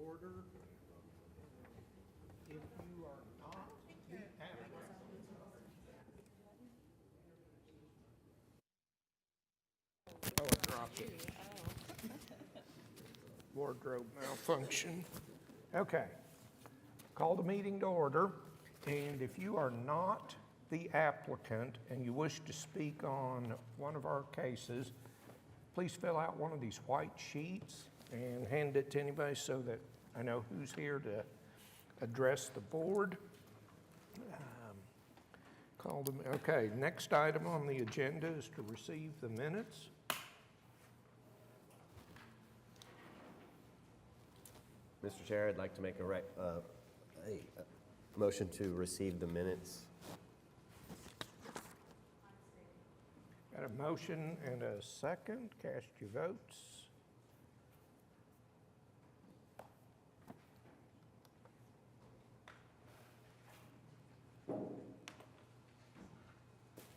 order. If you are not the applicant. Oh, I dropped it. Wardrobe malfunction. Okay. Call the meeting to order. And if you are not the applicant and you wish to speak on one of our cases, please fill out one of these white sheets and hand it to anybody so that I know who's here to address the board. Call them. Okay, next item on the agenda is to receive the minutes. Mr. Chair, I'd like to make a motion to receive the minutes. Got a motion and a second. Cast your votes.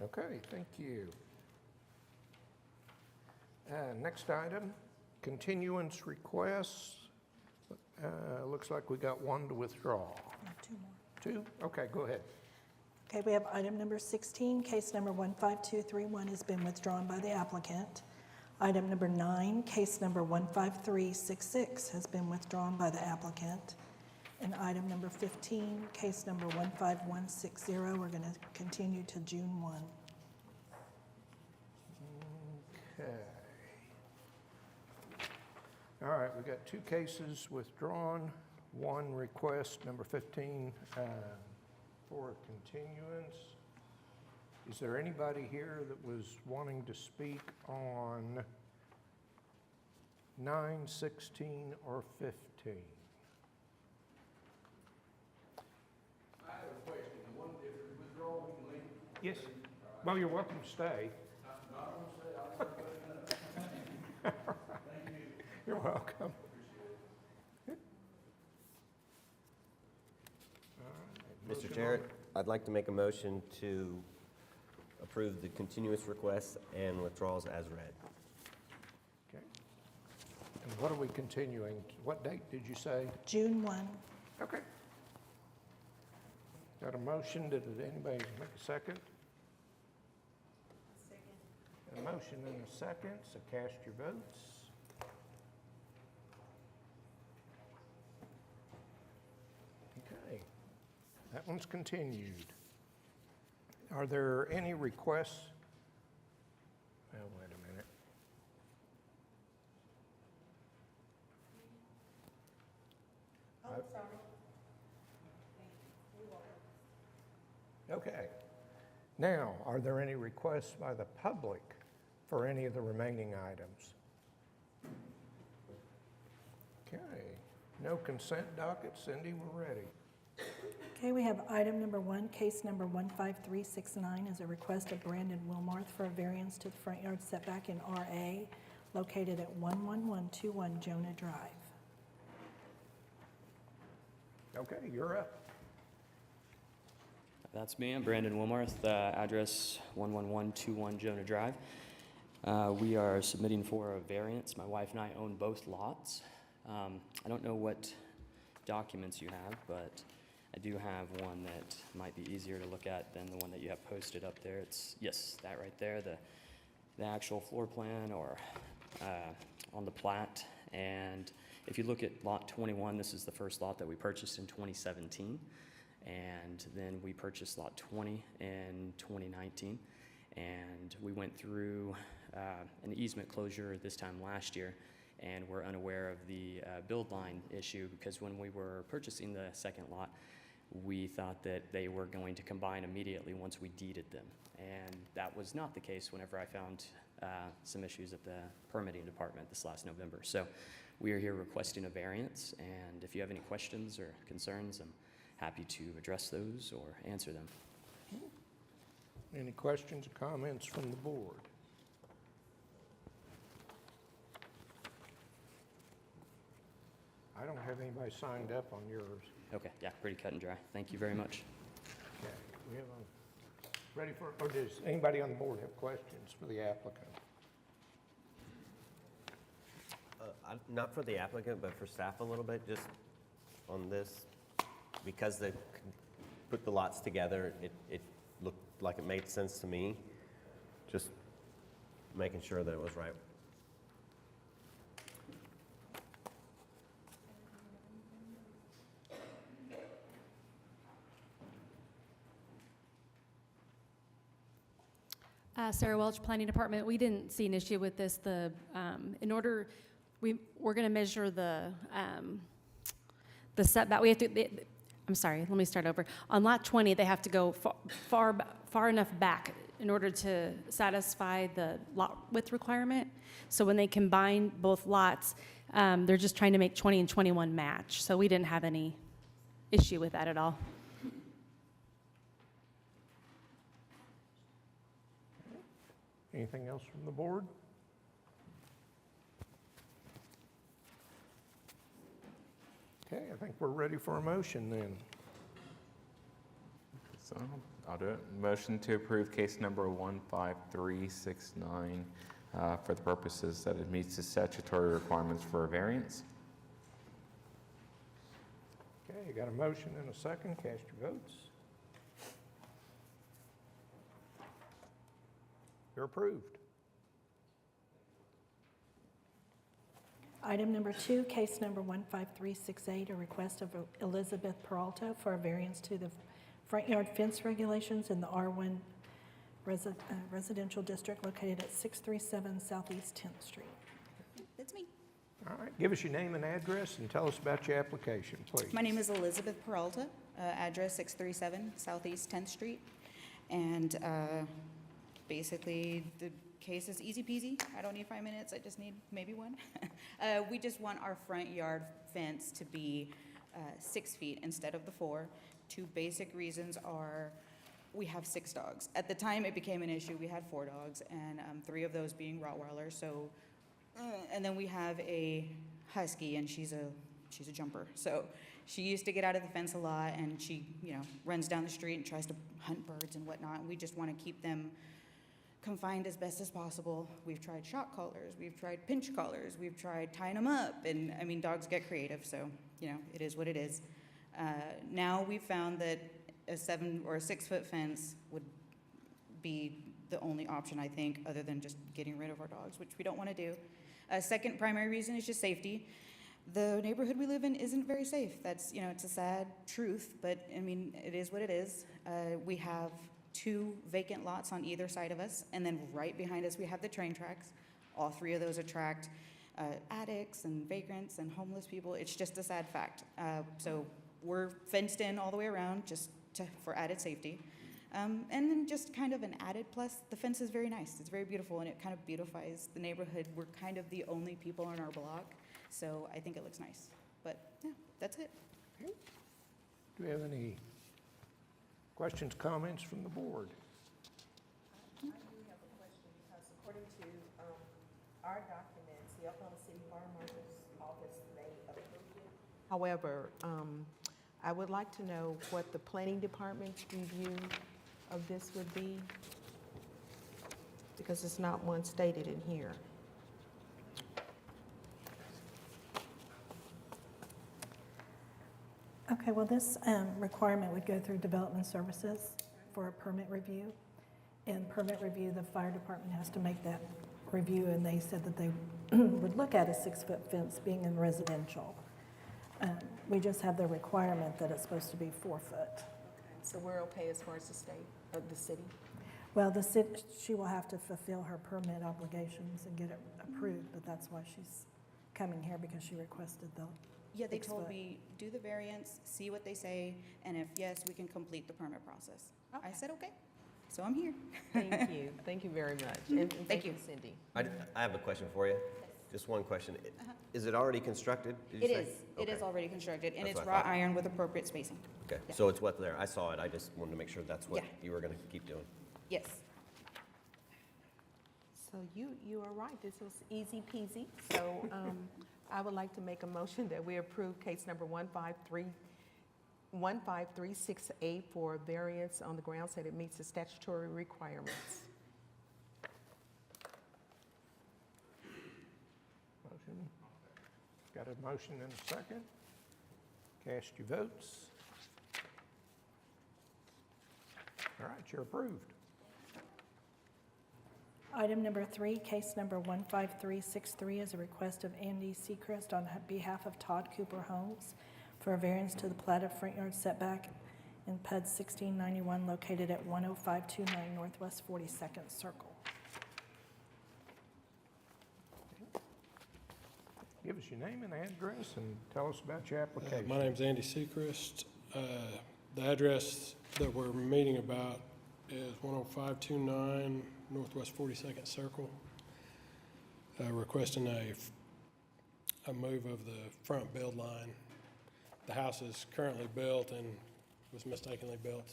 Okay, thank you. Next item, continuance requests. Looks like we got one to withdraw. Two more. Two? Okay, go ahead. Okay, we have item number 16, case number 15231 has been withdrawn by the applicant. Item number 9, case number 15366 has been withdrawn by the applicant. And item number 15, case number 15160, we're going to continue to June 1. Okay. All right, we got two cases withdrawn, one request, number 15, for a continuance. Is there anybody here that was wanting to speak on 9, 16, or 15? I have a question. One different withdrawal link. Yes. Well, you're welcome to stay. Not on sale. I'll put it up. Thank you. You're welcome. Mr. Chair, I'd like to make a motion to approve the continuous requests and withdrawals as read. Okay. And what are we continuing? What date did you say? June 1. Okay. Got a motion. Did anybody make a second? Second. A motion and a second, so cast your votes. Okay. That one's continued. Are there any requests? Oh, wait a minute. Okay. Now, are there any requests by the public for any of the remaining items? Okay. No consent docket. Cindy, we're ready. Okay, we have item number 1, case number 15369 is a request of Brandon Wilmarth for a variance to the front yard setback in RA located at 11121 Jonah Drive. Okay, you're up. That's me. I'm Brandon Wilmarth, address 11121 Jonah Drive. We are submitting for a variance. My wife and I own both lots. I don't know what documents you have, but I do have one that might be easier to look at than the one that you have posted up there. It's, yes, that right there, the actual floor plan or on the plat. And if you look at lot 21, this is the first lot that we purchased in 2017. And then we purchased lot 20 in 2019. And we went through an easement closure this time last year, and we're unaware of the build line issue because when we were purchasing the second lot, we thought that they were going to combine immediately once we deeded them. And that was not the case whenever I found some issues at the permitting department this last November. So we are here requesting a variance, and if you have any questions or concerns, I'm happy to address those or answer them. Any questions or comments from the board? I don't have anybody signed up on yours. Okay, yeah, pretty cut and dry. Thank you very much. Okay, we have ready for, or does anybody on the board have questions for the applicant? Not for the applicant, but for staff a little bit, just on this, because they put the lots together, it looked like it made sense to me. Just making sure that it was right. Sarah Welch, Planning Department. We didn't see an issue with this. We're going to measure the setback. We have to. I'm sorry. Let me start over. On lot 20, they have to go far enough back in order to satisfy the lot width requirement. So when they combine both lots, they're just trying to make 20 and 21 match. So we didn't have any issue with that at all. Anything else from the board? Okay, I think we're ready for a motion then. So I'll do it. Motion to approve case number 15369 for the purposes that it meets the statutory requirements for a variance. Okay, you got a motion and a second. Cast your votes. You're approved. Item number 2, case number 15368, a request of Elizabeth Peralta for a variance to the front yard fence regulations in the R1 residential district located at 637 Southeast 10th Street. That's me. All right, give us your name and address and tell us about your application, please. My name is Elizabeth Peralta, address 637 Southeast 10th Street. And basically, the case is easy peasy. I don't need 5 minutes, I just need maybe one. We just want our front yard fence to be 6 feet instead of the 4. Two basic reasons are we have 6 dogs. At the time it became an issue, we had 4 dogs, and 3 of those being Rottweilers. So, and then we have a husky, and she's a jumper. So she used to get out of the fence a lot, and she, runs down the street and tries to hunt birds and whatnot. And we just want to keep them confined as best as possible. We've tried shock collars, we've tried pinch collars, we've tried tying them up, and I mean, dogs get creative, so, it is what it is. Now we've found that a 7 or a 6 foot fence would be the only option, I think, other than just getting rid of our dogs, which we don't want to do. A second primary reason is just safety. The neighborhood we live in isn't very safe. That's, it's a sad truth, but I mean, it is what it is. We have 2 vacant lots on either side of us, and then right behind us we have the train tracks. All 3 of those attract addicts and vagrants and homeless people. It's just a sad fact. So we're fenced in all the way around just for added safety. And then just kind of an added plus, the fence is very nice. It's very beautiful, and it kind of beautifies the neighborhood. We're kind of the only people on our block, so I think it looks nice. But yeah, that's it. Okay. Do we have any questions, comments from the board? I do have a question because according to our documents, the Oklahoma City Fire Marshal's Office, they approved it. However, I would like to know what the planning department's review of this would be, because it's not one stated in here. Okay, well, this requirement would go through Development Services for a permit review. In permit review, the fire department has to make that review, and they said that they would look at a 6 foot fence being in residential. We just have the requirement that it's supposed to be 4 foot. So we're okay as far as the state, the city? Well, the city, she will have to fulfill her permit obligations and get it approved, but that's why she's coming here, because she requested the Yeah, they 6 told foot. me, do the variance, see what they say, and if yes, we can complete the permit process. I Okay. said, okay, so I'm here. Thank you. Thank you very much. And Thank you. Cindy. I have a question for you. Just one question. Is it already constructed? did you It say? is. It is Okay. already constructed, and That's it's what I wrought thought. iron with appropriate spacing. Okay, Yeah. so it's wet there. I saw it. I just wanted to make sure that's what Yeah. you were going to keep doing. Yes. So you are right, this was easy peasy. So I would like to make a motion that we approve case number 15368 for variance on the grounds that it meets the statutory requirements. Motion Got a motion and a second. Cast your votes. All right, you're approved. Item number 3, case number 15363 is a request of Andy Seacrest on behalf of Todd Cooper Homes for a variance to the plat of front yard setback in PUD 1691 located at 10529 Northwest 42nd Circle. Give us your name and address and tell us about your application. My name's Andy Seacrest. The address that we're meeting about is 10529 Northwest 42nd Circle. Requesting a move of the front build line. The house is currently built and was mistakenly built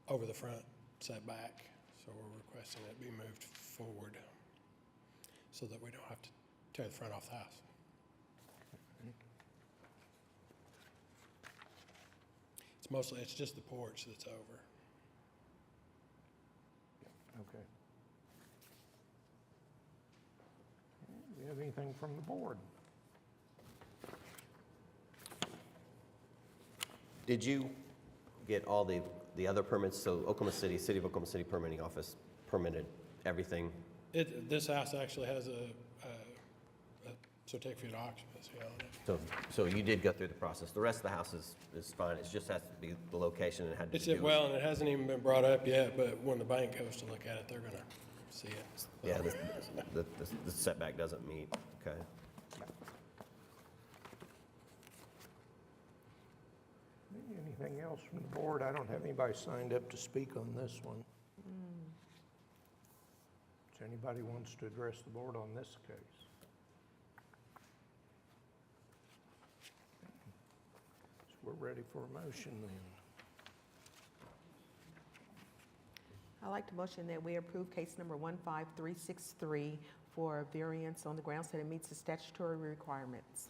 over the front setback, so we're requesting it be moved forward so that we don't have to tear the front off the house. It's just the porch that's over. Okay. Do you have anything from the board? Did you get all the other permits? So City of Oklahoma City Permitting Office permitted everything? This house actually has a certificate of occupancy on it. So you did go through the process. The rest of the house is fine. It just has to be the location and it had to be. Well, and it hasn't even been brought up yet, but when the bank goes to look at it, they're gonna see it. Yeah, the setback doesn't meet, okay. Anything else from the board? I don't have anybody signed up to speak on this one. Does anybody wants to address the board on this case? So we're ready for a motion then. I'd like to motion that we approve case number 15363 for a variance on the grounds that it meets the statutory requirements.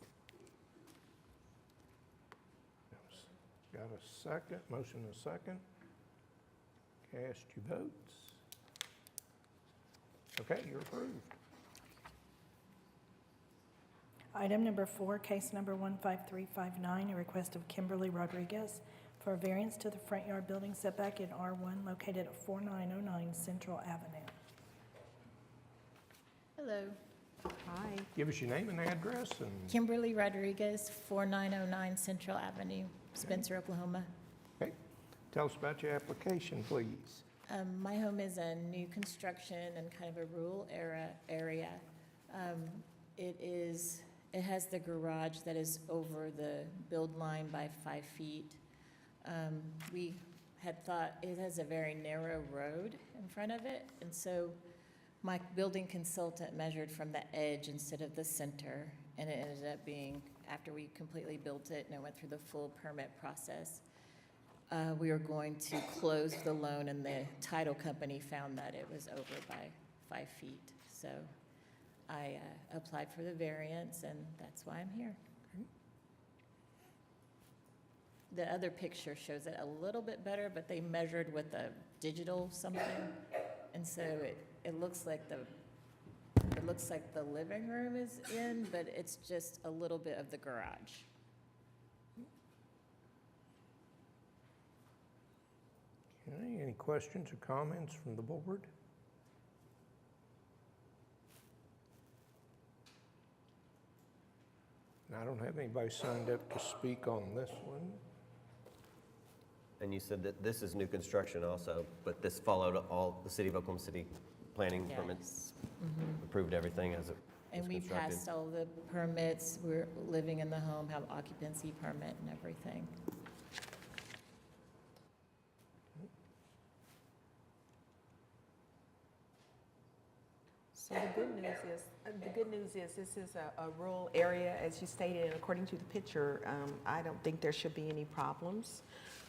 Got a second, motion and a second. Cast your votes. Okay, you're approved. Item number 4, case number 15359, a request of Kimberly Rodriguez for a variance to the front yard building setback in R1 located at 4909 Central Avenue. Hello, Hi. Give us your name and address and, Kimberly Rodriguez, 4909 Central Avenue, Spencer, Oklahoma. okay, tell us about your application, please. My home is a new construction and kind of a rural area. It has the garage that is over the build line by 5 feet. We had thought it has a very narrow road in front of it, and so my building consultant measured from the edge instead of the center, and it ended up being, after we completely built it and it went through the full permit process, we were going to close the loan, and the title company found that it was over by 5 feet. So I applied for the variance, and that's why I'm here. The other picture shows it a little bit better, but they measured with a digital something, and so it looks like the living room is in, but it's just a little bit of the garage. Okay, any questions or comments from the board? And I don't have anybody signed up to speak on this one. And you said that this is new construction also, but this followed all the City of Oklahoma City planning Yes. permits? Approved everything as it And was we constructed? passed all the permits, we're living in the home, have occupancy permit and everything. So the good news is this is a rural area, as you stated, and according to the picture, I don't think there should be any problems.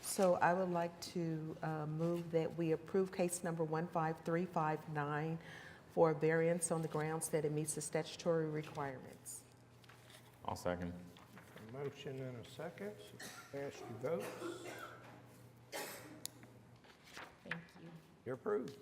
So I would like to move that we approve case number 15359 for a variance on the grounds that it meets the statutory requirements. I'll second. A motion and a second. Cast your votes. Thank you. You're approved.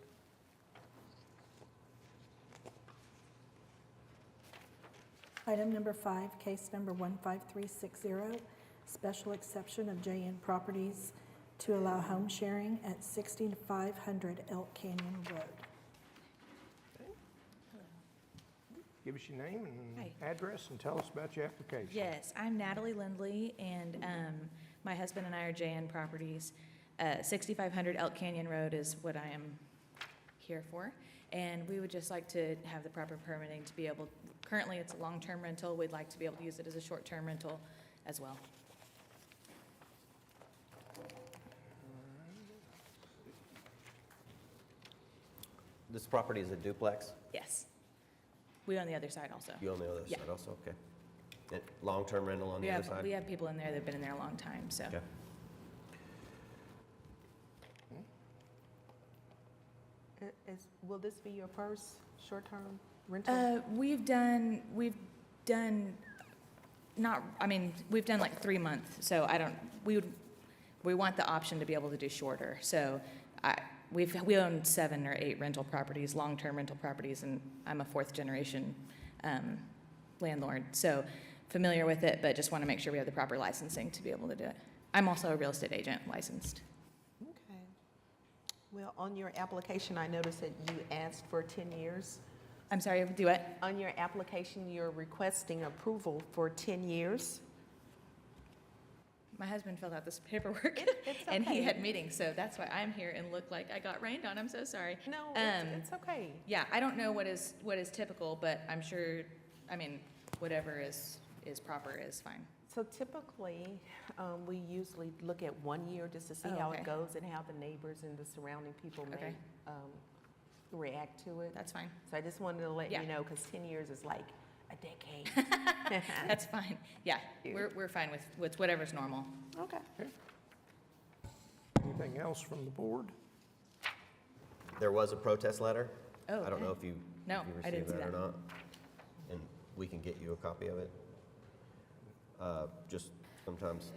Item number 5, case number 15360, special exception of JN Properties to allow home sharing at 6500 Elk Canyon Road. Give us your name and Hi. address and tell us about your application. Yes, I'm Natalie Lindley, and my husband and I are JN Properties. 6500 Elk Canyon Road is what I am here for, and we would just like to have the proper permitting to be able, currently it's a long-term rental, we'd like to be able to use it as a short-term rental as well. This property is a duplex? Yes. We own the other side also. You on the other Yeah. side also? Okay. And long-term rental on the other side? We have people in there that have been in there a long time, so. Okay. Will this be your first short-term rental? We've done not, I mean, we've done like 3 months, so I don't, we want the option to be able to do shorter. So we own 7 or 8 rental properties, long-term rental properties, and I'm a 4th-generation landlord. So familiar with it, but just want to make sure we have the proper licensing to be able to do it. I'm also a real estate agent licensed. Okay. Well, on your application, I noticed that you asked for 10 years. I'm sorry, do what? On your application, you're requesting approval for 10 years. My husband filled out this paperwork, It's and he okay. had meetings, so that's why I'm here and look like I got rained on. I'm so sorry. No, it's okay. Yeah, I don't know what is typical, but I'm sure, I mean, whatever is proper is fine. So typically, we usually look at 1 year just to see Oh, how okay. it goes and how the neighbors and the surrounding people may Okay. react to it. That's fine. So I just wanted to let Yeah. you know, because 10 years is like a decade. That's fine. Yeah, we're fine with whatever's normal. Okay. Anything else from the board? There was a protest letter. Oh, I don't okay. know if you No, if you I didn't received see that or that. not. And we can get you a copy of it. Just sometimes.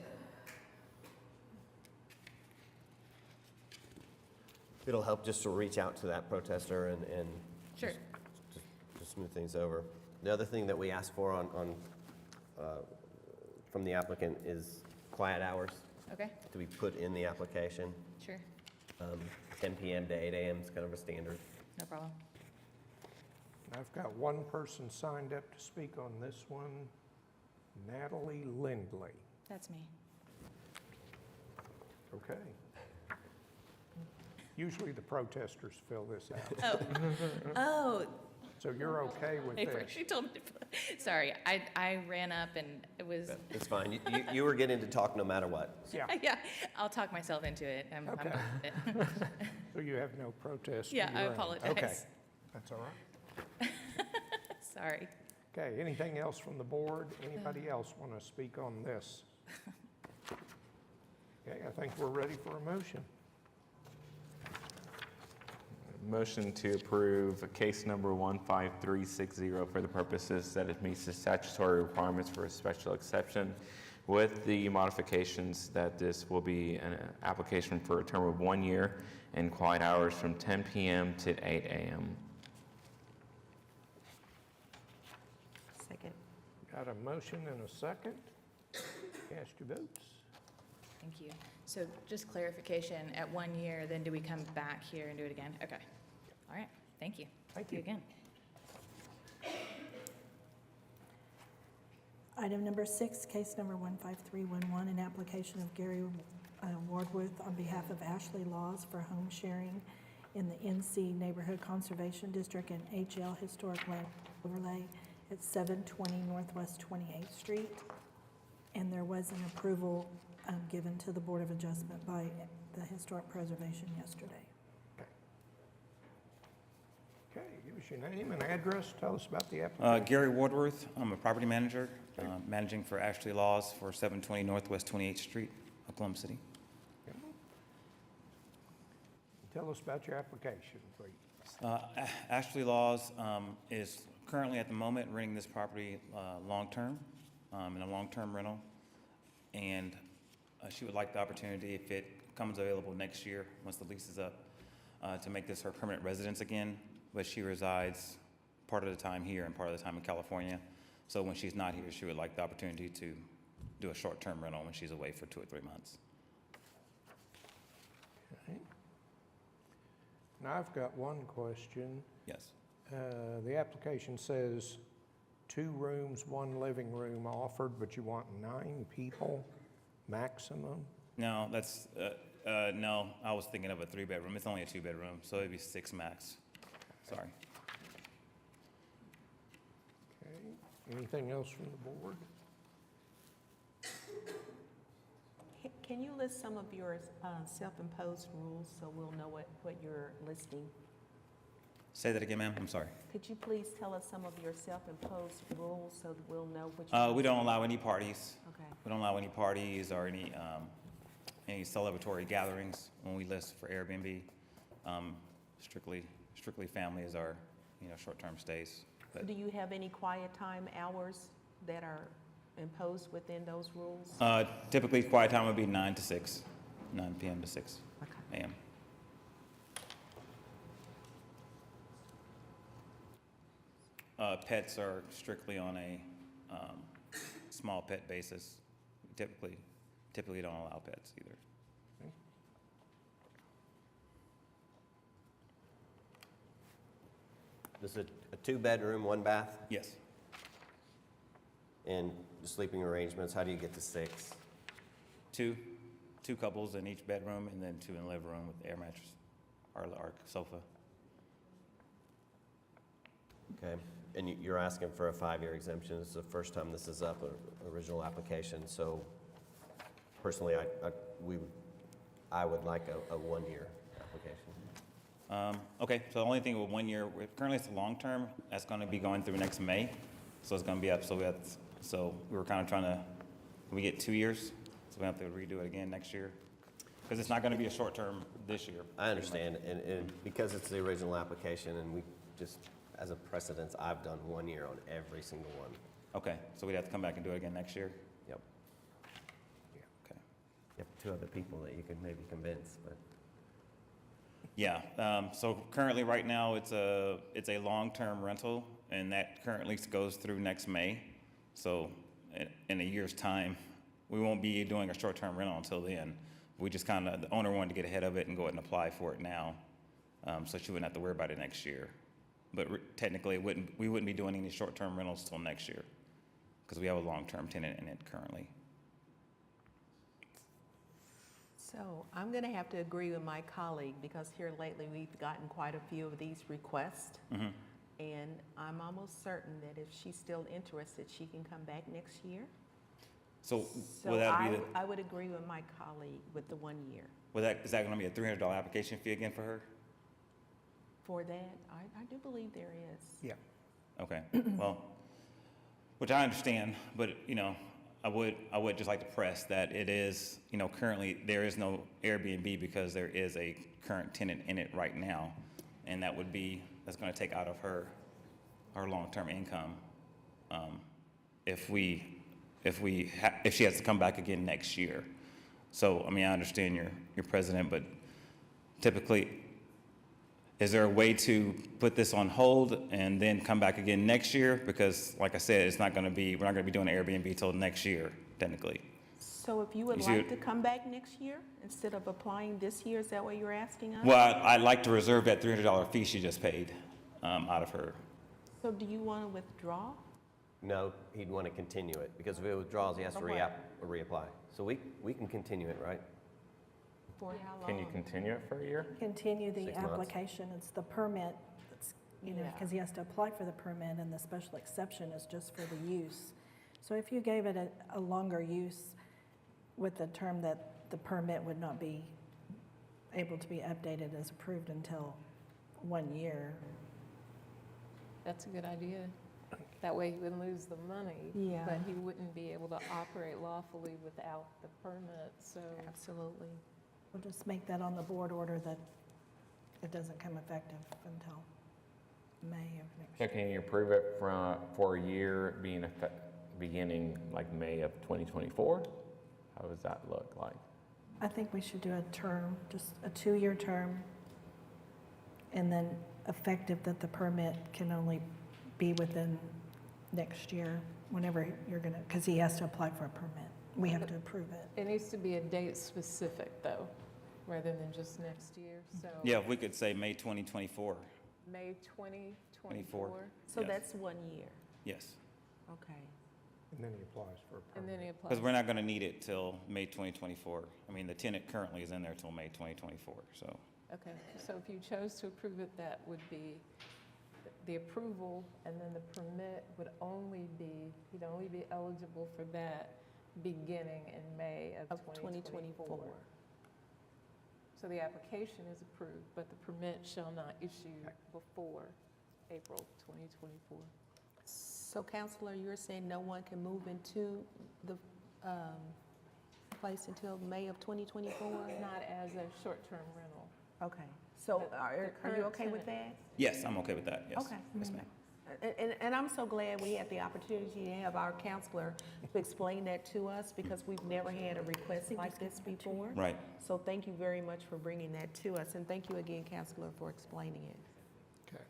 It'll help just to reach out to that protester and Sure. just to smooth things over. The other thing that we asked for from the applicant is quiet hours Okay, to be put in the application. sure, 10 p.m. to 8 a.m. is kind of a standard. no problem. I've got one person signed up to speak on this one, Natalie Lindley. That's me. Okay. Usually the protesters fill this out. Oh, So you're okay with paper. this? She told me to, sorry, I ran up and it was, It's fine. You were getting to talk no matter what. Yeah, yeah, I'll talk myself into it. I'm Okay. good with it. so you have no protest? Yeah, of I your own. apologize. Okay, that's all right. Sorry. Okay, anything else from the board? Anybody else want to speak on this? Okay, I think we're ready for a motion. Motion to approve case number 15360 for the purposes that it meets the statutory requirements for a special exception with the modifications that this will be an application for a term of 1 year and quiet hours from 10 p.m. to 8 a.m. Second. Got a motion and a second. Cast your votes. Thank you. So just clarification, at 1 year, then do we come back here and do it again? Okay. All right, thank you. Thank See you. again. Item number 6, case number 15311, an application of Gary Wardworth on behalf of Ashley Laws for home sharing in the NC Neighborhood Conservation District and HL Historic Land Overlay at 720 Northwest 28th Street. And there was an approval given to the Board of Adjustment by the Historic Preservation yesterday. Okay, give us your name and address. Tell us about the application. Gary Wardworth, I'm a property manager, managing for Ashley Laws for 720 Northwest 28th Street, Oklahoma City. Tell us about your application, please. Ashley Laws is currently at the moment renting this property long-term, in a long-term rental. And she would like the opportunity, if it comes available next year, once the lease is up, to make this her permanent residence again. But she resides part of the time here and part of the time in California. So when she's not here, she would like the opportunity to do a short-term rental when she's away for 2 or 3 months. Okay. Now, I've got one question. Yes. The application says 2 rooms, 1 living room offered, but you want 9 people maximum? No, that's, no, I was thinking of a 3-bedroom. It's only a 2-bedroom, so it'd be 6 max. Sorry. Okay. Anything else from the board? Can you list some of your self-imposed rules so we'll know what you're listing? Say that again, ma'am? I'm sorry. Could you please tell us some of your self-imposed rules so that we'll know which? We don't allow any parties. Okay. We don't allow any parties or any celebratory gatherings when we list for Airbnb. Strictly family is our, short-term stays. But, Do you have any quiet time hours that are imposed within those rules? typically, quiet time would be 9 to 6, 9 p.m. to 6 Okay. a.m. Pets are strictly on a small pet basis. Typically don't allow pets either. This is a 2-bedroom, 1 bath, Yes. and the sleeping arrangements, how do you get to 6? Two couples in each bedroom, and then 2 in the living room with the air mattress, our sofa. Okay, and you're asking for a 5-year exemption. This is the first time this is up, original application, so personally, I would like a 1-year application. Okay, so the only thing with 1 year, currently it's a long-term, that's gonna be going through next May, so it's gonna be up, so we were kind of trying to, we get 2 years, so we have to redo it again next year, because it's not gonna be a short-term this year. I understand, and because it's the original application, and we just, as a precedence, I've done 1 year on every single one. Okay, so we'd have to come back and do it again next year? Yep. Okay. You have 2 other people that you could maybe convince, but. Yeah, so currently, right now, it's a long-term rental, and that currently goes through next May. So in a year's time, we won't be doing a short-term rental until then. We just the owner wanted to get ahead of it and go ahead and apply for it now, so she wouldn't have to worry about it next year. But technically, we wouldn't be doing any short-term rentals till next year, because we have a long-term tenant in it currently. So I'm going to have to agree with my colleague because here lately we've gotten quite a few of these requests. Mm-hmm. And I'm almost certain that if she's still interested, she can come back next year. So So will that be I would agree with my colleague with the 1 year. is that gonna be a $300 application fee again for her? For that, I do believe there is. Yeah. Okay, well, which I understand, but, I would just like to press that it is, currently, there is no Airbnb because there is a current tenant in it right now. And that's gonna take out of her long-term income, if she has to come back again next year. So, I understand your president, but typically, is there a way to put this on hold and then come back again next year? Because like I said, we're not gonna be doing Airbnb till next year, technically. So if you would You see like what- to come back next year instead of applying this year, is that what you're asking us? Well, I'd like to reserve that $300 fee she just paid, out of her. So do you want to withdraw? No, he'd want to continue it, because if it withdraws, he has to reapply. So we can continue it, right? For how long? Can you continue it for a year? Continue the 6 months. application, it's the permit, it's, Yeah. because he has to apply for the permit, and the special exception is just for the use. So if you gave it a longer use with the term that the permit would not be able to be updated as approved until 1 year. That's a good idea. That way he wouldn't lose the money. Yeah. But he wouldn't be able to operate lawfully without the permit, so. Absolutely. We'll just make that on the board order that it doesn't come effective until May of next So year. can you approve it for a year beginning like May of 2024? How does that look like? I think we should do a term, just a 2-year term, and then effective that the permit can only be within next year, whenever you're gonna, because he has to apply for a permit. We have to approve it. It needs to be a date specific, though, rather than just next year, so. Yeah, if we could say May 2024, May 2024, So Yes. that's 1 year, yes. okay. And then he applies for a and then permit. he applies. Because we're not going to need it till May 2024. I mean, the tenant currently is in there till May 2024, so. Okay, so if you chose to approve it, that would be the approval, and then the permit would only be, he'd only be eligible for that beginning in May of 2024. So the application is approved, but the permit shall not issue before April 2024. So Counselor, you're saying no one can move into the place until May of 2024? Not as a short-term rental. Okay, so The are you current okay with that? Yes, I'm okay with that, yes. Okay. Yes, ma'am. And I'm so glad we had the opportunity to have our counselor to explain that to us, because we've never had a request like this before. Right. So thank you very much for bringing that to us, and thank you again, Counselor, for explaining it. Okay.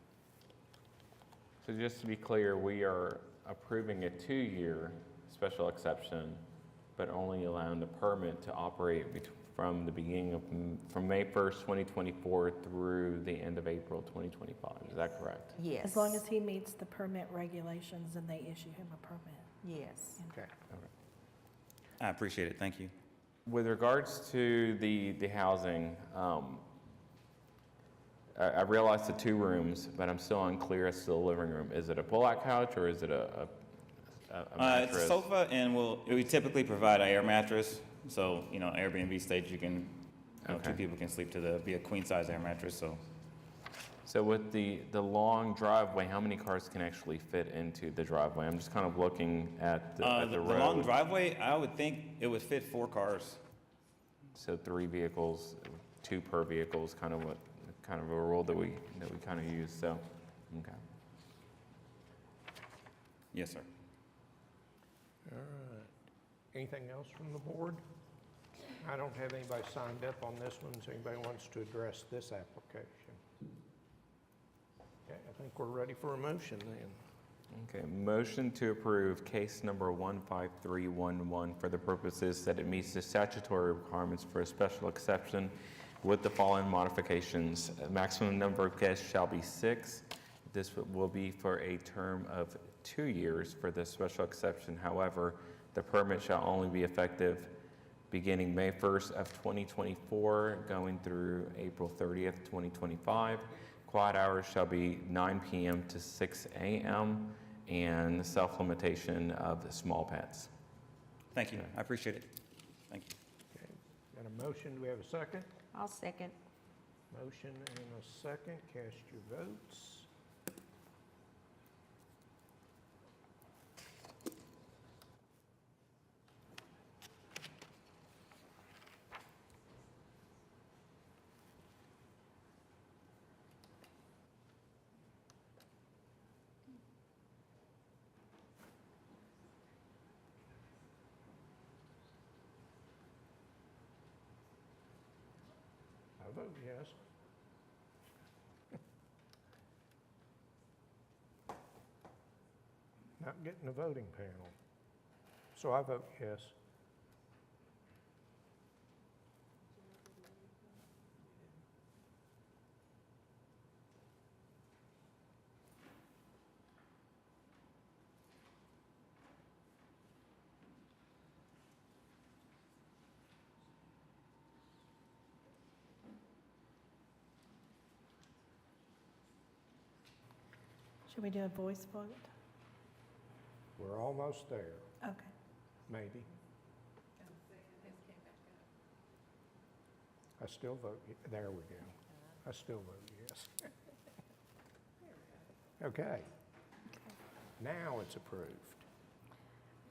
So just to be clear, we are approving a 2-year special exception, but only allowing the permit to operate from the beginning of, from May 1st, 2024 through the end of April 2025. Is that correct? Yes. As long as he meets the permit regulations and they issue him a permit. Yes. Okay. I appreciate it, thank you. With regards to the housing, I realize the 2 rooms, but I'm still unclear as to the living room. Is it a pull-out couch or is it a It's mattress? a sofa, and we typically provide an air mattress. So, you know, Airbnb stage, you can, you know, 2 Okay. people can sleep to be a queen-size air mattress, so. So with the long driveway, how many cars can actually fit into the driveway? I'm just kind of looking at the The road. long driveway, I would think it would fit 4 cars. So 3 vehicles, 2 per vehicle is kind of a rule that we kind of use, so, okay. Yes, sir. All right. Anything else from the board? I don't have anybody signed up on this one, so anybody wants to address this application? Okay, I think we're ready for a motion then. Okay, motion to approve case number 15311 for the purposes that it meets the statutory requirements for a special exception with the following modifications. Maximum number of guests shall be 6. This will be for a term of 2 years for the special exception. However, the permit shall only be effective beginning May 1st of 2024, going through April 30th, 2025. Quiet hours shall be 9 p.m. to 6 a.m. and self-limitation of the small pets. Thank you, I appreciate it. Thank you. Okay, got a motion, do we have a second? I'll second. Motion and a second, cast your votes. I vote yes. Not getting a voting panel. So I vote yes. Should we do a voice vote? We're almost there, Okay. maybe. I still vote, there we go. I still vote yes. Okay. Now it's approved.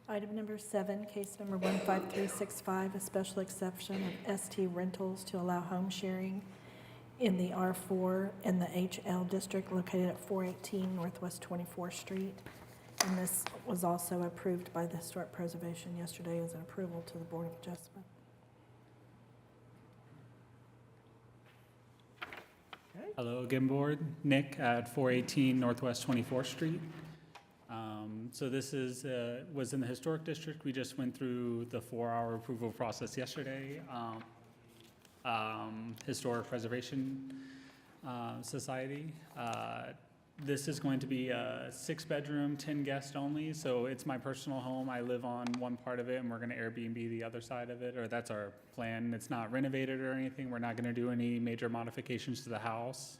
Item number 7, case number 15365, a special exception of ST Rentals to allow home sharing in the R4 and the HL district located at 418 Northwest 24th Street. And this was also approved by the Historic Preservation yesterday as an approval to the Board of Adjustment. Hello again, Board. Nick at 418 Northwest 24th Street. So this is, was in the historic district. We just went through the 4-hour approval process yesterday. Historic Preservation Society. This is going to be a 6-bedroom, 10 guest only, so it's my personal home. I live on one part of it and we're gonna Airbnb the other side of it, or that's our plan. It's not renovated or anything. We're not gonna do any major modifications to the house.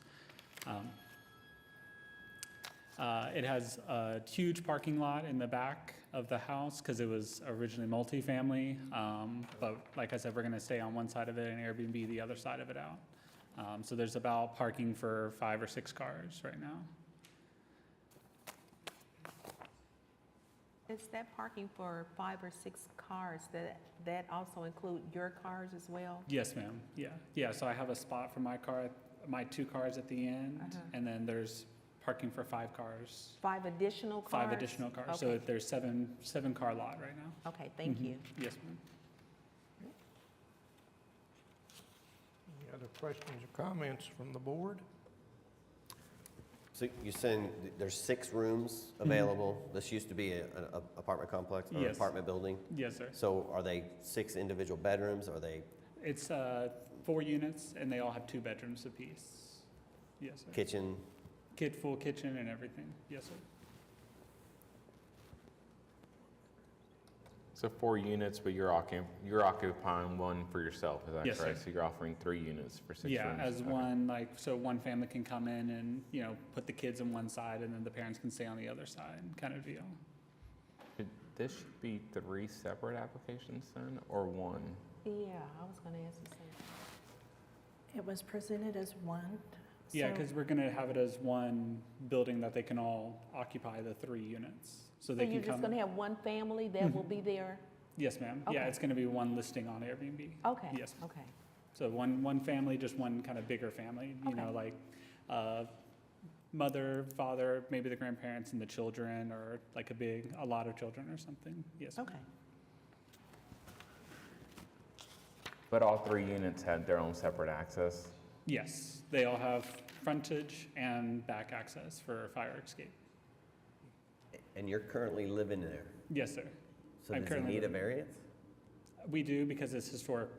It has a huge parking lot in the back of the house because it was originally multifamily. But like I said, we're gonna stay on one side of it and Airbnb the other side of it out. So there's about parking for 5 or 6 cars right now. Is that parking for 5 or 6 cars, that also include your cars as well? Yes, ma'am. Yeah. So I have a spot for my car, my 2 cars at the end, and then there's parking for 5 cars. 5 additional cars? 5 additional cars. So Okay. there's 7 car lot right now. Okay, thank you. Yes, ma'am. Any other questions or comments from the board? So you're saying there's 6 rooms available? This used to be an apartment complex or Yes. apartment building? Yes, sir. So are they 6 individual bedrooms? Are they It's 4 units, and they all have 2 bedrooms apiece. Yes, sir. kitchen? Full kitchen and everything. Yes, sir. So 4 units, but you're occupying 1 for yourself, is that Yes, sir. correct? So you're offering 3 units for 6 rooms? Yeah, as Okay. one, like, so one family can come in and, put the kids on one side, and then the parents can stay on the other side, kind of deal. This should be 3 separate applications then, or 1? Yeah, I was gonna ask the same. It was presented as one. Yeah, so- because we're gonna have it as one building that they can all occupy the 3 units. So So they you're can just come. gonna have one family that will be there? Yes, ma'am. Yeah, Okay. it's gonna be one listing on Airbnb. Okay. Yes. Okay. So one family, just one kind of bigger family, Okay. like mother, father, maybe the grandparents and the children, or like a lot of children or something. Yes. ma'am. Okay. But all 3 units had their own separate access? Yes, they all have frontage and back access for fire escape. And you're currently living there? Yes, sir. So I'm does it currently need a living- variance? We do because it's historic.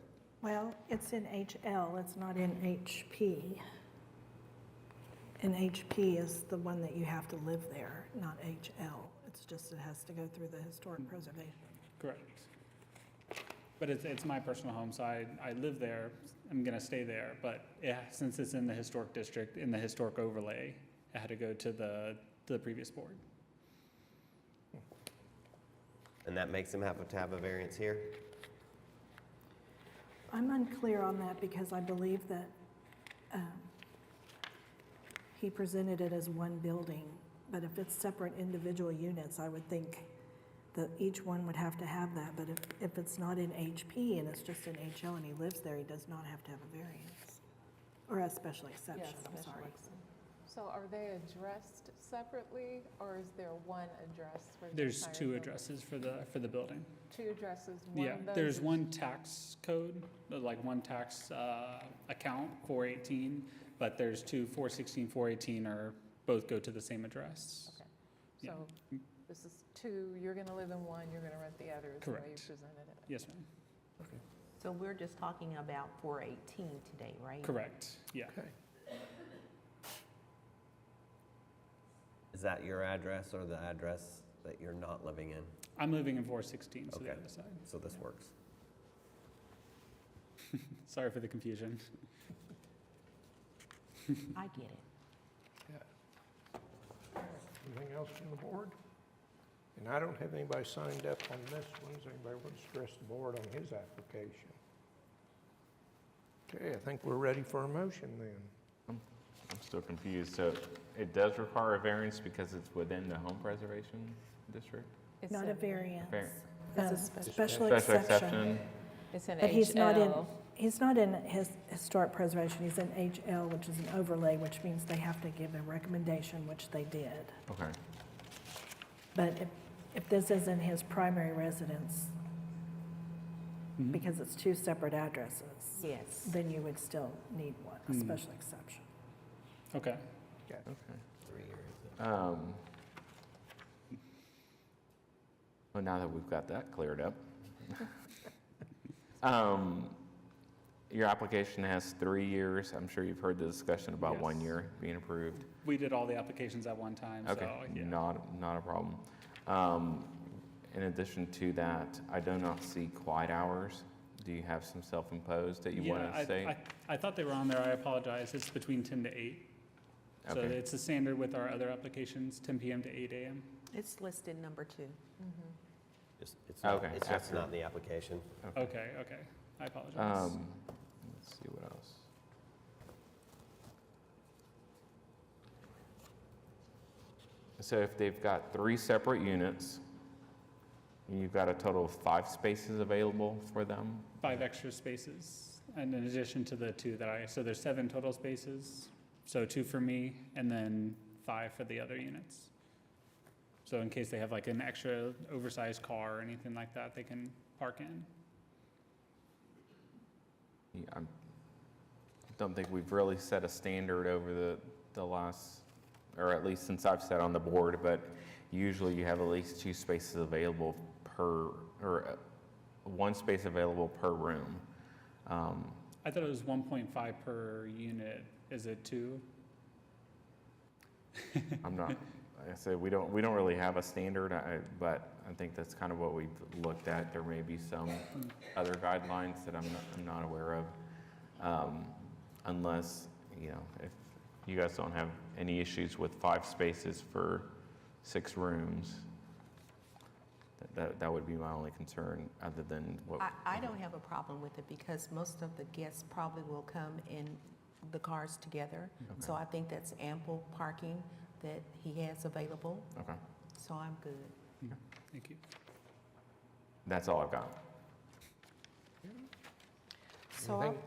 Well, it's in HL, it's not in HP. And HP is the one that you have to live there, not HL. It's just, it has to go through the historic preservation. Correct. But it's my personal home, so I live there. I'm gonna stay there, but since it's in the historic district, in the historic overlay, it had to go to the previous board. And that makes them have to have a variance here? I'm unclear on that because I believe that he presented it as one building, but if it's separate individual units, I would think that each one would have to have that, but if it's not in HP and it's just in HL and he lives there, he does not have to have a variance, or a special exception, Yes, I'm special sorry. So are they addressed separately, or is there one address for the There's entire 2 building? addresses for the building. 2 addresses, one Yeah, of those there's is- one tax code, like one tax account, 418, but there's 2, 416, 418 are, both go to the same address. Okay. Yeah. So this is 2, you're gonna live in one, you're gonna rent the other, is the way you Correct. presented it. Yes, ma'am. So we're just talking about 418 today, right? Correct, yeah. Okay. Is that your address or the address that you're not living in? I'm living in 416, so the Okay. other side. So this works. Sorry for the confusion. I get it. Anything else from the board? And I don't have anybody signed up on this one. Does anybody want to stress the board on his application? Okay, I think we're ready for a motion then. I'm still confused. So it does require a variance because it's within the home preservation district? It's Not in- a variance. It's a Special Special exception. exception? It's in But he's not in, HL. he's not in his historic preservation, he's in HL, which is an overlay, which means they have to give a recommendation, which they did. Okay. But if this is in his primary residence, Mhm. because it's 2 separate addresses, Yes. then you would still need one, a Mm. special exception. Okay. Okay. 3 years. Well, now that we've got that cleared up. Your application has 3 years. I'm sure you've heard the discussion about 1 Yes. year being approved. We did all the applications at one time, so, Okay, yeah. not a problem. In addition to that, I do not see quiet hours. Do you have some self-imposed that you want Yeah, to say? I thought they were on there, I apologize. It's between 10 to 8. So Okay. it's the standard with our other applications, 10 PM to 8 AM. It's listed number 2. It's not, Okay, it's after. just not in the application. Okay, I apologize. Let's see what else. So if they've got 3 separate units, and you've got a total of 5 spaces available for them? 5 extra spaces, and in addition to the 2 so there's 7 total spaces. So 2 for me, and then 5 for the other units. So in case they have like an extra oversized car or anything like that, they can park in. Yeah, I don't think we've really set a standard over the last, or at least since I've sat on the board, but usually you have at least 2 spaces available per, or 1 space available per room. I thought it was 1.5 per unit. Is it 2? I'm not, like I said, we don't really have a standard, but I think that's kind of what we've looked at. There may be some other guidelines that I'm not aware of. Unless, if you guys don't have any issues with 5 spaces for 6 rooms, that would be my only concern, other than what. I don't have a problem with it because most of the guests probably will come in the cars together. So I think that's ample parking that he has available. Okay, So I'm good. Thank you. that's all I've got. So I would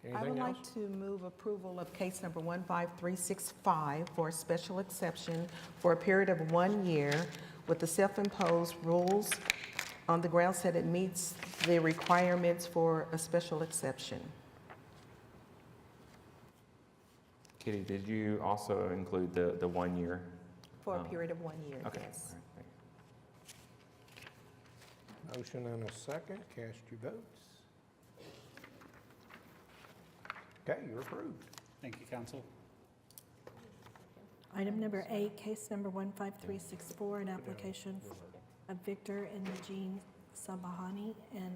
Anything like else? to move approval of case number 15365 for a special exception for a period of 1 year with the self-imposed rules on the grounds that it meets the requirements for a special exception. Kitty, did you also include the 1 year? For a Oh. period of 1 year, Okay. yes. All right, thank you. Motion and a second, cast your votes. Okay, you're approved. Thank you, council. Item number 8, case number 15364, an application of Victor and Eugene Sabahani and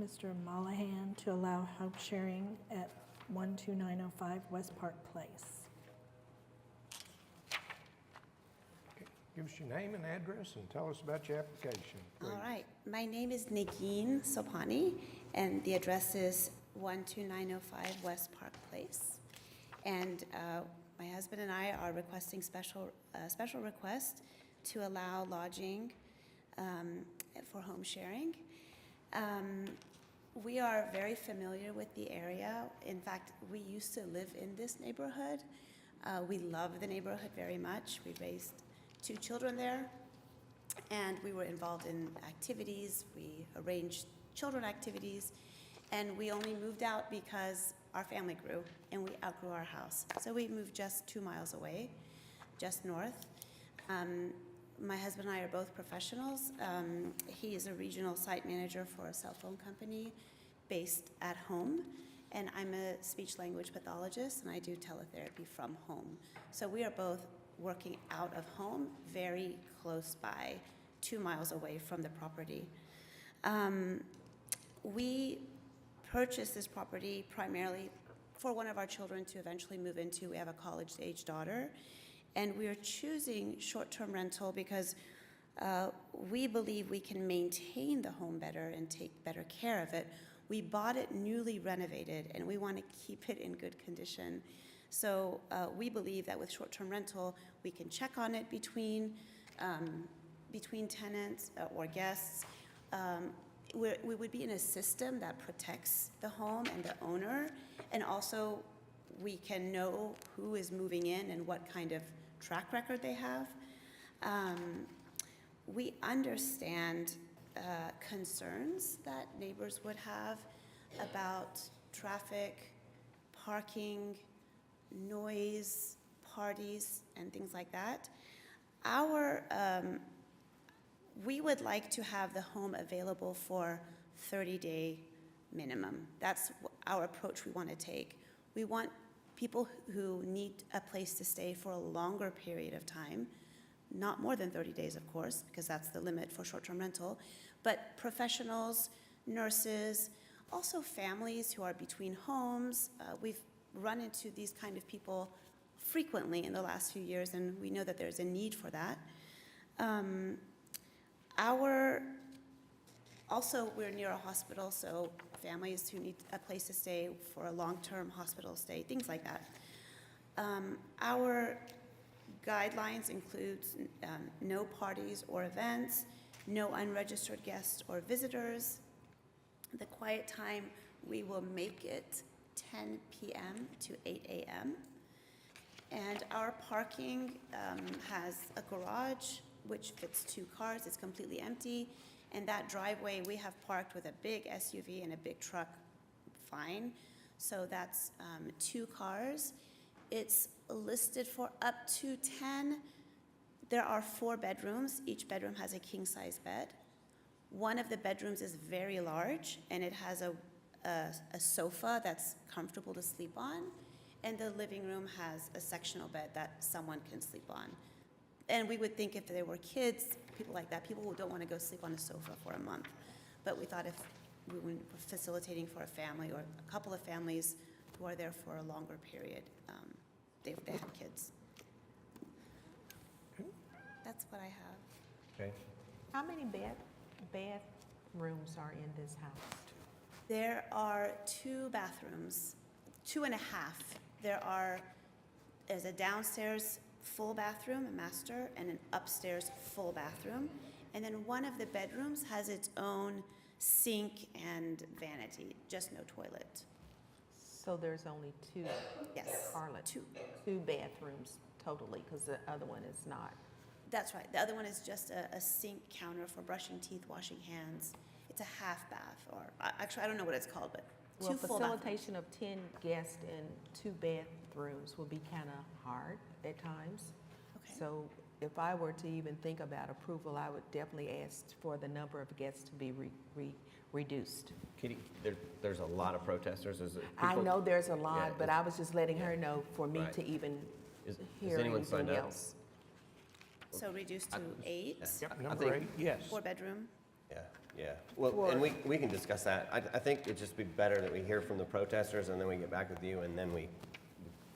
Mr. Mollahan to allow home sharing at 12905 West Park Place. Give us your name and address and tell us about your application, please. All right, my name is Nagin Sopani, and the address is 12905 West Park Place. And my husband and I are requesting special request to allow lodging for home sharing. We are very familiar with the area. In fact, we used to live in this neighborhood. We love the neighborhood very much. We raised 2 children there, and we were involved in activities. We arranged children activities, and we only moved out because our family grew and we outgrew our house. So we moved just 2 miles away, just north. My husband and I are both professionals. He is a regional site manager for a cell phone company based at home, and I'm a speech language pathologist, and I do teletherapy from home. So we are both working out of home, very close by, 2 miles away from the property. We purchased this property primarily for one of our children to eventually move into. We have a college-age daughter, and we are choosing short-term rental because we believe we can maintain the home better and take better care of it. We bought it newly renovated, and we want to keep it in good condition. So we believe that with short-term rental, we can check on it between tenants or guests. We would be in a system that protects the home and the owner, and also we can know who is moving in and what kind of track record they have. We understand concerns that neighbors would have about traffic, parking, noise, parties, and things like that. we would like to have the home available for 30-day minimum. That's our approach we want to take. We want people who need a place to stay for a longer period of time, not more than 30 days, of course, because that's the limit for short-term rental, but professionals, nurses, also families who are between homes. We've run into these kind of people frequently in the last few years, and we know that there's a need for that. Also, we're near a hospital, so families who need a place to stay for a long-term hospital stay, things like that. Our guidelines include no parties or events, no unregistered guests or visitors. The quiet time, we will make it 10 p.m. to 8 a.m. And our parking has a garage which fits 2 cars. It's completely empty. And that driveway, we have parked with a big SUV and a big truck, fine. So that's 2 cars. It's listed for up to 10. There are 4 bedrooms. Each bedroom has a king-size bed. One of the bedrooms is very large, and it has a sofa that's comfortable to sleep on. And the living room has a sectional bed that someone can sleep on. And we would think if there were kids, people like that, people who don't want to go sleep on a sofa for a month. But we thought if we were facilitating for a family or a couple of families who are there for a longer period, they had kids. That's what I have. Okay. How many bathrooms are in this house? There are 2 bathrooms, 2.5. There's a downstairs full bathroom, a master, and an upstairs full bathroom. And then one of the bedrooms has its own sink and vanity, just no toilet. So there's only 2, Yes, Carla, 2. 2 bathrooms totally, because the other one is not. That's right. The other one is just a sink counter for brushing teeth, washing hands. It's a half bath, or actually, I don't know what it's called, but Well, 2 full bathrooms. facilitation of 10 guests in 2 bathrooms will be kind of hard at times. Okay. So if I were to even think about approval, I would definitely ask for the number of guests to be reduced. Kitty, there's a lot of protesters. Is it I people- know there's a lot, Yeah, but I was just letting her yeah. know for me Right. to even Is hear anyone signed anything up? else. So reduced to 8, Yep, I number think- 8, yes. 4-bedroom. Yeah. Well, and we can discuss that. I think it'd just be better that we hear from the protesters, and then we get back with you, and then we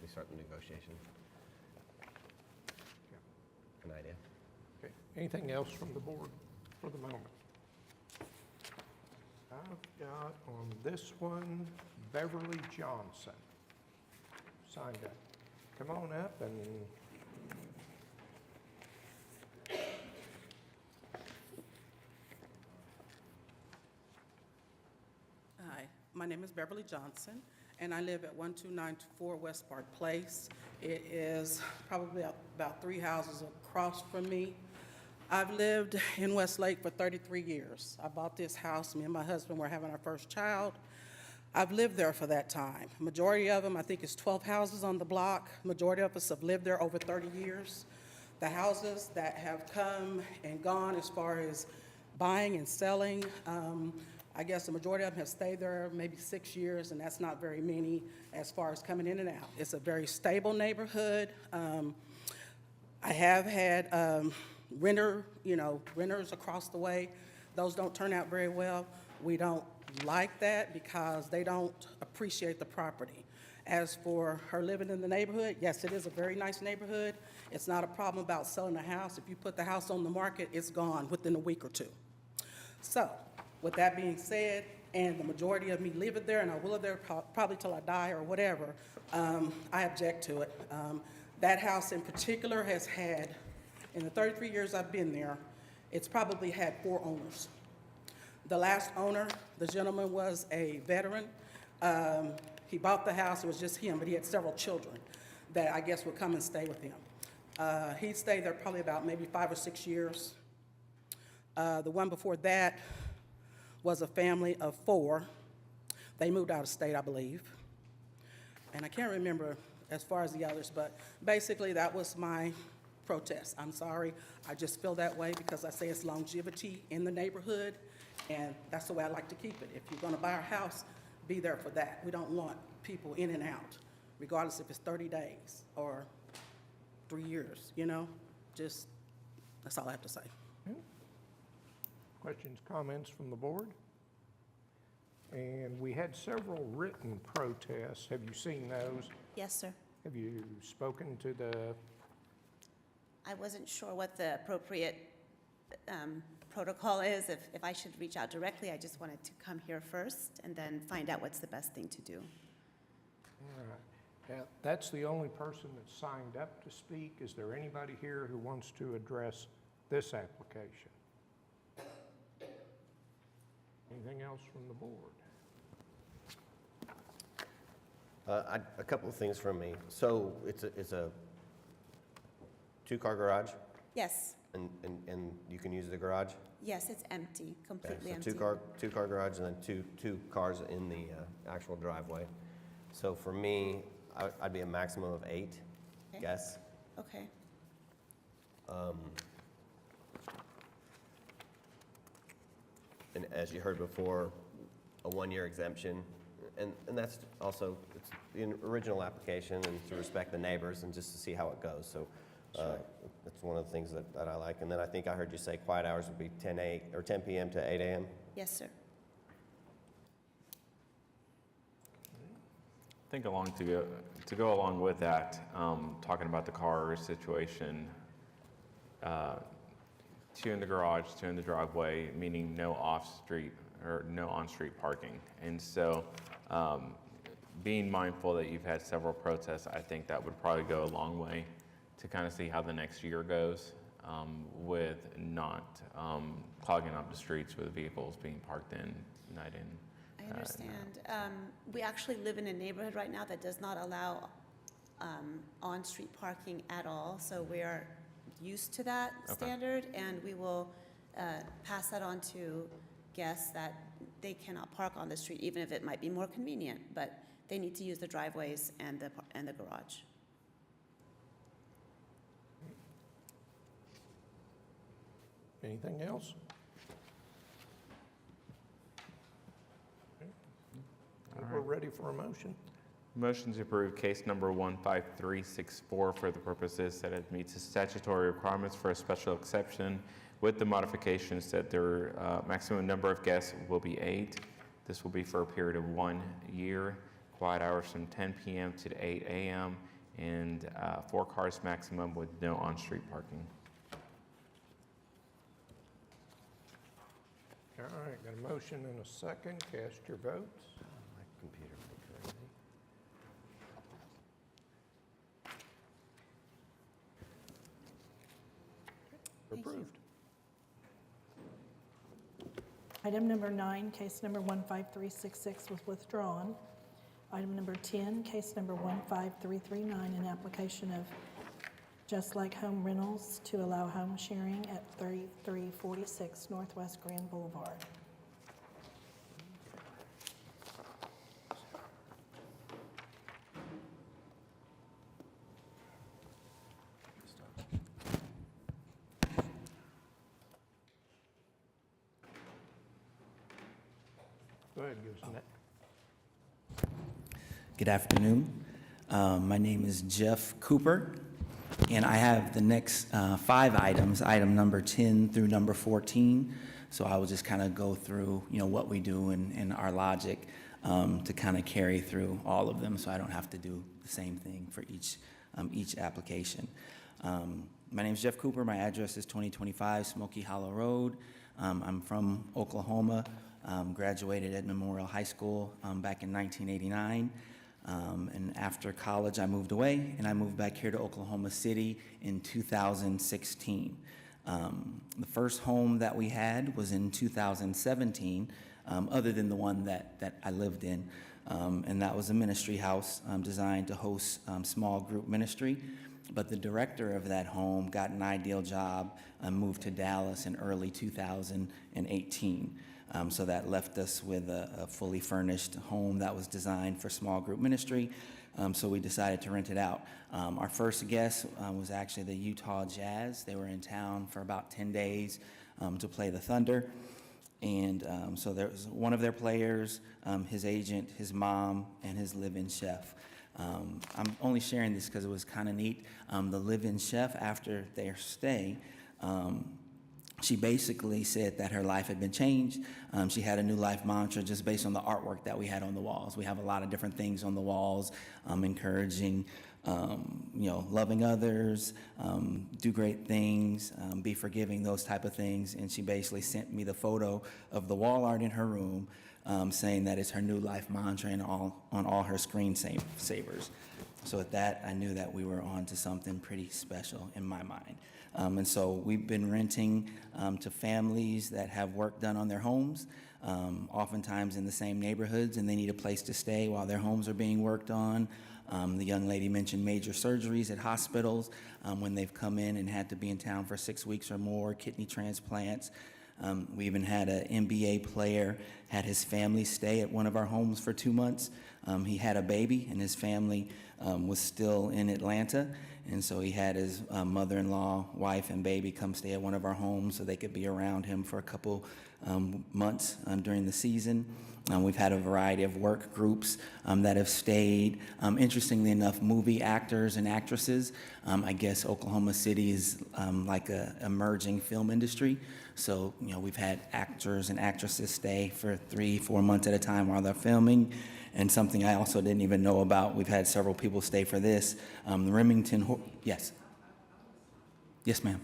start the negotiation. An idea. Okay. Anything else from the board for the moment? I've got on this one Beverly Johnson signed up. Come on up and Hi, my name is Beverly Johnson, and I live at 1294 West Park Place. It is probably about 3 houses across from me. I've lived in Westlake for 33 years. I bought this house, me and my husband were having our first child. I've lived there for that time. Majority of them, I think it's 12 houses on the block. Majority of us have lived there over 30 years. The houses that have come and gone as far as buying and selling, I guess the majority of them have stayed there maybe 6 years, and that's not very many as far as coming in and out. It's a very stable neighborhood. I have had renters across the way. Those don't turn out very well. We don't like that because they don't appreciate the property. As for her living in the neighborhood, yes, it is a very nice neighborhood. It's not a problem about selling a house. If you put the house on the market, it's gone within a week or 2. So, with that being said, and the majority of me live there, and I will live there probably till I die or whatever, I object to it. That house in particular has had, in the 33 years I've been there, it's probably had 4 owners. The last owner, the gentleman was a veteran. He bought the house, it was just him, but he had several children that I guess would come and stay with him. He stayed there probably about maybe 5 or 6 years. The one before that was a family of 4. They moved out of state, I believe. And I can't remember as far as the others, but basically that was my protest. I'm sorry, I just feel that way because I say it's longevity in the neighborhood, and that's the way I like to keep it. If you're gonna buy our house, be there for that. We don't want people in and out, regardless if it's 30 days or 3 years, you know? Just, that's all I have to say. Questions, comments from the board? And we had several written protests. Have you seen those? Yes, sir. Have you spoken to the, I wasn't sure what the appropriate protocol is, if I should reach out directly. I just wanted to come here first and then find out what's the best thing to do. all right. That's the only person that signed up to speak. Is there anybody here who wants to address this application? Anything else from the board? A couple of things from me. So it's a two-car garage, Yes, and you can use the garage? yes, it's empty, Okay, completely so empty. two-car garage and then two cars in the actual driveway. So for me, I'd be a maximum of 8 Okay. guests. Okay, And as you heard before, a 1-year exemption. And that's also, it's the original application and to respect the neighbors and just to see how it goes. So that's one of the things that I like. And then I think I heard you say quiet hours would be 10 p.m. to 8 a.m.? yes, sir. I think to go along with that, talking about the car situation, 2 in the garage, 2 in the driveway, meaning no off-street or no on-street parking. And so being mindful that you've had several protests, I think that would probably go a long way to kind of see how the next year goes with not clogging up the streets with vehicles being parked in, night in. I understand. We actually live in a neighborhood right now that does not allow on-street parking at all, so we are used to that standard, and we will pass that on to guests that they cannot park on the street, even if it might be more convenient, but they need to use the driveways and the garage. Anything else? We're ready for a motion. Motion to approve case number 15364 for the purposes that it meets the statutory requirements for a special exception with the modifications that their maximum number of guests will be 8. This will be for a period of 1 year, quiet hours from 10 p.m. to 8 a.m., and 4 cars maximum with no on-street parking. All right, got a motion and a second. Cast your votes. My computer went crazy. Approved. Item number 9, case number 15366 was withdrawn. Item number 10, case number 15339, an application of Just Like Home Rentals to allow home sharing at 3346 Northwest Grand Boulevard. Go ahead, give us that. Good afternoon. My name is Jeff Cooper, and I have the next 5 items, item number 10 through number 14. So I will just kind of go through, what we do and our logic to kind of carry through all of them, so I don't have to do the same thing for each application. My name is Jeff Cooper. My address is 2025 Smoky Hollow Road. I'm from Oklahoma. Graduated at Memorial High School back in 1989. And after college, I moved away, and I moved back here to Oklahoma City in 2016. The first home that we had was in 2017, other than the one that I lived in. And that was a ministry house designed to host small group ministry. but the director of that home got an ideal job and moved to Dallas in early 2018. So that left us with a fully furnished home that was designed for small group ministry. So we decided to rent it out. Our first guest was actually the Utah Jazz. They were in town for about 10 days to play the Thunder. And so there was one of their players, his agent, his mom, and his live-in chef. I'm only sharing this because it was kind of neat. The live-in chef, after their stay, she basically said that her life had been changed. She had a new life mantra just based on the artwork that we had on the walls. We have a lot of different things on the walls, encouraging, loving others, do great things, be forgiving, those type of things. And she basically sent me the photo of the wall art in her room, saying that it's her new life mantra and on all her screensavers. So with that, I knew that we were on to something pretty special in my mind. And so we've been renting to families that have work done on their homes, oftentimes in the same neighborhoods, and they need a place to stay while their homes are being worked on. The young lady mentioned major surgeries at hospitals when they've come in and had to be in town for 6 weeks or more, kidney transplants. We even had an NBA player had his family stay at one of our homes for 2 months. He had a baby, and his family was still in Atlanta, and so he had his mother-in-law, wife, and baby come stay at one of our homes so they could be around him for a couple months during the season. We've had a variety of work groups that have stayed. Interestingly enough, movie actors and actresses. I guess Oklahoma City is like a emerging film industry. So, we've had actors and actresses stay for 3-4 months at a time while they're filming. And something I also didn't even know about, we've had several people stay for this. The Remington, yes. Yes, ma'am.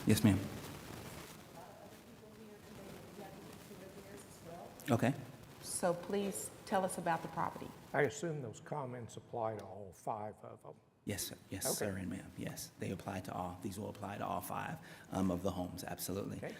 Yes, ma'am. Okay. So please tell us about the property. I assume those comments apply to all 5 of them. Yes, sir. Yes, Okay. sir, and ma'am. Yes, they apply to all. These will apply to all 5 of the homes, absolutely. Okay.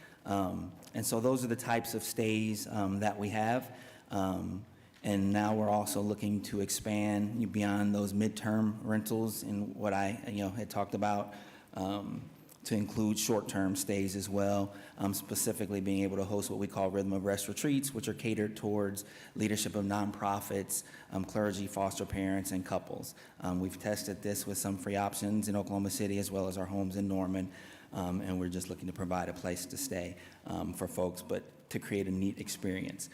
And so those are the types of stays that we have. And now we're also looking to expand beyond those midterm rentals and what I, had talked about, to include short-term stays as well, specifically being able to host what we call Rhythm of Rest retreats, which are catered towards leadership of nonprofits, clergy, foster parents, and couples. We've tested this with some free options in Oklahoma City as well as our homes in Norman, and we're just looking to provide a place to stay for folks, but to create a neat experience.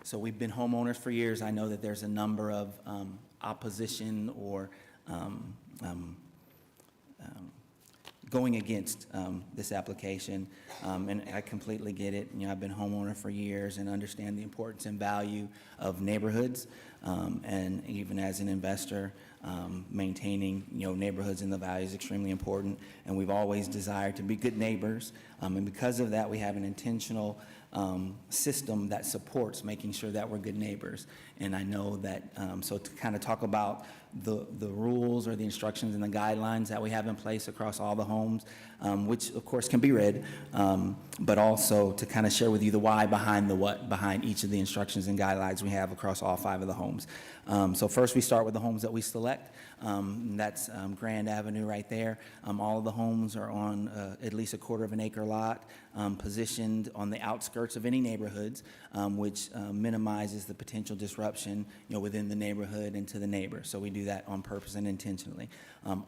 So we've been homeowners for years. I know that there's a number of opposition or going against this application, and I completely get it. I've been a homeowner for years and understand the importance and value of neighborhoods, and even as an investor, maintaining neighborhoods and the value is extremely important. And we've always desired to be good neighbors, and because of that, we have an intentional system that supports making sure that we're good neighbors. And I know that, so to kind of talk about the rules or the instructions and the guidelines that we have in place across all the homes, which of course can be read, but also to kind of share with you the why behind the what behind each of the instructions and guidelines we have across all 5 of the homes. So first we start with the homes that we select. That's Grand Avenue right there. All of the homes are on at least a 1/4 of an acre lot, positioned on the outskirts of any neighborhoods, which minimizes the potential disruption within the neighborhood and to the neighbor. So we do that on purpose and intentionally.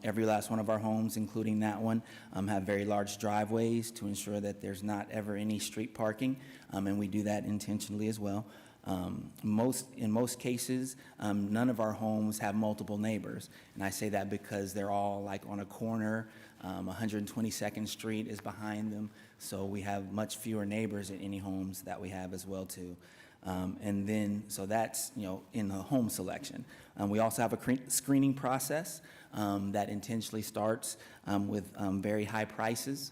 Every last one of our homes, including that one, have very large driveways to ensure that there's not ever any street parking, and we do that intentionally as well. In most cases, none of our homes have multiple neighbors, and I say that because they're all like on a corner. 122nd Street is behind them, so we have much fewer neighbors in any homes that we have as well too. And then, so that's in the home selection. We also have a screening process that intentionally starts with very high prices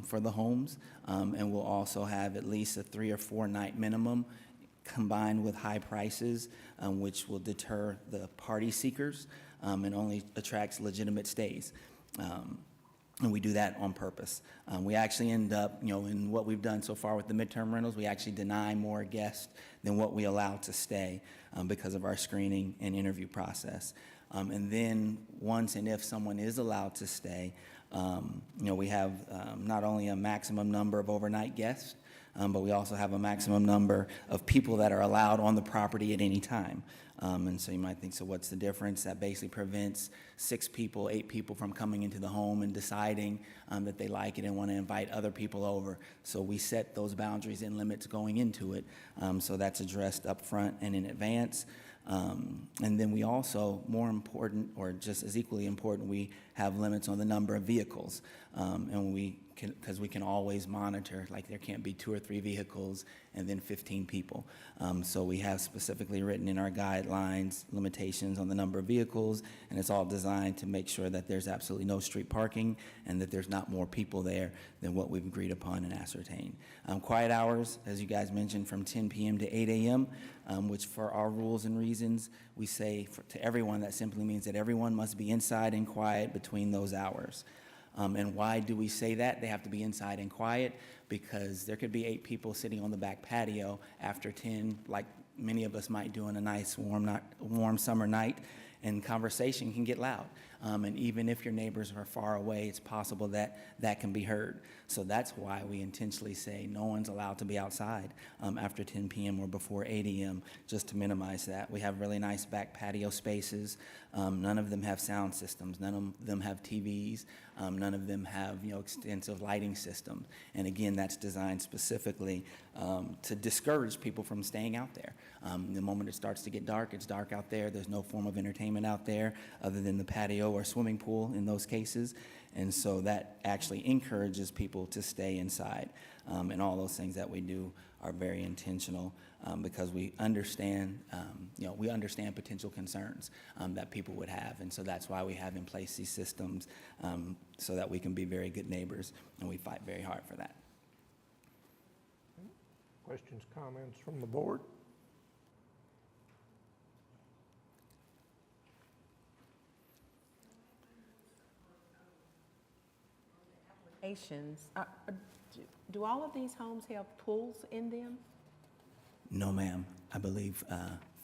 for the homes, and we'll also have at least a 3 or 4 night minimum combined with high prices, which will deter the party seekers and only attracts legitimate stays. And we do that on purpose. We actually end up, in what we've done so far with the midterm rentals, we actually deny more guests than what we allow to stay because of our screening and interview process. And then once and if someone is allowed to stay, we have not only a maximum number of overnight guests, but we also have a maximum number of people that are allowed on the property at any time. And so you might think, so what's the difference? That basically prevents 6 people, 8 people from coming into the home and deciding that they like it and want to invite other people over. So we set those boundaries and limits going into it. So that's addressed up front and in advance. And then we also, more important, or just as equally important, we have limits on the number of vehicles. And because we can always monitor, like there can't be 2 or 3 vehicles and then 15 people. So we have specifically written in our guidelines limitations on the number of vehicles, and it's all designed to make sure that there's absolutely no street parking and that there's not more people there than what we've agreed upon and ascertained. Quiet hours, as you guys mentioned, from 10 p.m. to 8 a.m., which for our rules and reasons, we say to everyone that simply means that everyone must be inside and quiet between those hours. And why do we say that? They have to be inside and quiet because there could be 8 people sitting on the back patio after 10, like many of us might do on a nice warm summer night, and conversation can get loud. And even if your neighbors are far away, it's possible that that can be heard. So that's why we intentionally say no one's allowed to be outside after 10 p.m. or before 8 a.m., just to minimize that. We have really nice back patio spaces. None of them have sound systems. None of them have TVs. None of them have extensive lighting systems. And again, that's designed specifically to discourage people from staying out there. The moment it starts to get dark, it's dark out there. There's no form of entertainment out there other than the patio or swimming pool in those cases. And so that actually encourages people to stay inside. And all those things that we do are very intentional because we understand, we understand potential concerns that people would have. And so that's why we have in place these systems so that we can be very good neighbors, and we fight very hard for that. Questions, comments from the board? Do all of these homes have pools in them? No, ma'am. I believe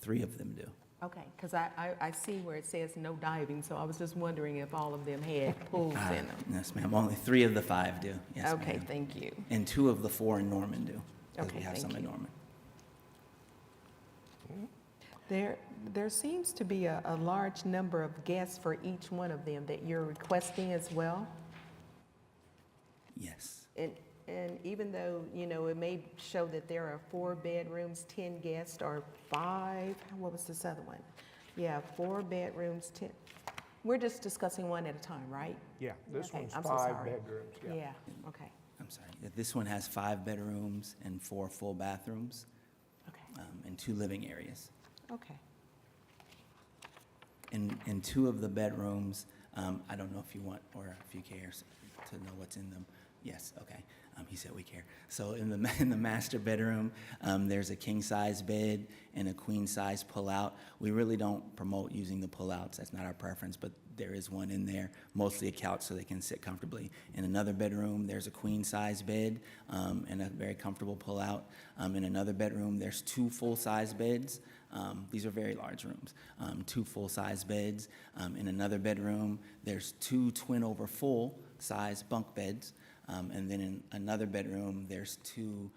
3 of them do. Okay, because I see where it says no diving, so I was just wondering if all of them had pools in them. Yes, ma'am. Only 3 of the 5 do. Yes, Okay, ma'am. thank you. And 2 of the 4 in Norman do. 'Cause Okay, we have thank some in you. Norman. There seems to be a large number of guests for each one of them that you're requesting as well. Yes. And even though, it may show that there are 4 bedrooms, 10 guests, or 5, what was this other one? Yeah, 4 bedrooms, 10. We're just discussing one at a time, right? Yeah, this Okay, one's I'm so 5 sorry. bedrooms, yeah. Yeah, okay, I'm sorry. This one has 5 bedrooms and 4 full bathrooms okay, and 2 living areas. okay. In 2 of the bedrooms, I don't know if you want or if you care to know what's in them. Yes, okay. He said we care. So in the master bedroom, there's a king-size bed and a queen-size pull-out. We really don't promote using the pull-outs. That's not our preference, but there is one in there, mostly a couch so they can sit comfortably. In another bedroom, there's a queen-size bed and a very comfortable pull-out. In another bedroom, there's 2 full-size beds. These are very large rooms. 2 full-size beds. In another bedroom, there's 2 twin-over full-size bunk beds. And then in another bedroom, there's 2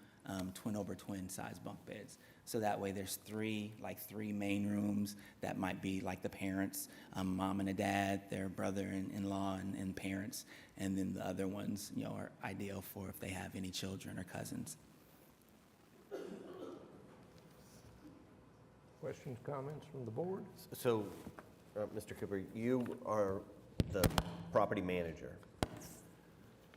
twin-over-twin size bunk beds. So that way there's 3 main rooms that might be like the parents, mom and a dad, their brother-in-law and parents. And then the other ones, are ideal for if they have any children or cousins. Questions, comments from the board? So, Mr. Cooper, you are the property manager,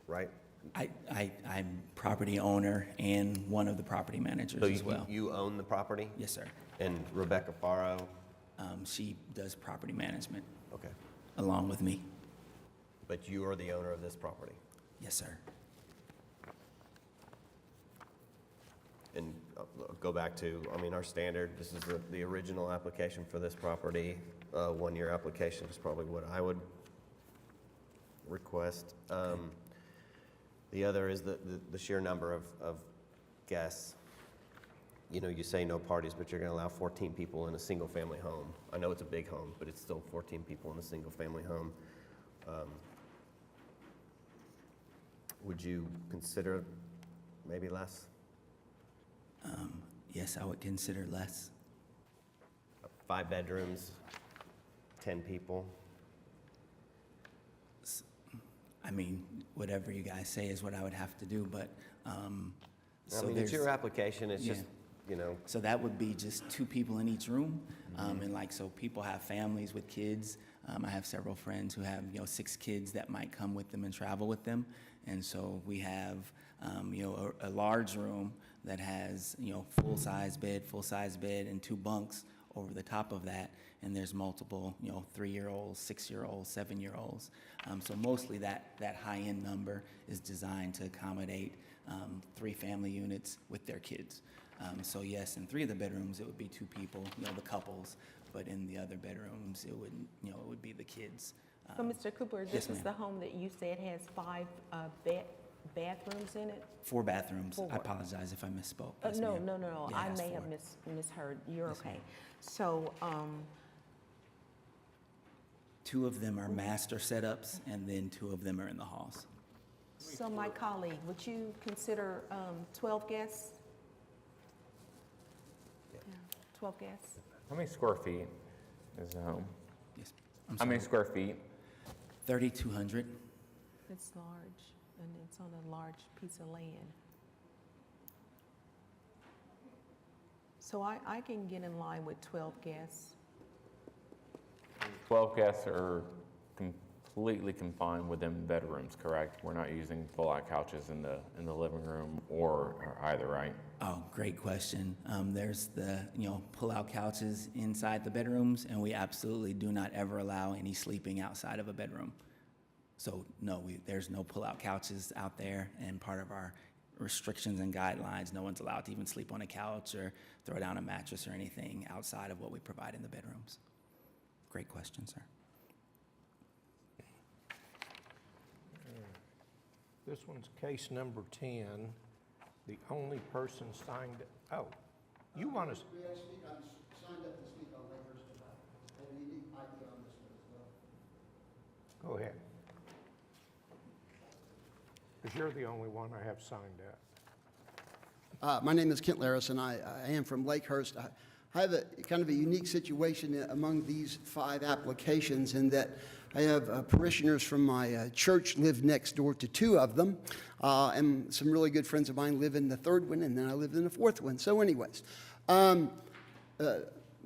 right? I'm property owner and one of the property managers So as well. you own the property? Yes, sir. And Rebecca Faro? She does property management Okay. along with me. But you are the owner of this property? Yes, sir. And go back to, our standard, this is the original application for this property. 1-year application is probably what I would request. The other is the sheer number of guests. You know, you say no parties, but you're going to allow 14 people in a single-family home. I know it's a big home, but it's still 14 people in a single-family home. Would you consider maybe less? Yes, I would consider less. 5 bedrooms, 10 people? I mean, whatever you guys say is what I would have to do, but, I so mean, it's there's- your application, it's yeah. just, you know. So that would be just 2 people in each room, and like, so people have families with kids. I have several friends who have, 6 kids that might come with them and travel with them. And so we have, a large room that has, full-size bed, and 2 bunks over the top of that. And there's multiple, 3-year-olds, 6-year-olds, 7-year-olds. So mostly that high-end number is designed to accommodate 3 family units with their kids. So yes, in 3 of the bedrooms, it would be 2 people, the couples. But in the other bedrooms, it would, it would be the kids. So, Mr. Cooper, yes, this is ma'am. the home that you said has 5 bathrooms in it? 4 bathrooms. 4. I apologize if I misspoke. Yes, No, ma'am. no, Yeah, I that's may have 4. misheard. You're Yes, okay. ma'am. So, 2 of them are master setups, and then 2 of them are in the halls. so my colleague, would you consider 12 guests? Yeah, 12 guests? How many square feet is the home? Yes. I'm How many sorry. square feet? 3,200. It's large, and it's on a large piece of land. So I can get in line with 12 guests. 12 guests are completely confined within bedrooms, correct? We're not using pull-out couches in the living room or either, right? Oh, great question. There's the, pull-out couches inside the bedrooms, and we absolutely do not ever allow any sleeping outside of a bedroom. So no, there's no pull-out couches out there, and part of our restrictions and guidelines, no one's allowed to even sleep on a couch or throw down a mattress or anything outside of what we provide in the bedrooms. Great question, sir. This one's case number 10. The only person signed, oh, you want to, We actually signed up to speak on Lakehurst tonight. And we need ID on this one as well. go ahead. Because you're the only one I have signed up. My name is Kent Laris, and I am from Lakehurst. I have a kind of a unique situation among these 5 applications in that I have parishioners from my church live next door to 2 of them, and some really good friends of mine live in the 3rd one, and then I live in the 4th one. So anyways,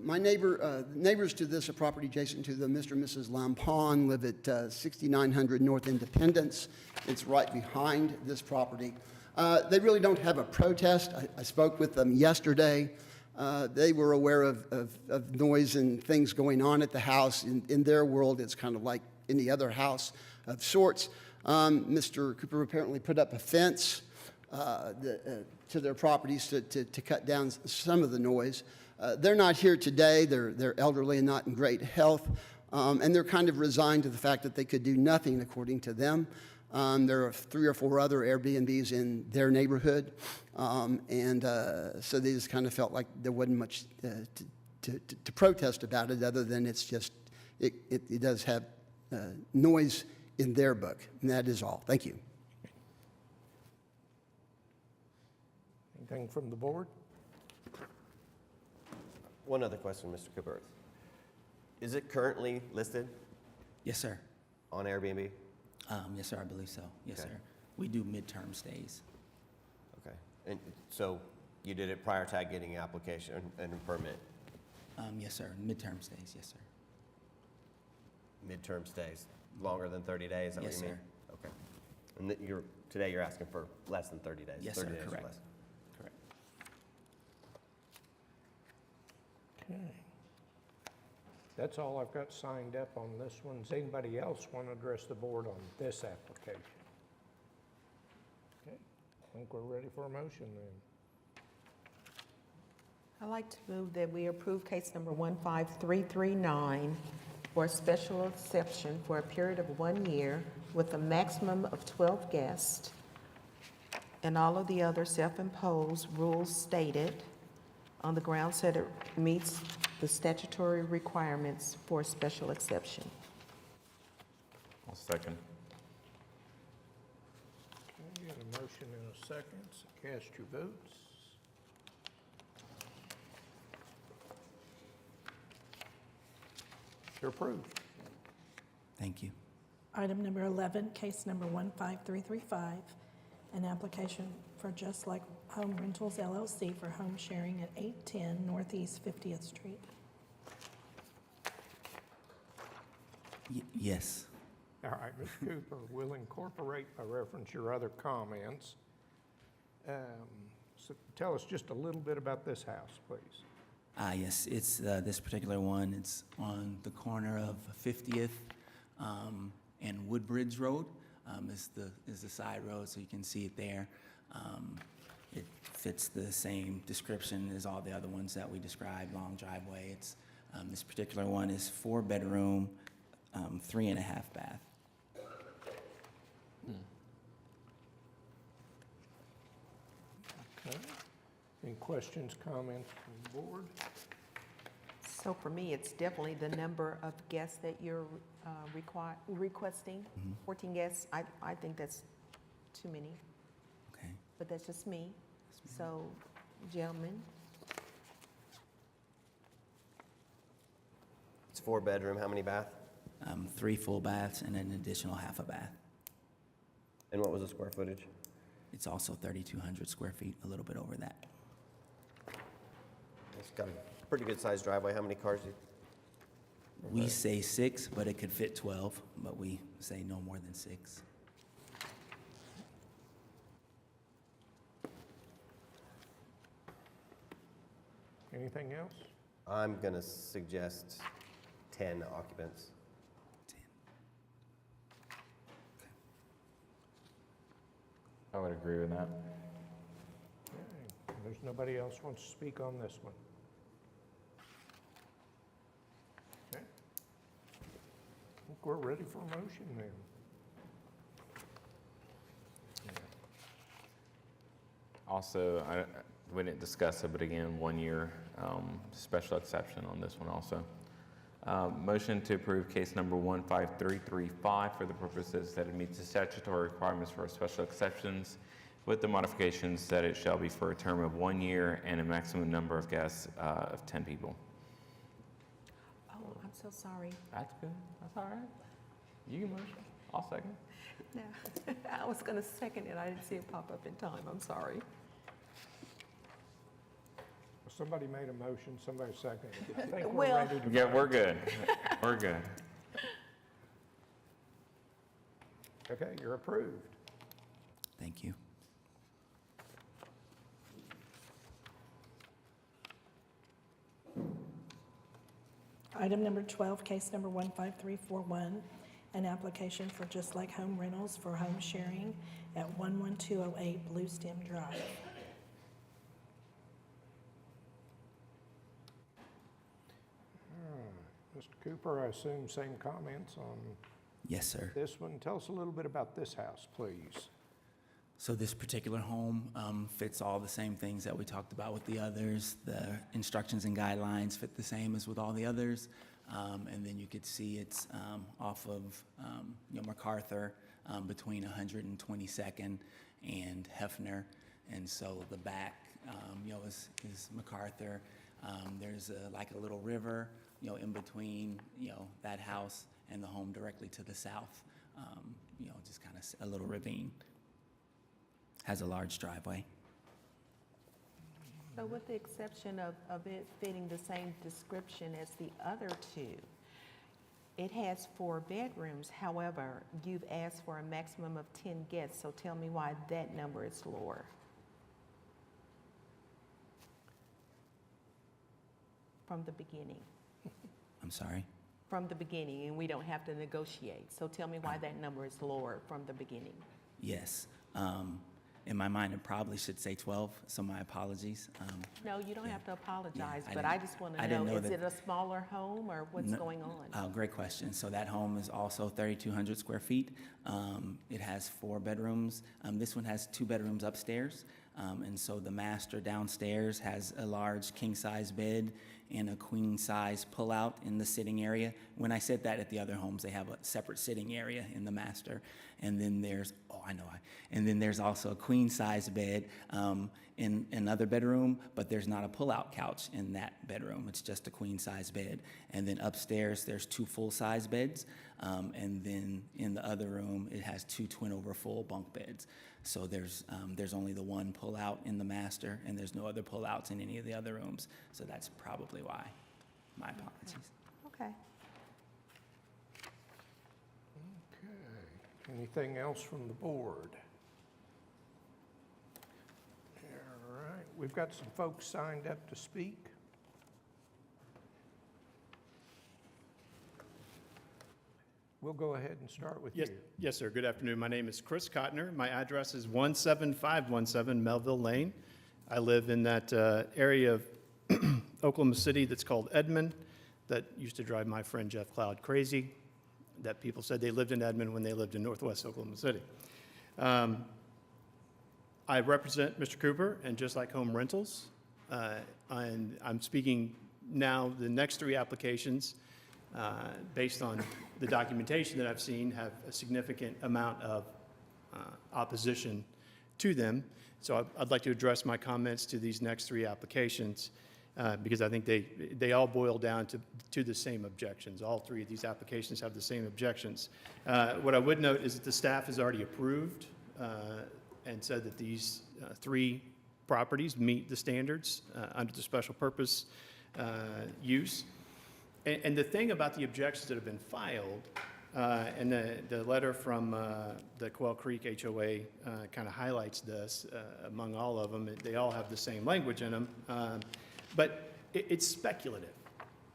my neighbors to this property adjacent to them, Mr. and Mrs. Lampon, live at 6900 North Independence. It's right behind this property. They really don't have a protest. I spoke with them yesterday. They were aware of noise and things going on at the house. In their world, it's kind of like any other house of sorts. Mr. Cooper apparently put up a fence to their properties to cut down some of the noise. They're not here today. They're elderly and not in great health, and they're kind of resigned to the fact that they could do nothing according to them. There are 3 or 4 other Airbnbs in their neighborhood, and so they just kind of felt like there wasn't much to protest about it, other than it's just, it does have noise in their book, and that is all. Thank you. Anything from the board? One other question, Mr. Cooper. Is it currently listed Yes, sir. on Airbnb? Yes, sir, I believe so. Yes, Okay. sir. We do midterm stays. Okay. And so you did it prior to getting an application and a permit, Yes, sir. Midterm stays, yes, sir. midterm stays, longer than 30 days? Is that what Yes, you mean? sir. Okay. And today you're asking for less than 30 days? Yes, 30 sir, days or correct. less. Correct. Okay. That's all I've got signed up on this one. Does anybody else want to address the board on this application? Okay, I think we're ready for a motion then. I'd like to move that we approve case number 15339 for a special exception for a period of 1 year with a maximum of 12 guests and all of the other self-imposed rules stated on the grounds that it meets the statutory requirements for a special exception. I'll second. Okay, got a motion and a second, so cast your votes. They're approved. Thank you. Item number 11, case number 15335, an application for Just Like Home Rentals LLC for home sharing at 810 Northeast 50th Street. Yes. All right, Ms. Cooper, we'll incorporate by reference your other comments. So tell us just a little bit about this house, please. Yes, it's this particular one. It's on the corner of 50th and Woodbridge Road. Is the side road, so you can see it there. It fits the same description as all the other ones that we described. Long driveway. It's this particular one is 4-bedroom, 3.5 bath. Okay. Any questions, comments from the board? So for me, it's definitely the number of guests that you're requesting. 14 guests, I think that's too many, Okay. but that's just me. So, gentlemen, It's 4-bedroom, how many bath? 3 full baths and an additional half a bath. And what was the square footage? It's also 3,200 square feet, a little bit over that. It's got a pretty good sized driveway. How many cars do you? We say 6, but it could fit 12, but we say no more than 6. Anything else? I'm gonna suggest 10 occupants. 10. I would agree with that. Okay. There's nobody else wants to speak on this one. Okay. I think we're ready for a motion then. Also, we didn't discuss it, but again, 1 year special exception on this one also. Motion to approve case number 15335 for the purposes that it meets the statutory requirements for special exceptions with the modifications that it shall be for a term of 1 year and a maximum number of guests of 10 people. oh, I'm so sorry. That's good. That's all right. You can motion. I'll second. No, I was going to second it. I didn't see it pop up in time. I'm sorry. Somebody made a motion, somebody seconded it. I think we're Well- ready to Yeah, vote. we're good. We're good. Okay, you're approved. Thank you. Item number 12, case number 15341, an application for Just Like Home Rentals for home sharing at 11208 Blue Stem Drive. Mr. Cooper, I assume same comments on Yes, sir. this one. Tell us a little bit about this house, please. So this particular home fits all the same things that we talked about with the others. The instructions and guidelines fit the same as with all the others. And then you could see it's off of MacArthur between 122nd and Hefner. And so the back is MacArthur. There's like a little river in between that house and the home directly to the south. Just kind of a little ravine. Has a large driveway. So with the exception of it fitting the same description as the other two, it has 4 bedrooms. However, you've asked for a maximum of 10 guests, so tell me why that number is lower. From the beginning. I'm sorry? From the beginning, and we don't have to negotiate. So tell me why that number is lower from the beginning. Yes. In my mind, it probably should say 12, so my apologies. No, you don't have to apologize, I but I didn't- just want I to didn't know, know is that- it a smaller home or what's No- going on? Great question. So that home is also 3,200 square feet. It has 4 bedrooms. This one has 2 bedrooms upstairs. And so the master downstairs has a large king-size bed and a queen-size pull-out in the sitting area. When I said that at the other homes, they have a separate sitting area in the master. And then there's, and then there's also a queen-size bed in another bedroom, but there's not a pull-out couch in that bedroom. It's just a queen-size bed. And then upstairs, there's 2 full-size beds. And then in the other room, it has 2 twin-over-full bunk beds. So there's only the one pull-out in the master, and there's no other pull-outs in any of the other rooms. So that's probably why. My apologies. Okay. Okay. Anything else from the board? All right, we've got some folks signed up to speak. We'll go ahead and start with you. Yes, sir. Good afternoon. My name is Chris Cotner. My address is 17517 Melville Lane. I live in that area of Oklahoma City that's called Edmond, that used to drive my friend Jeff Cloud crazy, that people said they lived in Edmond when they lived in northwest Oklahoma City. I represent Mr. Cooper and Just Like Home Rentals, and I'm speaking now. The next 3 applications, based on the documentation that I've seen, have a significant amount of opposition to them. So I'd like to address my comments to these next 3 applications because I think they all boil down to the same objections. All 3 of these applications have the same objections. What I would note is that the staff has already approved and said that these 3 properties meet the standards under the special purpose use. And the thing about the objections that have been filed, and the letter from the Quail Creek HOA kind of highlights this among all of them. They all have the same language in them, but it's speculative.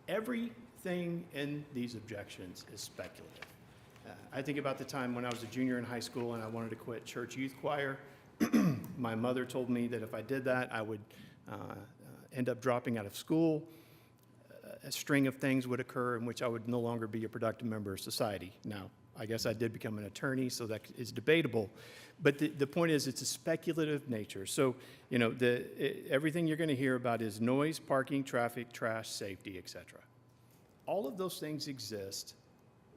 Everything in these objections is speculative. I think about the time when I was a junior in high school and I wanted to quit church youth choir. My mother told me that if I did that, I would end up dropping out of school. A string of things would occur in which I would no longer be a productive member of society. Now, I guess I did become an attorney, so that is debatable. But the point is, it's a speculative nature. So, you know, everything you're going to hear about is noise, parking, traffic, trash, safety, et cetera. All of those things exist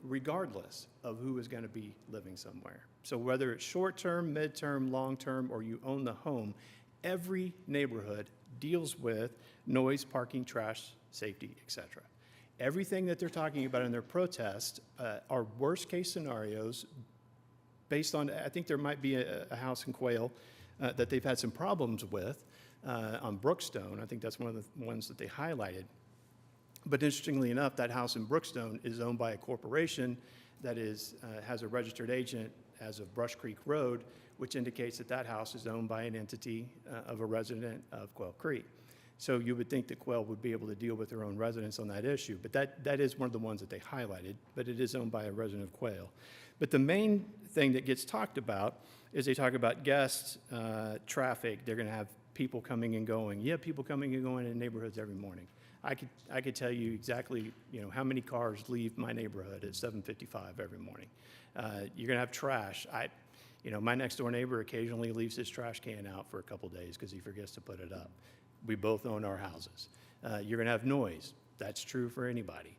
regardless of who is going to be living somewhere. So whether it's short-term, mid-term, long-term, or you own the home, every neighborhood deals with noise, parking, trash, safety, et cetera. Everything that they're talking about in their protest are worst-case scenarios based on, I think there might be a house in Quail that they've had some problems with on Brookstone. I think that's one of the ones that they highlighted. But interestingly enough, that house in Brookstone is owned by a corporation that has a registered agent as of Brush Creek Road, which indicates that that house is owned by an entity of a resident of Quail Creek. So you would think that Quail would be able to deal with their own residents on that issue, but that is one of the ones that they highlighted, but it is owned by a resident of Quail. But the main thing that gets talked about is they talk about guests, traffic. They're going to have people coming and going. You have people coming and going in neighborhoods every morning. I could tell you exactly, you know, how many cars leave my neighborhood at 7:55 every morning. You're going to have trash. You know, my next door neighbor occasionally leaves his trash can out for a couple days because he forgets to put it up. We both own our houses. You're going to have noise. That's true for anybody.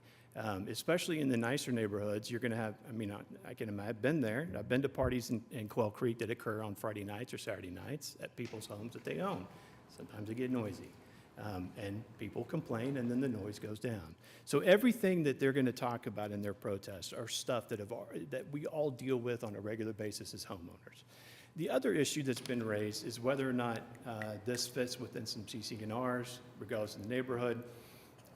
Especially in the nicer neighborhoods, you're going to have, I mean, I've been there. I've been to parties in Quail Creek that occur on Friday nights or Saturday nights at people's homes that they own. Sometimes they get noisy. And people complain, and then the noise goes down. So everything that they're going to talk about in their protests are stuff that we all deal with on a regular basis as homeowners. The other issue that's been raised is whether or not this fits within some CC&Rs, regardless of the neighborhood,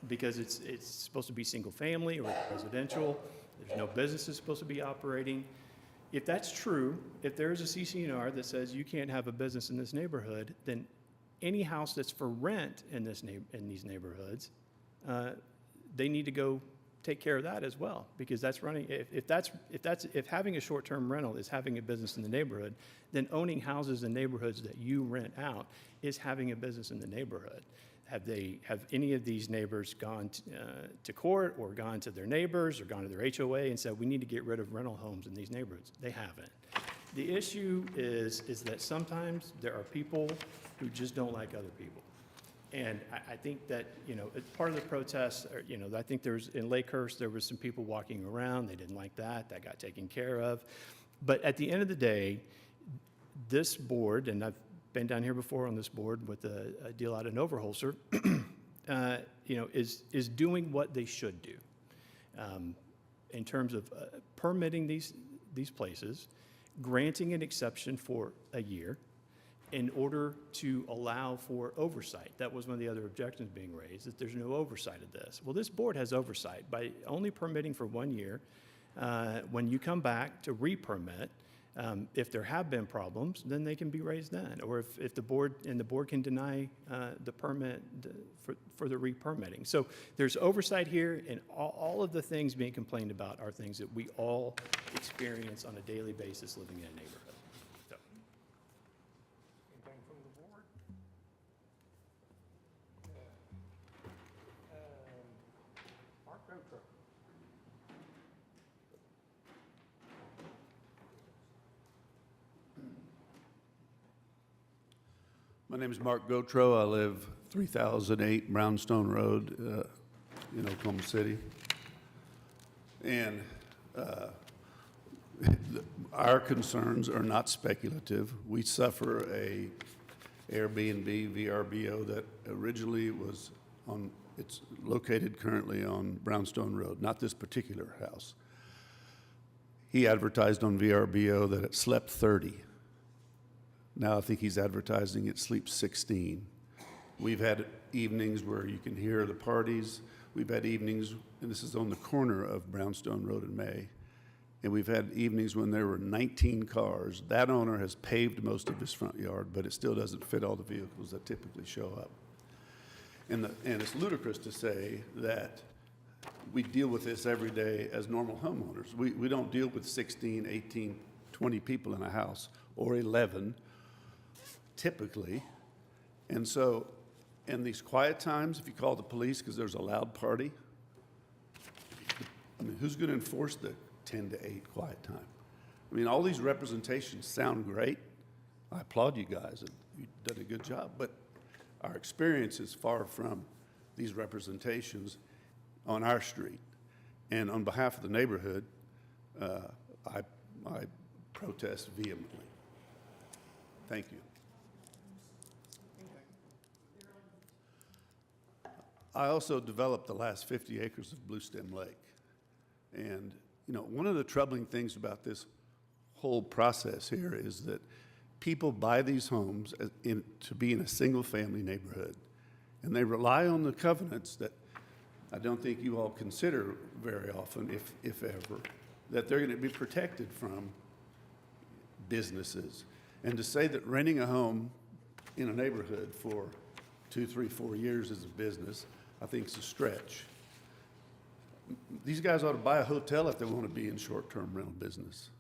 because it's supposed to be single family or residential. There's no businesses supposed to be operating. If that's true, if there is a CC&R that says you can't have a business in this neighborhood, then any house that's for rent in these neighborhoods, they need to go take care of that as well, because that's running, if having a short-term rental is having a business in the neighborhood, then owning houses in neighborhoods that you rent out is having a business in the neighborhood. Have any of these neighbors gone to court, or gone to their neighbors, or gone to their HOA and said, we need to get rid of rental homes in these neighborhoods? They haven't. The issue is that sometimes there are people who just don't like other people. And I think that, it's part of the protest, I think in Lakehurst, there was some people walking around, they didn't like that got taken care of. But at the end of the day, this board, and I've been down here before on this board with a deal out in Overholser, is doing what they should do in terms of permitting these places, granting an exception for a year in order to allow for oversight. That was one of the other objections being raised, that there's no oversight of this. Well, this board has oversight by only permitting for 1 year. When you come back to re-permit, if there have been problems, then they can be raised then. Or if the board can deny the permit for the re-permitting. So there's oversight here, and all of the things being complained about are things that we all experience on a daily basis living in a neighborhood. So. Anything from the board? Mark Gotro. My name is Mark Gotro. I live 3008 Brownstone Road in Oklahoma City. And our concerns are not speculative. We suffer a Airbnb VRBO that originally was it's located currently on Brownstone Road, not this particular house. He advertised on VRBO that it slept 30. Now I think he's advertising it sleeps 16. We've had evenings where you can hear the parties. We've had evenings, and this is on the corner of Brownstone Road and May, and we've had evenings when there were 19 cars. That owner has paved most of his front yard, but it still doesn't fit all the vehicles that typically show up. And it's ludicrous to say that we deal with this every day as normal homeowners. We don't deal with 16, 18, 20 people in a house, or 11, typically. And so, in these quiet times, if you call the police because there's a loud party, I mean, who's going to enforce the 10 to 8 quiet time? I mean, all these representations sound great. I applaud you guys, and you've done a good job, but our experience is far from these representations on our street. And on behalf of the neighborhood, I protest vehemently. Thank you. I also developed the last 50 acres of Blue Stem Lake. And, one of the troubling things about this whole process here is that people buy these homes to be in a single-family neighborhood. And they rely on the covenants that I don't think you all consider very often, if ever, that they're going to be protected from businesses. And to say that renting a home in a neighborhood for 2, 3, 4 years is a business, I think is a stretch. These guys ought to buy a hotel if they want to be in short-term rental business.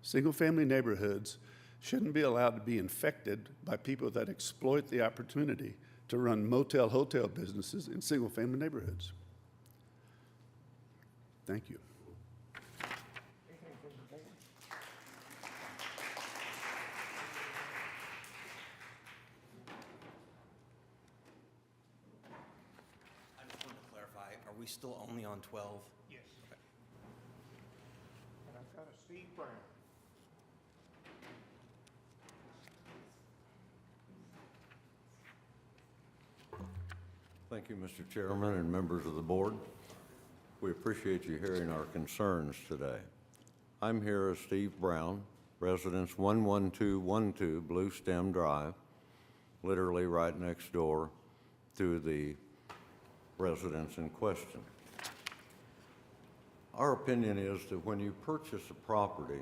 Single-family neighborhoods shouldn't be allowed to be infected by people that exploit the opportunity to run motel, hotel businesses in single-family neighborhoods. Thank you. Anything from the board? I just wanted to clarify, are we still only on 12? Yes. Okay. And I've got a Steve Brown. Thank you, Mr. Chairman and members of the board. We appreciate you hearing our concerns today. I'm here as Steve Brown, residence 11212 Blue Stem Drive, literally right next door to the residence in question. Our opinion is that when you purchase a property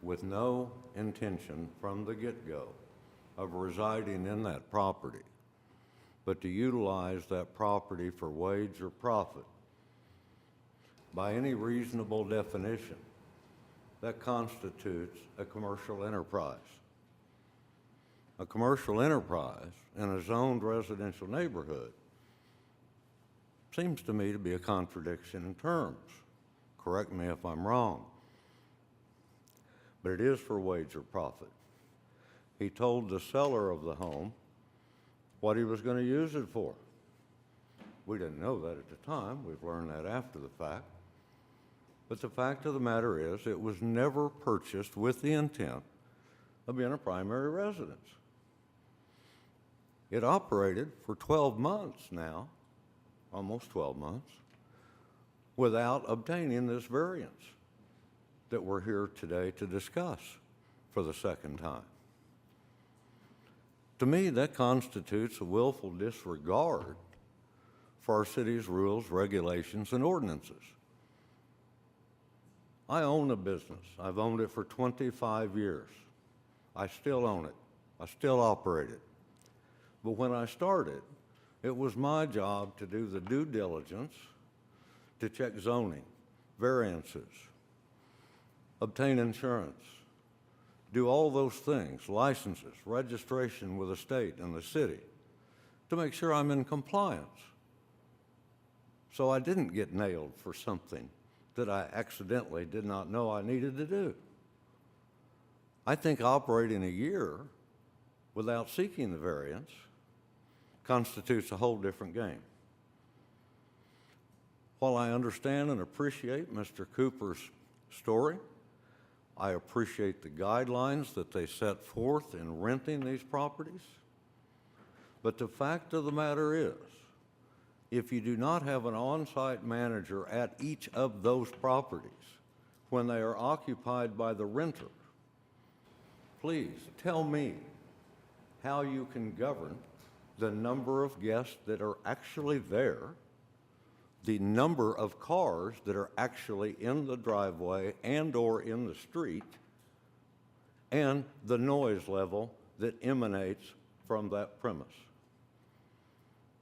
with no intention from the get-go of residing in that property, but to utilize that property for wage or profit, by any reasonable definition, that constitutes a commercial enterprise. A commercial enterprise in a zoned residential neighborhood seems to me to be a contradiction in terms. Correct me if I'm wrong. But it is for wage or profit. He told the seller of the home what he was going to use it for. We didn't know that at the time. We've learned that after the fact. But the fact of the matter is, it was never purchased with the intent of being a primary residence. It operated for 12 months now, almost 12 months, without obtaining this variance that we're here today to discuss for the second time. To me, that constitutes a willful disregard for our city's rules, regulations, and ordinances. I own a business. I've owned it for 25 years. I still own it. I still operate it. But when I started, it was my job to do the due diligence, to check zoning, variances, obtain insurance, do all those things, licenses, registration with the state and the city, to make sure I'm in compliance. So I didn't get nailed for something that I accidentally did not know I needed to do. I think operating a year without seeking the variance constitutes a whole different game. While I understand and appreciate Mr. Cooper's story, I appreciate the guidelines that they set forth in renting these properties. But the fact of the matter is, if you do not have an on-site manager at each of those properties when they are occupied by the renter, please tell me how you can govern the number of guests that are actually there, the number of cars that are actually in the driveway and/or in the street, and the noise level that emanates from that premise.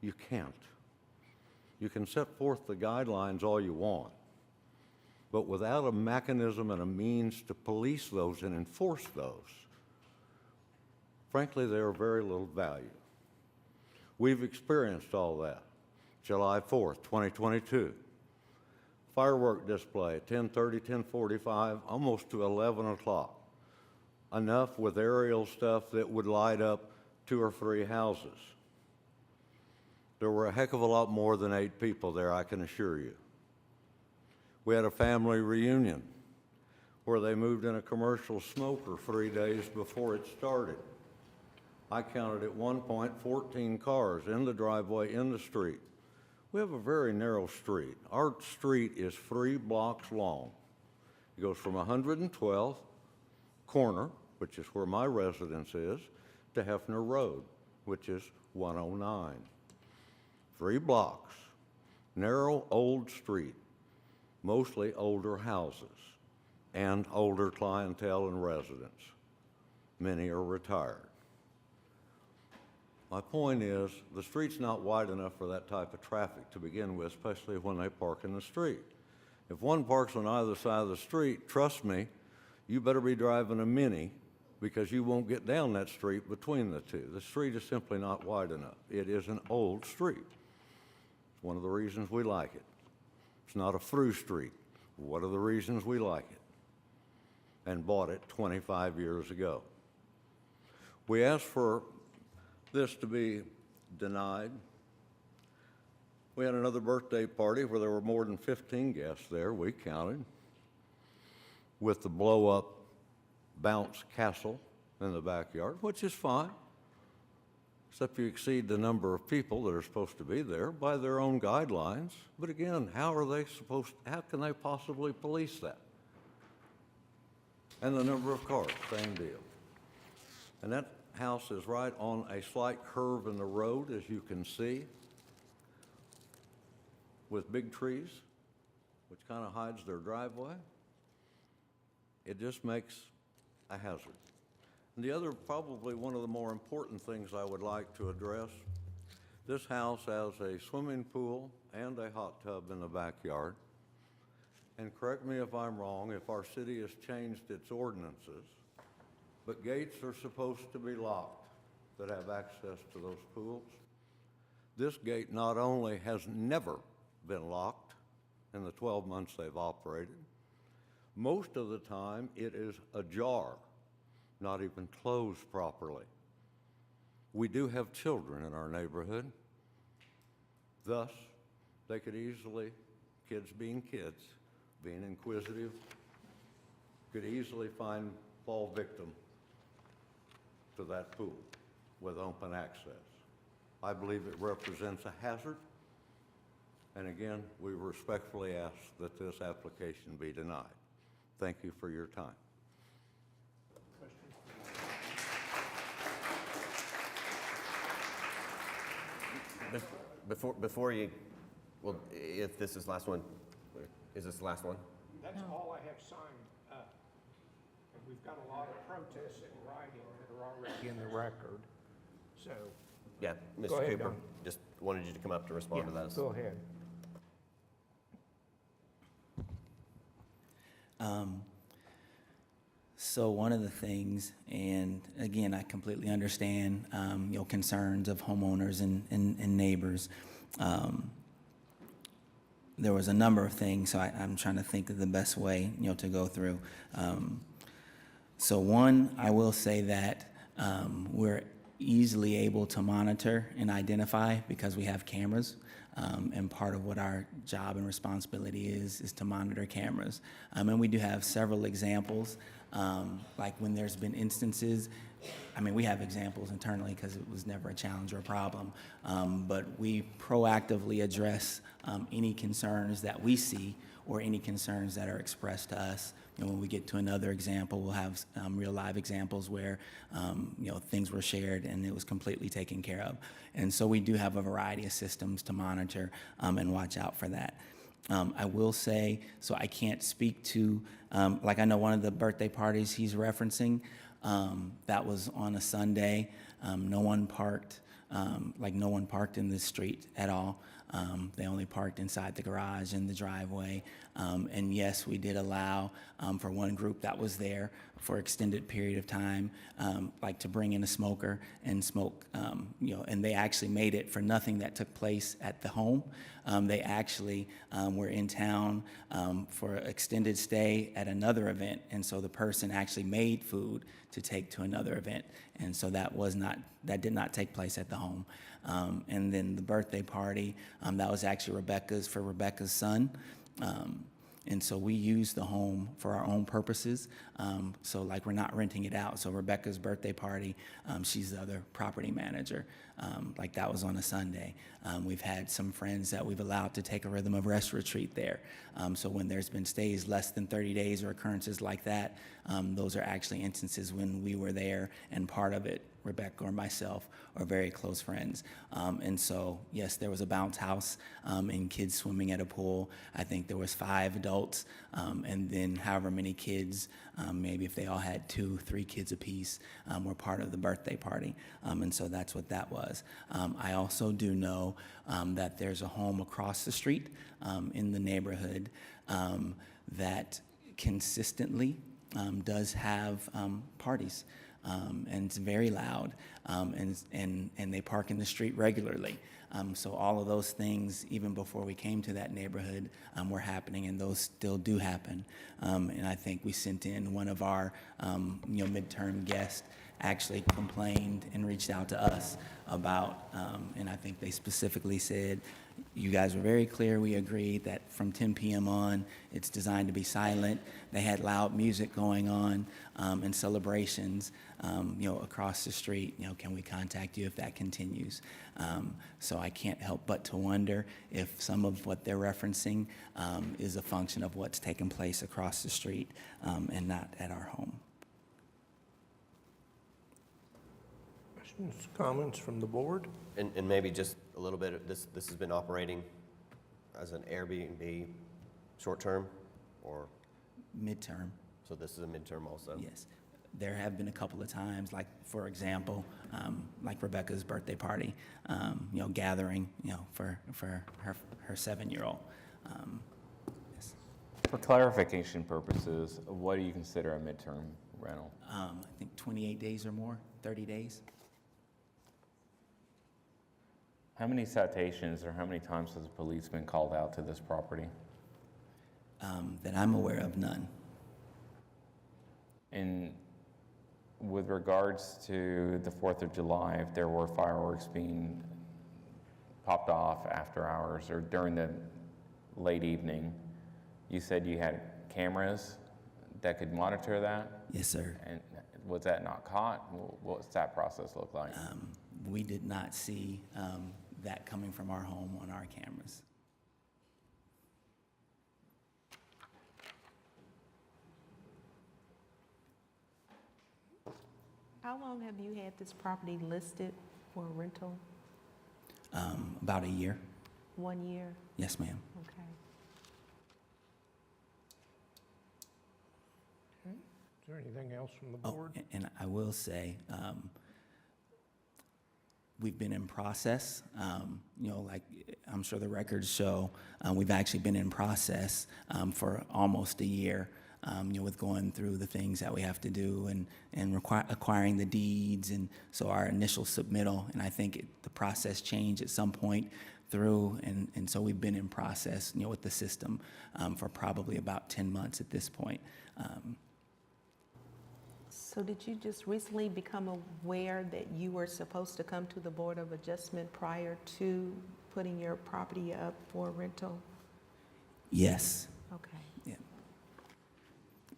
You can't. You can set forth the guidelines all you want, but without a mechanism and a means to police those and enforce those, frankly, they are of very little value. We've experienced all that. July 4th, 2022, firework display, 10:30, 10:45, almost to 11 o'clock. Enough with aerial stuff that would light up 2 or 3 houses. There were a heck of a lot more than 8 people there, I can assure you. We had a family reunion where they moved in a commercial smoker 3 days before it started. I counted at one point 14 cars in the driveway, in the street. We have a very narrow street. Our street is 3 blocks long. It goes from 112th corner, which is where my residence is, to Hefner Road, which is 109. 3 blocks, narrow old street, mostly older houses and older clientele and residents. Many are retired. My point is, the street's not wide enough for that type of traffic to begin with, especially when they park in the street. If one parks on either side of the street, trust me, you better be driving a Mini because you won't get down that street between the two. The street is simply not wide enough. It is an old street. It's one of the reasons we like it. It's not a through street. What are the reasons we like it? And bought it 25 years ago. We asked for this to be denied. We had another birthday party where there were more than 15 guests there, we counted, with the blow-up bounce castle in the backyard, which is fine, except you exceed the number of people that are supposed to be there by their own guidelines. But again, how can they possibly police that? And the number of cars, same deal. And that house is right on a slight curve in the road, as you can see, with big trees, which kind of hides their driveway. It just makes a hazard. And the other, probably one of the more important things I would like to address, this house has a swimming pool and a hot tub in the backyard, and correct me if I'm wrong, if our city has changed its ordinances, but gates are supposed to be locked that have access to those pools. This gate not only has never been locked in the 12 months they've operated, most of the time it is ajar, not even closed properly. We do have children in our neighborhood. Thus, they could easily, kids, being inquisitive, could easily fall victim to that pool with open access. I believe it represents a hazard, and again, we respectfully ask that this application be denied. Thank you for your time. Before you, well, if this is the last one, is this the last one? That's all I have signed up. And we've got a lot of protests in writing that are already in the record, so. Yeah, Go Mr. ahead, Cooper, Don. just wanted you to come up to respond to Yeah, those. go ahead. So one of the things, and again, I completely understand, concerns of homeowners and neighbors. There was a number of things, so I'm trying to think of the best way, to go through. So one, I will say that we're easily able to monitor and identify because we have cameras. And part of what our job and responsibility is to monitor cameras. And we do have several examples, like when there's been instances, we have examples internally because it was never a challenge or a problem, but we proactively address any concerns that we see or any concerns that are expressed to us. When we get to another example, we'll have real live examples where things were shared and it was completely taken care of. And so we do have a variety of systems to monitor and watch out for that. I will say, so I can't speak to, like I know one of the birthday parties he's referencing, that was on a Sunday. No one parked in the street at all. They only parked inside the garage and the driveway. And yes, we did allow for one group that was there for extended period of time, like to bring in a smoker and smoke, and they actually made it for nothing that took place at the home. They actually were in town for an extended stay at another event, and so the person actually made food to take to another event, and so that did not take place at the home. And then the birthday party, that was actually for Rebecca's son. And so we use the home for our own purposes. So like we're not renting it out. So Rebecca's birthday party, she's the other property manager. Like that was on a Sunday. We've had some friends that we've allowed to take a Rhythm of Rest retreat there. So when there's been stays less than 30 days or occurrences like that, those are actually instances when we were there, and part of it, Rebecca or myself are very close friends. And so, yes, there was a bounce house and kids swimming at a pool. I think there was 5 adults, and then however many kids, maybe if they all had 2, 3 kids apiece, were part of the birthday party. And so that's what that was. I also do know that there's a home across the street in the neighborhood that consistently does have parties. And it's very loud, and they park in the street regularly. So all of those things, even before we came to that neighborhood, were happening, and those still do happen. And I think we sent in one of our, midterm guests actually complained and reached out to us about, and I think they specifically said, you guys were very clear, we agreed that from 10 p.m. on, it's designed to be silent. They had loud music going on and celebrations, across the street. Can we contact you if that continues? So I can't help but to wonder if some of what they're referencing is a function of what's taking place across the street and not at our home. Questions, comments from the board? And maybe just a little bit of this has been operating as an Airbnb short-term or? Midterm. So this is a midterm also? Yes. There have been a couple of times, like, for example, like Rebecca's birthday party, gathering, for her 7-year-old. Yes. For clarification purposes, what do you consider a midterm rental? I think 28 days or more, 30 days. How many citations or how many times has the police been called out to this property? That I'm aware of, none. And with regards to the 4th of July, if there were fireworks being popped off after hours or during the late evening, you said you had cameras that could monitor that? Yes, sir. And was that not caught? What's that process look like? We did not see that coming from our home on our cameras. How long have you had this property listed for rental? About a year. 1 year? Yes, ma'am. Okay. Is there anything else from the Oh, board? and I will say, we've been in process, like I'm sure the records show, we've actually been in process for almost a year, with going through the things that we have to do and acquiring the deeds. And so our initial submittal, and I think the process changed at some point through, and so we've been in process, with the system for probably about 10 months at this point. So did you just recently become aware that you were supposed to come to the Board of Adjustment prior to putting your property up for rental? Yes. Okay. Yeah.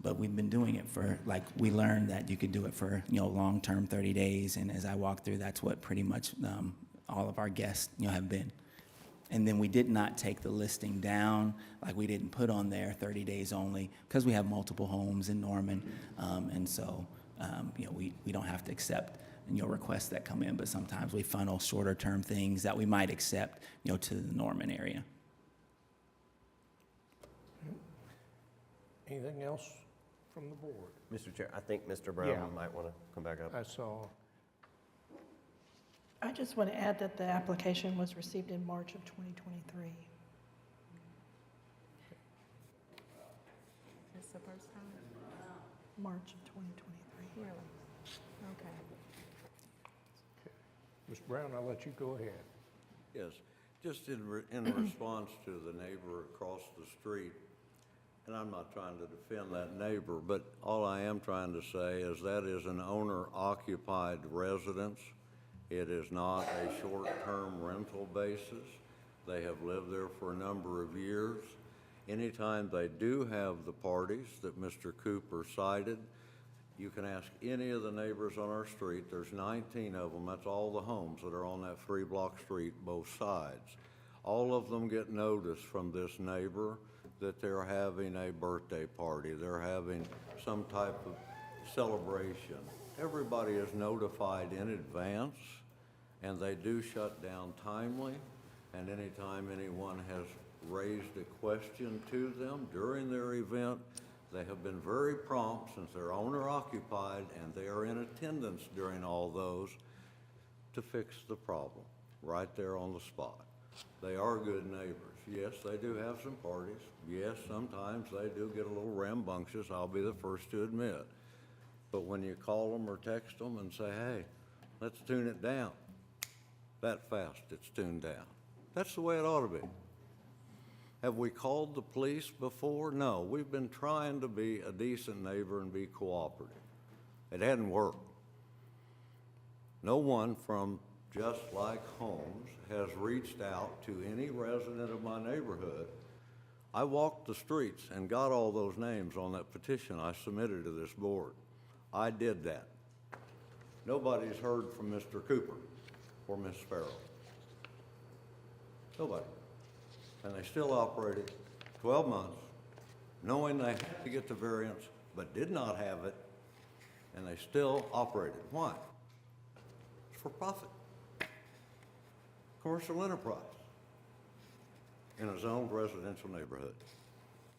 But we've been doing it for, we learned that you could do it for, long-term 30 days. And as I walked through, that's what pretty much all of our guests, have been. And then we did not take the listing down, we didn't put on there 30 days only, because we have multiple homes in Norman. And so, we don't have to accept, requests that come in, but sometimes we funnel shorter-term things that we might accept, to the Norman area. Anything else from the board? Mr. Chair, I think Mr. Brown Yeah. might want to come back up. I saw. I just want to add that the application was received in March of 2023. This the first time? March of 2023. Really? Okay. Mr. Brown, I'll let you go ahead. Yes, just in response to the neighbor across the street, and I'm not trying to defend that neighbor, but all I am trying to say is that is an owner-occupied residence. It is not a short-term rental basis. They have lived there for a number of years. Anytime they do have the parties that Mr. Cooper cited, you can ask any of the neighbors on our street. There's 19 of them. That's all the homes that are on that 3-block street, both sides. All of them get notice from this neighbor that they're having a birthday party. They're having some type of celebration. Everybody is notified in advance, and they do shut down timely. And anytime anyone has raised a question to them during their event, they have been very prompt, since they're owner-occupied and they are in attendance during all those, to fix the problem right there on the spot. They are good neighbors. Yes, they do have some parties. Yes, sometimes they do get a little rambunctious, I'll be the first to admit. But when you call them or text them and say, hey, let's tune it down, that fast it's tuned down. That's the way it ought to be. Have we called the police before? No, we've been trying to be a decent neighbor and be cooperative. It hadn't worked. No one from Just Like Homes has reached out to any resident of my neighborhood. I walked the streets and got all those names on that petition I submitted to this board. I did that. Nobody's heard from Mr. Cooper or Ms. Farrell. Nobody. And they still operated 12 months, knowing they had to get the variance, but did not have it, and they still operated. Why? It's for profit. Commercial enterprise in a zoned residential neighborhood.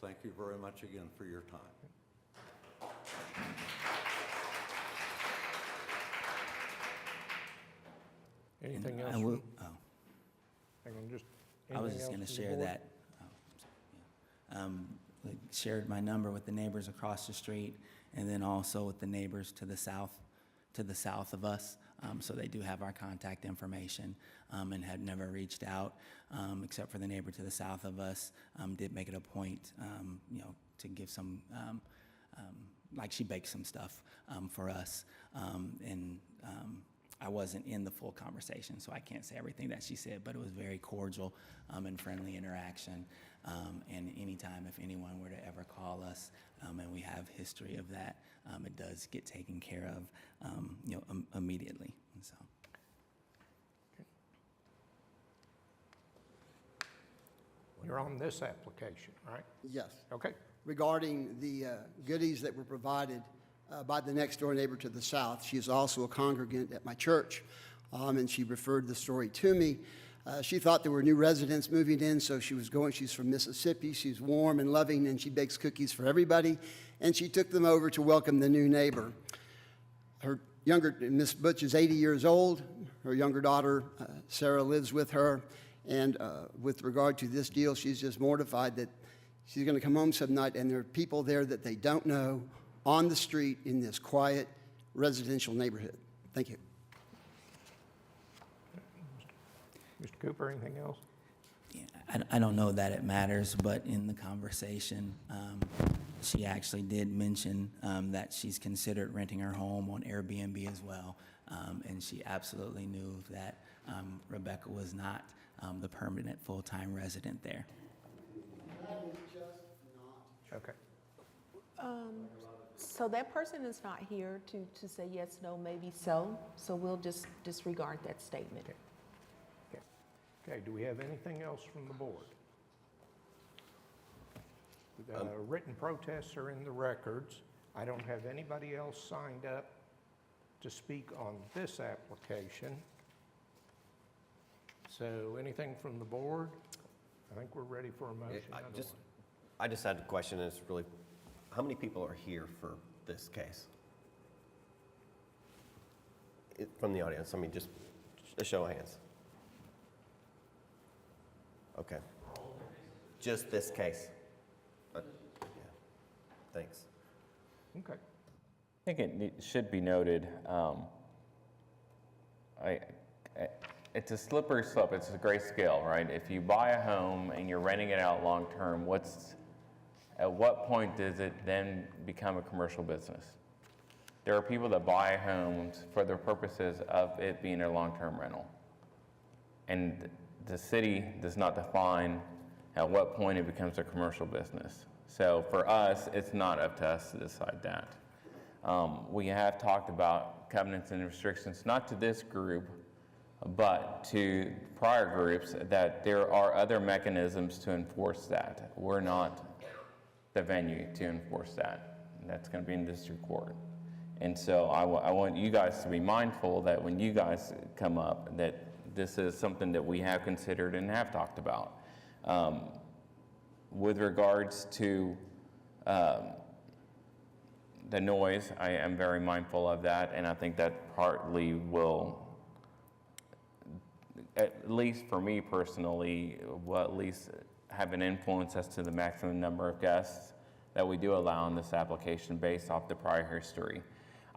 Thank you very much again for your time. Anything else? I will, Hang on, just. I was anything just else going to from the share board? that. shared my number with the neighbors across the street, and then also with the neighbors to the south of us. So they do have our contact information, and had never reached out, except for the neighbor to the south of us, did make it a point, to give some, like she baked some stuff for us. I wasn't in the full conversation, so I can't say everything that she said, but it was very cordial and friendly interaction. And anytime if anyone were to ever call us, and we have history of that, it does get taken care of, immediately. And so. You're on this application, right? Yes. Okay. Regarding the goodies that were provided by the next door neighbor to the south. She is also a congregant at my church, and she referred the story to me. She thought there were new residents moving in, so she's from Mississippi. She's warm and loving, and she bakes cookies for everybody, and she took them over to welcome the new neighbor. Her Miss Butch is 80 years old. Her younger daughter, Sarah, lives with her, and with regard to this deal, she's just mortified that she's going to come home some night, and there are people there that they don't know on the street in this quiet residential neighborhood. Thank you. Mr. Cooper, anything else? Yeah, I don't know that it matters, but in the conversation, she actually did mention that she's considered renting her home on Airbnb as well, and she absolutely knew that Rebecca was not the permanent full-time resident there. Okay. So that person is not here to say yes, no, maybe so. So we'll just disregard that statement. Okay, do we have anything else from the board? The written protests are in the records. I don't have anybody else signed up to speak on this application. So anything from the board? I think we're ready for a motion. I just had a question, and it's really, how many people are here for this case? From the audience, I mean, just a show of hands. Okay. Just this case? Yeah. Thanks. Okay. I think it should be noted, it's a slippery slope. It's a gray scale, right? If you buy a home and you're renting it out long-term, at what point does it then become a commercial business? There are people that buy homes for the purposes of it being a long-term rental. And the city does not define at what point it becomes a commercial business. So for us, it's not up to us to decide that. We have talked about covenants and restrictions, not to this group, but to prior groups, that there are other mechanisms to enforce that. We're not the venue to enforce that. That's going to be in district court. And so I want you guys to be mindful that when you guys come up, that this is something that we have considered and have talked about. With regards to the noise, I am very mindful of that, and I think that partly will, at least for me personally, will at least have an influence as to the maximum number of guests that we do allow in this application based off the prior history.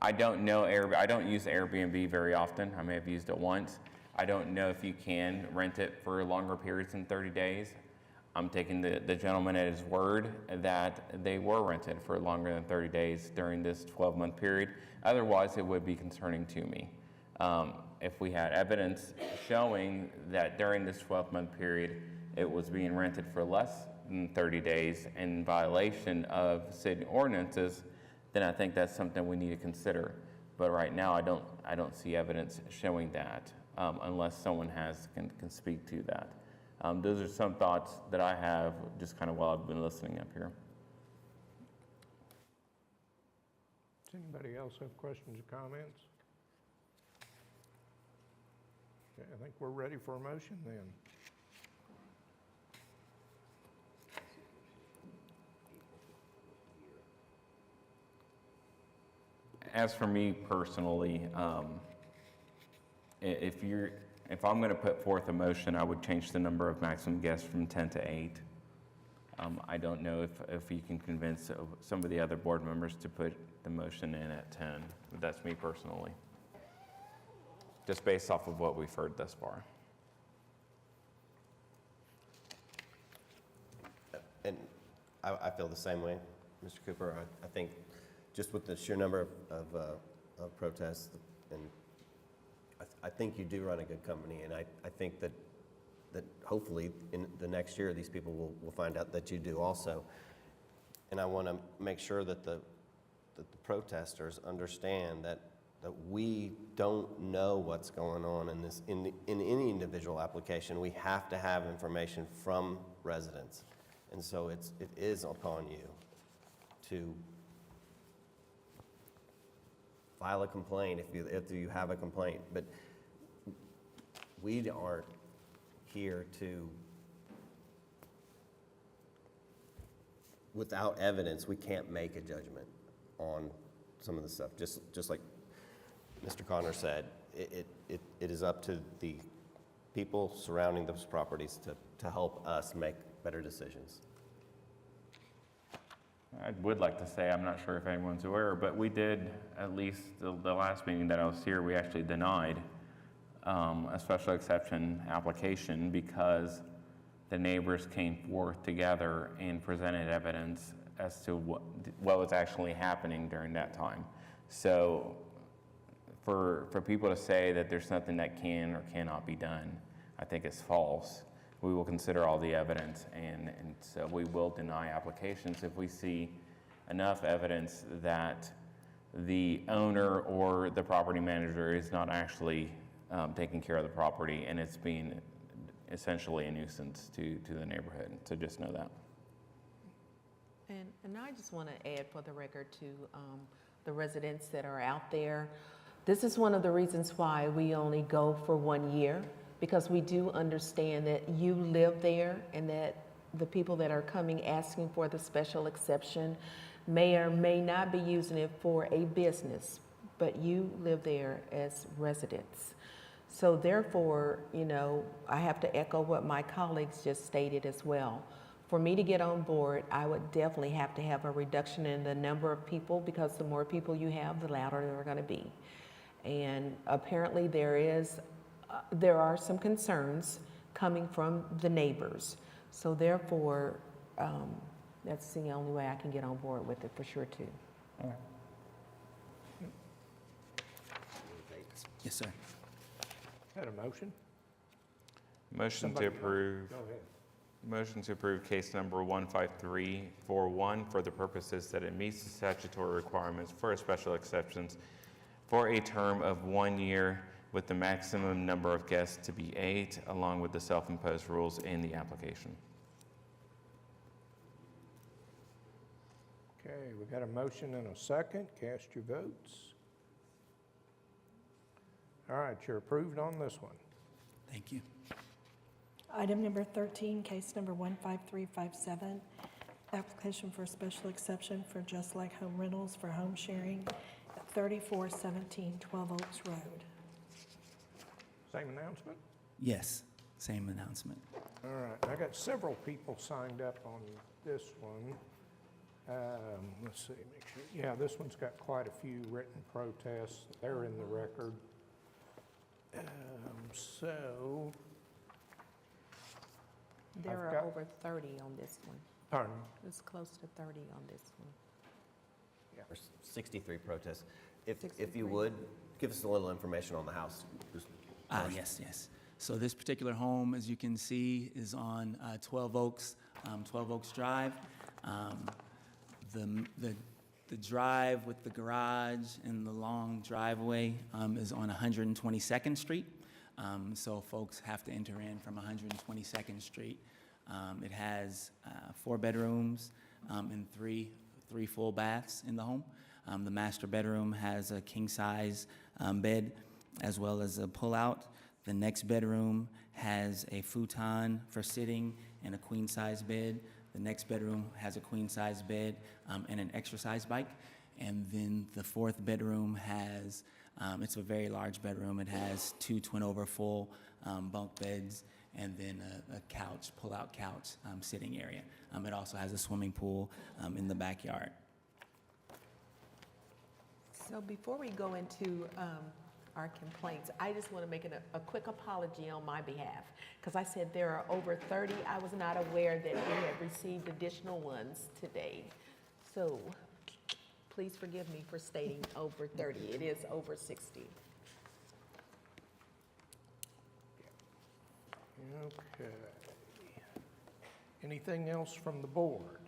I don't use Airbnb very often. I may have used it once. I don't know if you can rent it for longer periods than 30 days. I'm taking the gentleman at his word that they were rented for longer than 30 days during this 12-month period. Otherwise, it would be concerning to me. If we had evidence showing that during this 12-month period, it was being rented for less than 30 days in violation of city ordinances, then I think that's something we need to consider. But right now, I don't see evidence showing that, unless someone can speak to that. Those are some thoughts that I have just kind of while I've been listening up here. Does anybody else have questions or comments? Okay, I think we're ready for a motion then. As for me personally, if I'm going to put forth a motion, I would change the number of maximum guests from 10 to 8. I don't know if you can convince some of the other board members to put the motion in at 10. But that's me personally, just based off of what we've heard thus far. And I feel the same way, Mr. Cooper. I think just with the sheer number of protests, and I think you do run a good company, and I think that hopefully in the next year, these people will find out that you do also. And I want to make sure that the protesters understand that we don't know what's going on in any individual application. We have to have information from residents. And so it is upon you to file a complaint if you have a complaint. But we aren't here to, without evidence, we can't make a judgment on some of the stuff. Just like Mr. Connor said, it is up to the people surrounding those properties to help us make better decisions. I would like to say, I'm not sure if anyone's aware, but we did, at least the last meeting that I was here, we actually denied a special exception application because the neighbors came forth together and presented evidence as to what was actually happening during that time. So for people to say that there's nothing that can or cannot be done, I think is false. We will consider all the evidence, and so we will deny applications if we see enough evidence that the owner or the property manager is not actually taking care of the property, and it's being essentially a nuisance to the neighborhood. So just know that. And I just want to add for the record to the residents that are out there, this is one of the reasons why we only go for 1 year, because we do understand that you live there and that the people that are coming asking for the special exception may or may not be using it for a business, but you live there as residents. So therefore, you know, I have to echo what my colleagues just stated as well. For me to get on board, I would definitely have to have a reduction in the number of people, because the more people you have, the louder they're going to be. And apparently there are some concerns coming from the neighbors. So therefore, that's the only way I can get on board with it for sure too. Yes, sir. Got a motion? Motion Somebody- to approve. Go ahead. Motion to approve case number 15341 for the purposes that it meets the statutory requirements for a special exceptions for a term of 1 year, with the maximum number of guests to be 8, along with the self-imposed rules in the application. Okay, we got a motion and a second. Cast your votes. All right, you're approved on this one. Thank you. Item number 13, case number 15357, application for a special exception for Just Like Home Rentals for home sharing at 3417 12 Oaks Road. Same announcement? Yes, same announcement. All right, I got several people signed up on this one. Let's see, make sure. Yeah, this one's got quite a few written protests. They're in the record. So, There I've are got- over 30 on this one. pardon? It's close to 30 on this one. There's 63 protests. If you 63. would, give us a little information on the house. Just first. Yes. So this particular home, as you can see, is on 12 Oaks Drive. The drive with the garage and the long driveway is on 122nd Street. So folks have to enter in from 122nd Street. It has 4 bedrooms and three full baths in the home. The master bedroom has a king-size bed as well as a pull-out. The next bedroom has a futon for sitting and a queen-size bed. The next bedroom has a queen-size bed and an exercise bike. And then the 4th bedroom has, it's a very large bedroom. It has 2 twin-over full bunk beds and then a couch, pull-out couch sitting area. It also has a swimming pool in the backyard. So before we go into our complaints, I just want to make a quick apology on my behalf, because I said there are over 30. I was not aware that we had received additional ones today. So please forgive me for stating over 30. It is over 60. Okay. Anything else from the board?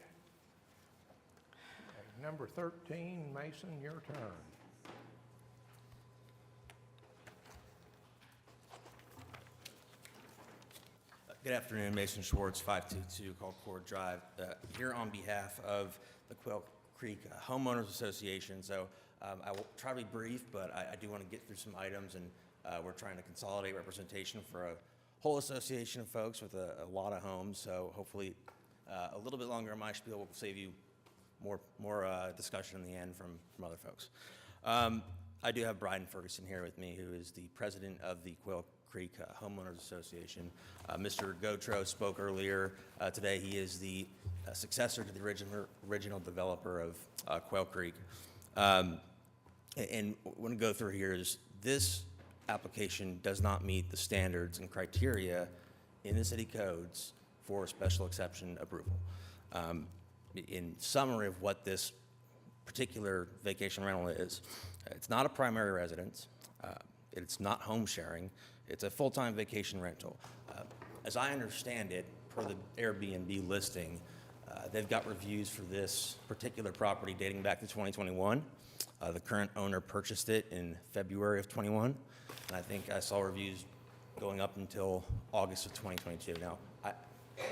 Okay, number 13, Mason, your turn. Good afternoon, Mason Schwartz, 522 Colcord Drive, here on behalf of the Quail Creek Homeowners Association. So I will try to be brief, but I do want to get through some items, and we're trying to consolidate representation for a whole association of folks with a lot of homes. So hopefully a little bit longer on my spiel will save you more discussion in the end from other folks. I do have Bryden Ferguson here with me, who is the president of the Quail Creek Homeowners Association. Mr. Gautreaux spoke earlier today. He is the successor to the original developer of Quail Creek. And what I want to go through here is this application does not meet the standards and criteria in the city codes for special exception approval. In summary of what this particular vacation rental is, it's not a primary residence. It's not home sharing. It's a full-time vacation rental. As I understand it, per the Airbnb listing, they've got reviews for this particular property dating back to 2021. The current owner purchased it in February of 21, and I think I saw reviews going up until August of 2022. Now, I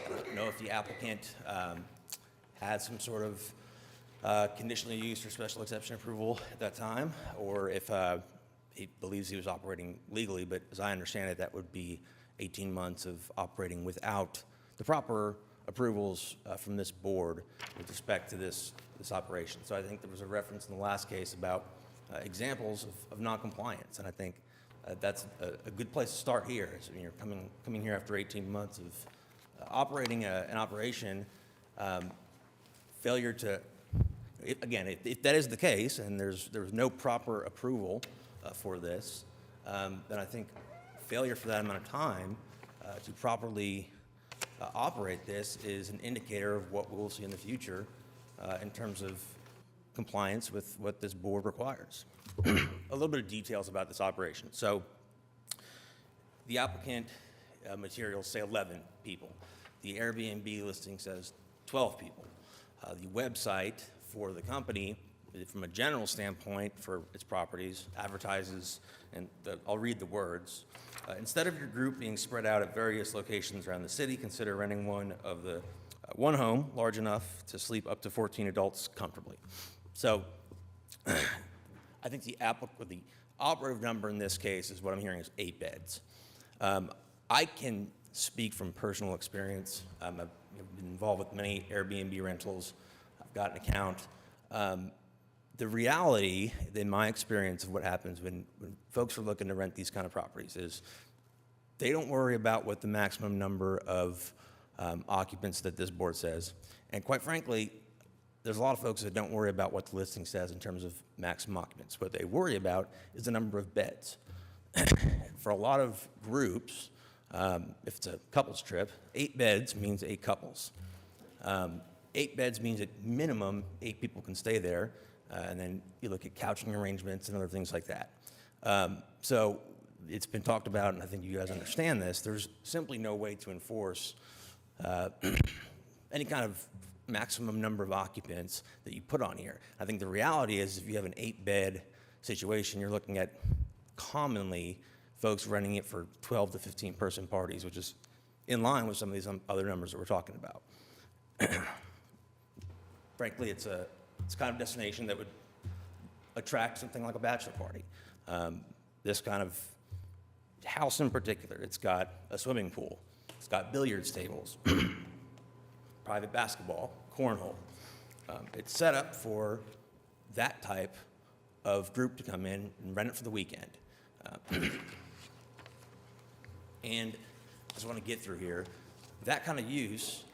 don't know if the applicant had some sort of conditional use or special exception approval at that time, or if he believes he was operating legally, but as I understand it, that would be 18 months of operating without the proper approvals from this board with respect to this operation. So I think there was a reference in the last case about examples of noncompliance, and I think that's a good place to start here. So when you're coming here after 18 months of operating an operation, failure to, if that is the case, and there's no proper approval for this, then I think failure for that amount of time to properly operate this is an indicator of what we'll see in the future in terms of compliance with what this board requires. A little bit of details about this operation. So the applicant materials say 11 people. The Airbnb listing says 12 people. The website for the company, from a general standpoint for its properties, advertises, and I'll read the words. Instead of your group being spread out at various locations around the city, consider renting one home large enough to sleep up to 14 adults comfortably. So I think the operative number in this case is what I'm hearing is 8 beds. I can speak from personal experience. I've been involved with many Airbnb rentals. I've got an account. The reality, in my experience of what happens when folks are looking to rent these kind of properties is they don't worry about what the maximum number of occupants that this board says. And quite frankly, there's a lot of folks that don't worry about what the listing says in terms of maximum occupants. What they worry about is the number of beds. For a lot of groups, if it's a couples trip, 8 beds means 8 couples. 8 beds means at minimum 8 people can stay there. And then you look at couching arrangements and other things like that. So it's been talked about, and I think you guys understand this, there's simply no way to enforce any kind of maximum number of occupants that you put on here. I think the reality is if you have an 8-bed situation, you're looking at commonly folks renting it for 12 to 15 person parties, which is in line with some of these other numbers that we're talking about. Frankly, it's kind of destination that would attract something like a bachelor party. This kind of house in particular, it's got a swimming pool, it's got billiards tables, private basketball, cornhole. It's set up for that type of group to come in and rent it for the weekend. And just want to get through here. That kind of use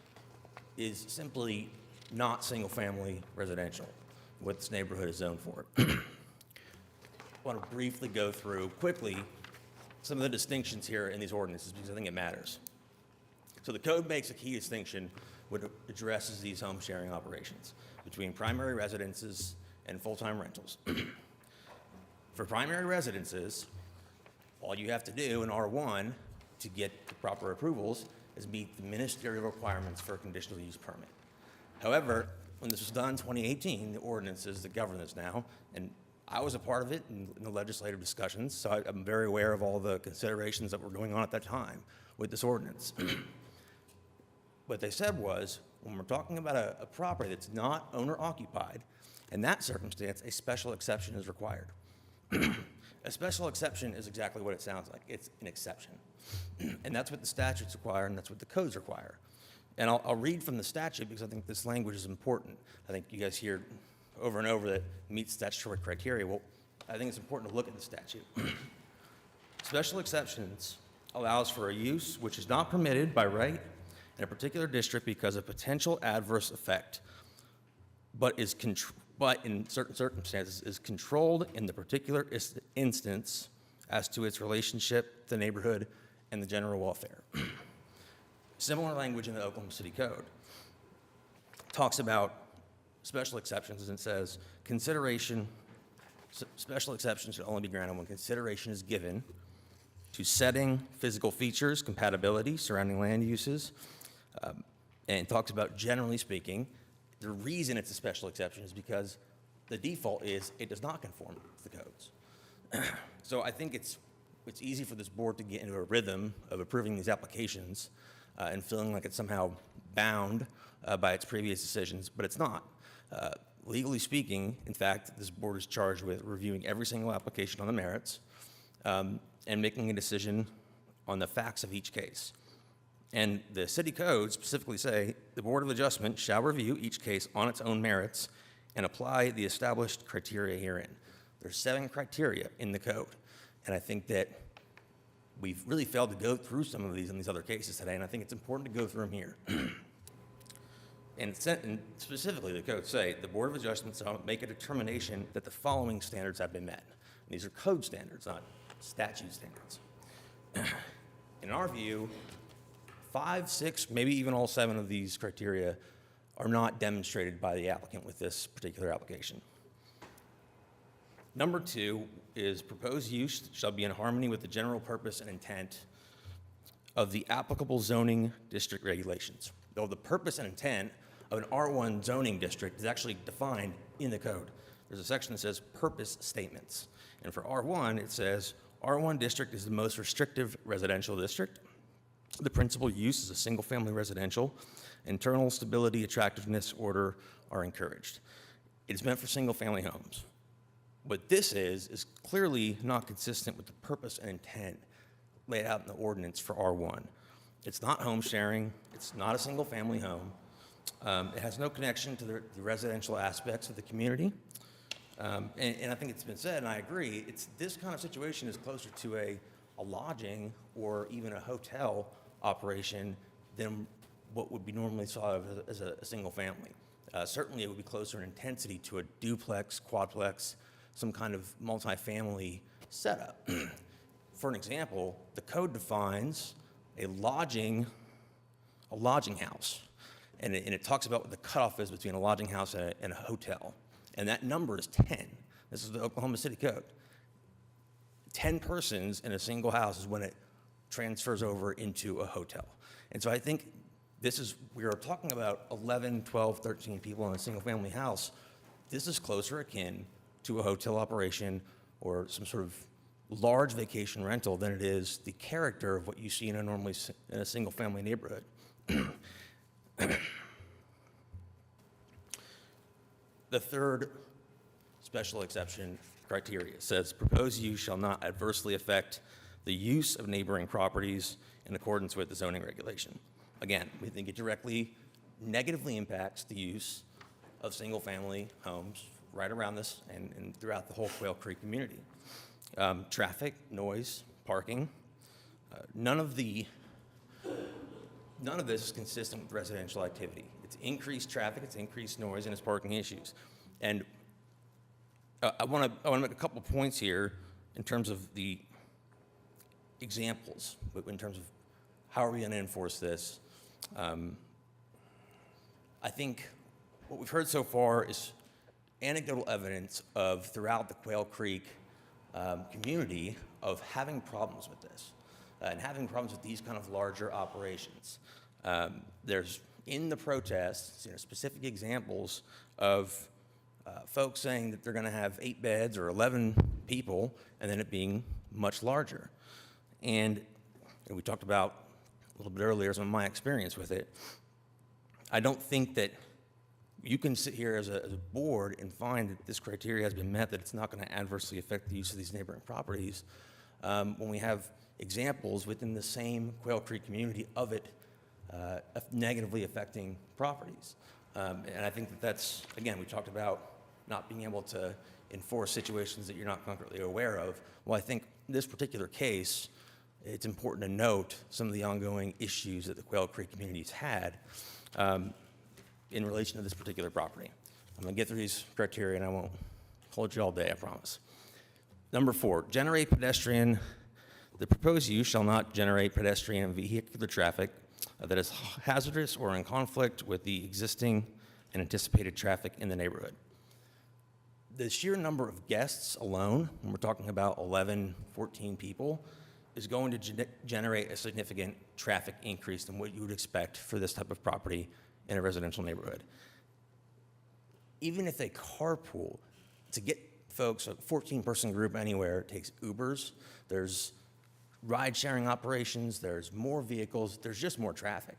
is simply not single-family residential, what this neighborhood is zoned for. I want to briefly go through quickly some of the distinctions here in these ordinances because I think it matters. So the code makes a key distinction when it addresses these home sharing operations between primary residences and full-time rentals. For primary residences, all you have to do in R1 to get the proper approvals is meet the ministerial requirements for a conditional use permit. However, when this was done in 2018, the ordinances that govern this now, and I was a part of it in the legislative discussions, so I'm very aware of all the considerations that were going on at that time with this ordinance. What they said was, when we're talking about a property that's not owner occupied, in that circumstance, a special exception is required. A special exception is exactly what it sounds like. It's an exception. And that's what the statutes require, and that's what the codes require. And I'll read from the statute because I think this language is important. I think you guys hear over and over that meets statutory criteria. Well, I think it's important to look at the statute. Special exceptions allows for a use which is not permitted by right in a particular district because of potential adverse effect, but in certain circumstances is controlled in the particular instance as to its relationship to the neighborhood and the general welfare. Similar language in the Oklahoma City Code talks about special exceptions and says special exceptions should only be granted when consideration is given to setting, physical features, compatibility, surrounding land uses, and talks about, generally speaking, the reason it's a special exception is because the default is it does not conform to the codes. So I think it's easy for this board to get into a rhythm of approving these applications and feeling like it's somehow bound by its previous decisions, but it's not. Legally speaking, in fact, this board is charged with reviewing every single application on the merits and making a decision on the facts of each case. And the city codes specifically say the Board of Adjustment shall review each case on its own merits and apply the established criteria herein. There's 7 criteria in the code, and I think that we've really failed to go through some of these in these other cases today, and I think it's important to go through them here. And specifically, the codes say the Board of Adjustment shall make a determination that the following standards have been met. And these are code standards, not statute standards. In our view, 5, 6, maybe even all 7 of these criteria are not demonstrated by the applicant with this particular application. Number 2 is proposed use shall be in harmony with the general purpose and intent of the applicable zoning district regulations. Though the purpose and intent of an R1 zoning district is actually defined in the code. There's a section that says purpose statements. And for R1, it says R1 district is the most restrictive residential district. The principal use is a single-family residential. Internal stability, attractiveness, order are encouraged. It's meant for single-family homes. What this is clearly not consistent with the purpose and intent laid out in the ordinance for R1. It's not home sharing. It's not a single-family home. It has no connection to the residential aspects of the community. And I think it's been said, and I agree, this kind of situation is closer to a lodging or even a hotel operation than what would be normally thought of as a single family. Certainly it would be closer in intensity to a duplex, quadplex, some kind of multifamily setup. For an example, the code defines a lodging house, and it talks about what the cutoff is between a lodging house and a hotel, and that number is 10. This is the Oklahoma City Code. 10 persons in a single house is when it transfers over into a hotel. And so I think we are talking about 11, 12, 13 people in a single family house. This is closer akin to a hotel operation or some sort of large vacation rental than it is the character of what you see in a single family neighborhood. The third special exception criteria says proposed use shall not adversely affect the use of neighboring properties in accordance with the zoning regulation. Again, we think it directly negatively impacts the use of single-family homes right around this and throughout the whole Quail Creek community. Traffic, noise, parking, none of the none of this is consistent with residential activity. It's increased traffic, it's increased noise, and it's parking issues. And I want to make a couple points here in terms of the examples, but in terms of how are we going to enforce this. I think what we've heard so far is anecdotal evidence of throughout the Quail Creek community of having problems with this and having problems with these kind of larger operations. There's in the protests, specific examples of folks saying that they're going to have 8 beds or 11 people, and then it being much larger. And we talked about a little bit earlier some of my experience with it. I don't think that you can sit here as a board and find that this criteria has been met, that it's not going to adversely affect the use of these neighboring properties, when we have examples within the same Quail Creek community of it negatively affecting properties. And I think that that's, again, we talked about not being able to enforce situations that you're not concretely aware of. Well, I think this particular case, it's important to note some of the ongoing issues that the Quail Creek community's had in relation to this particular property. I'm going to get through these criteria and I won't hold you all day, I promise. Number 4, generate pedestrian. The proposed use shall not generate pedestrian and vehicular traffic that is hazardous or in conflict with the existing and anticipated traffic in the neighborhood. The sheer number of guests alone, when we're talking about 11, 14 people, is going to generate a significant traffic increase than what you would expect for this type of property in a residential neighborhood. Even if they carpool, to get folks, a 14-person group anywhere, it takes Ubers, there's ride-sharing operations, there's more vehicles, there's just more traffic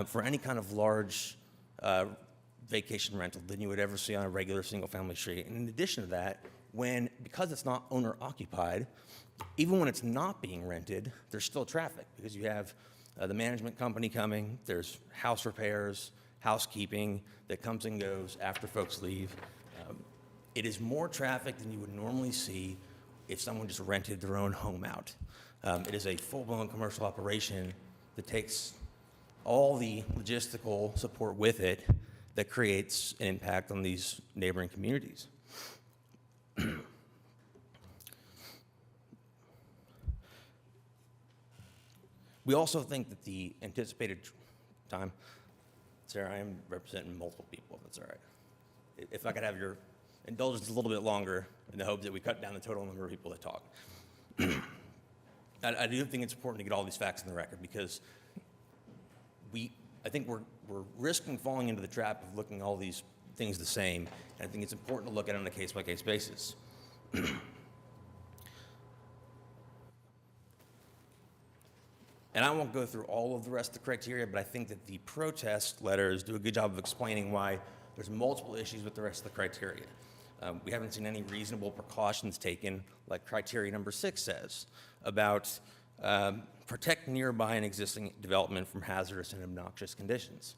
for any kind of large vacation rental than you would ever see on a regular single-family street. And in addition to that, because it's not owner-occupied, even when it's not being rented, there's still traffic because you have the management company coming, there's house repairs, housekeeping that comes and goes after folks leave. It is more traffic than you would normally see if someone just rented their own home out. It is a full-blown commercial operation that takes all the logistical support with it that creates an impact on these neighboring communities. We also think that the anticipated time, Sarah, I am representing multiple people, if that's all right. If I could have your indulgence a little bit longer in the hope that we cut down the total number of people that talk. I do think it's important to get all these facts in the record because I think we're risking falling into the trap of looking at all these things the same, and I think it's important to look at it on a case-by-case basis. And I won't go through all of the rest of the criteria, but I think that the protest letters do a good job of explaining why there's multiple issues with the rest of the criteria. We haven't seen any reasonable precautions taken, like criteria number 6 says, about protect nearby and existing development from hazardous and obnoxious conditions.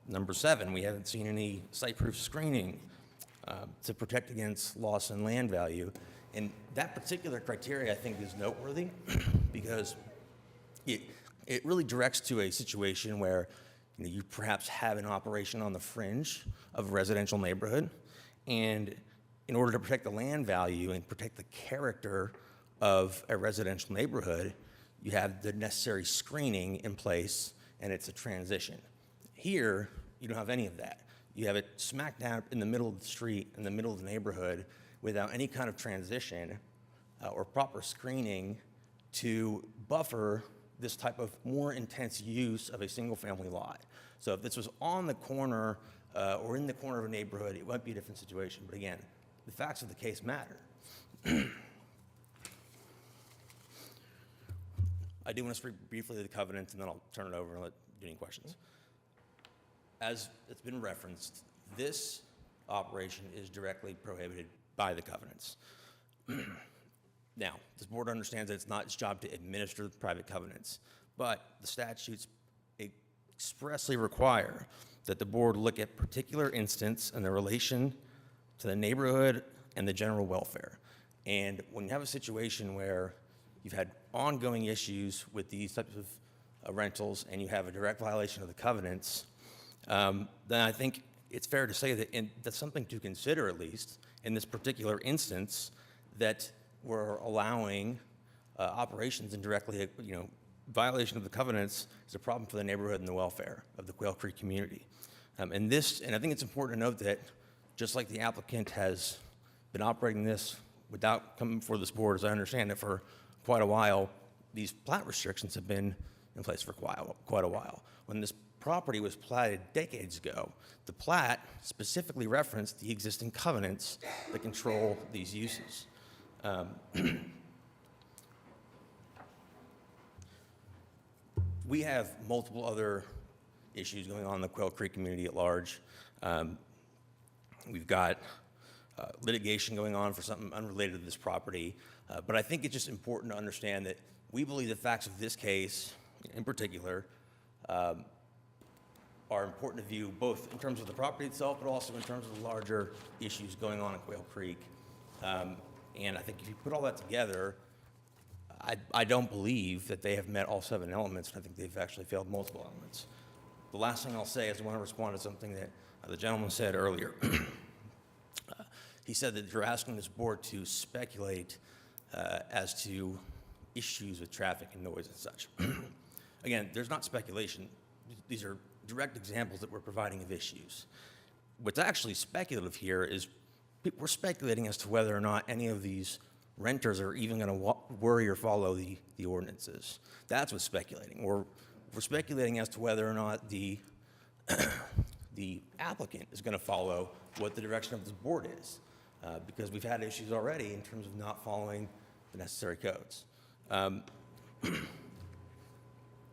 Number 7, we haven't seen any site-proof screening to protect against loss in land value. And that particular criteria, I think, is noteworthy because it really directs to a situation where you perhaps have an operation on the fringe of a residential neighborhood, and in order to protect the land value and protect the character of a residential neighborhood, you have the necessary screening in place, and it's a transition. Here, you don't have any of that. You have it smack dab in the middle of the street, in the middle of the neighborhood, without any kind of transition or proper screening to buffer this type of more intense use of a single-family lot. So if this was on the corner or in the corner of a neighborhood, it might be a different situation. But again, the facts of the case matter. I do want to speak briefly to the covenants, and then I'll turn it over and let you do any questions. As it's been referenced, this operation is directly prohibited by the covenants. Now, this board understands that it's not its job to administer the private covenants, but the statutes expressly require that the board look at particular instance and the relation to the neighborhood and the general welfare. And when you have a situation where you've had ongoing issues with these types of rentals and you have a direct violation of the covenants, then I think it's fair to say that that's something to consider, at least in this particular instance, that we're allowing operations and directly, violation of the covenants is a problem for the neighborhood and the welfare of the Quail Creek community. And I think it's important to note that just like the applicant has been operating this without coming before this board, as I understand it, for quite a while, these plat restrictions have been in place for quite a while. When this property was platted decades ago, the plat specifically referenced the existing covenants that control these uses. We have multiple other issues going on in the Quail Creek community at large. We've got litigation going on for something unrelated to this property, but I think it's just important to understand that we believe the facts of this case, in particular, are important to view both in terms of the property itself, but also in terms of the larger issues going on in Quail Creek. And I think if you put all that together, I don't believe that they have met all 7 elements, and I think they've actually failed multiple elements. The last thing I'll say is I want to respond to something that the gentleman said earlier. He said that you're asking this board to speculate as to issues with traffic and noise and such. Again, there's not speculation. These are direct examples that we're providing of issues. What's actually speculative here is we're speculating as to whether or not any of these renters are even going to worry or follow the ordinances. That's what's speculating. We're speculating as to whether or not the applicant is going to follow what the direction of this board is, because we've had issues already in terms of not following the necessary codes.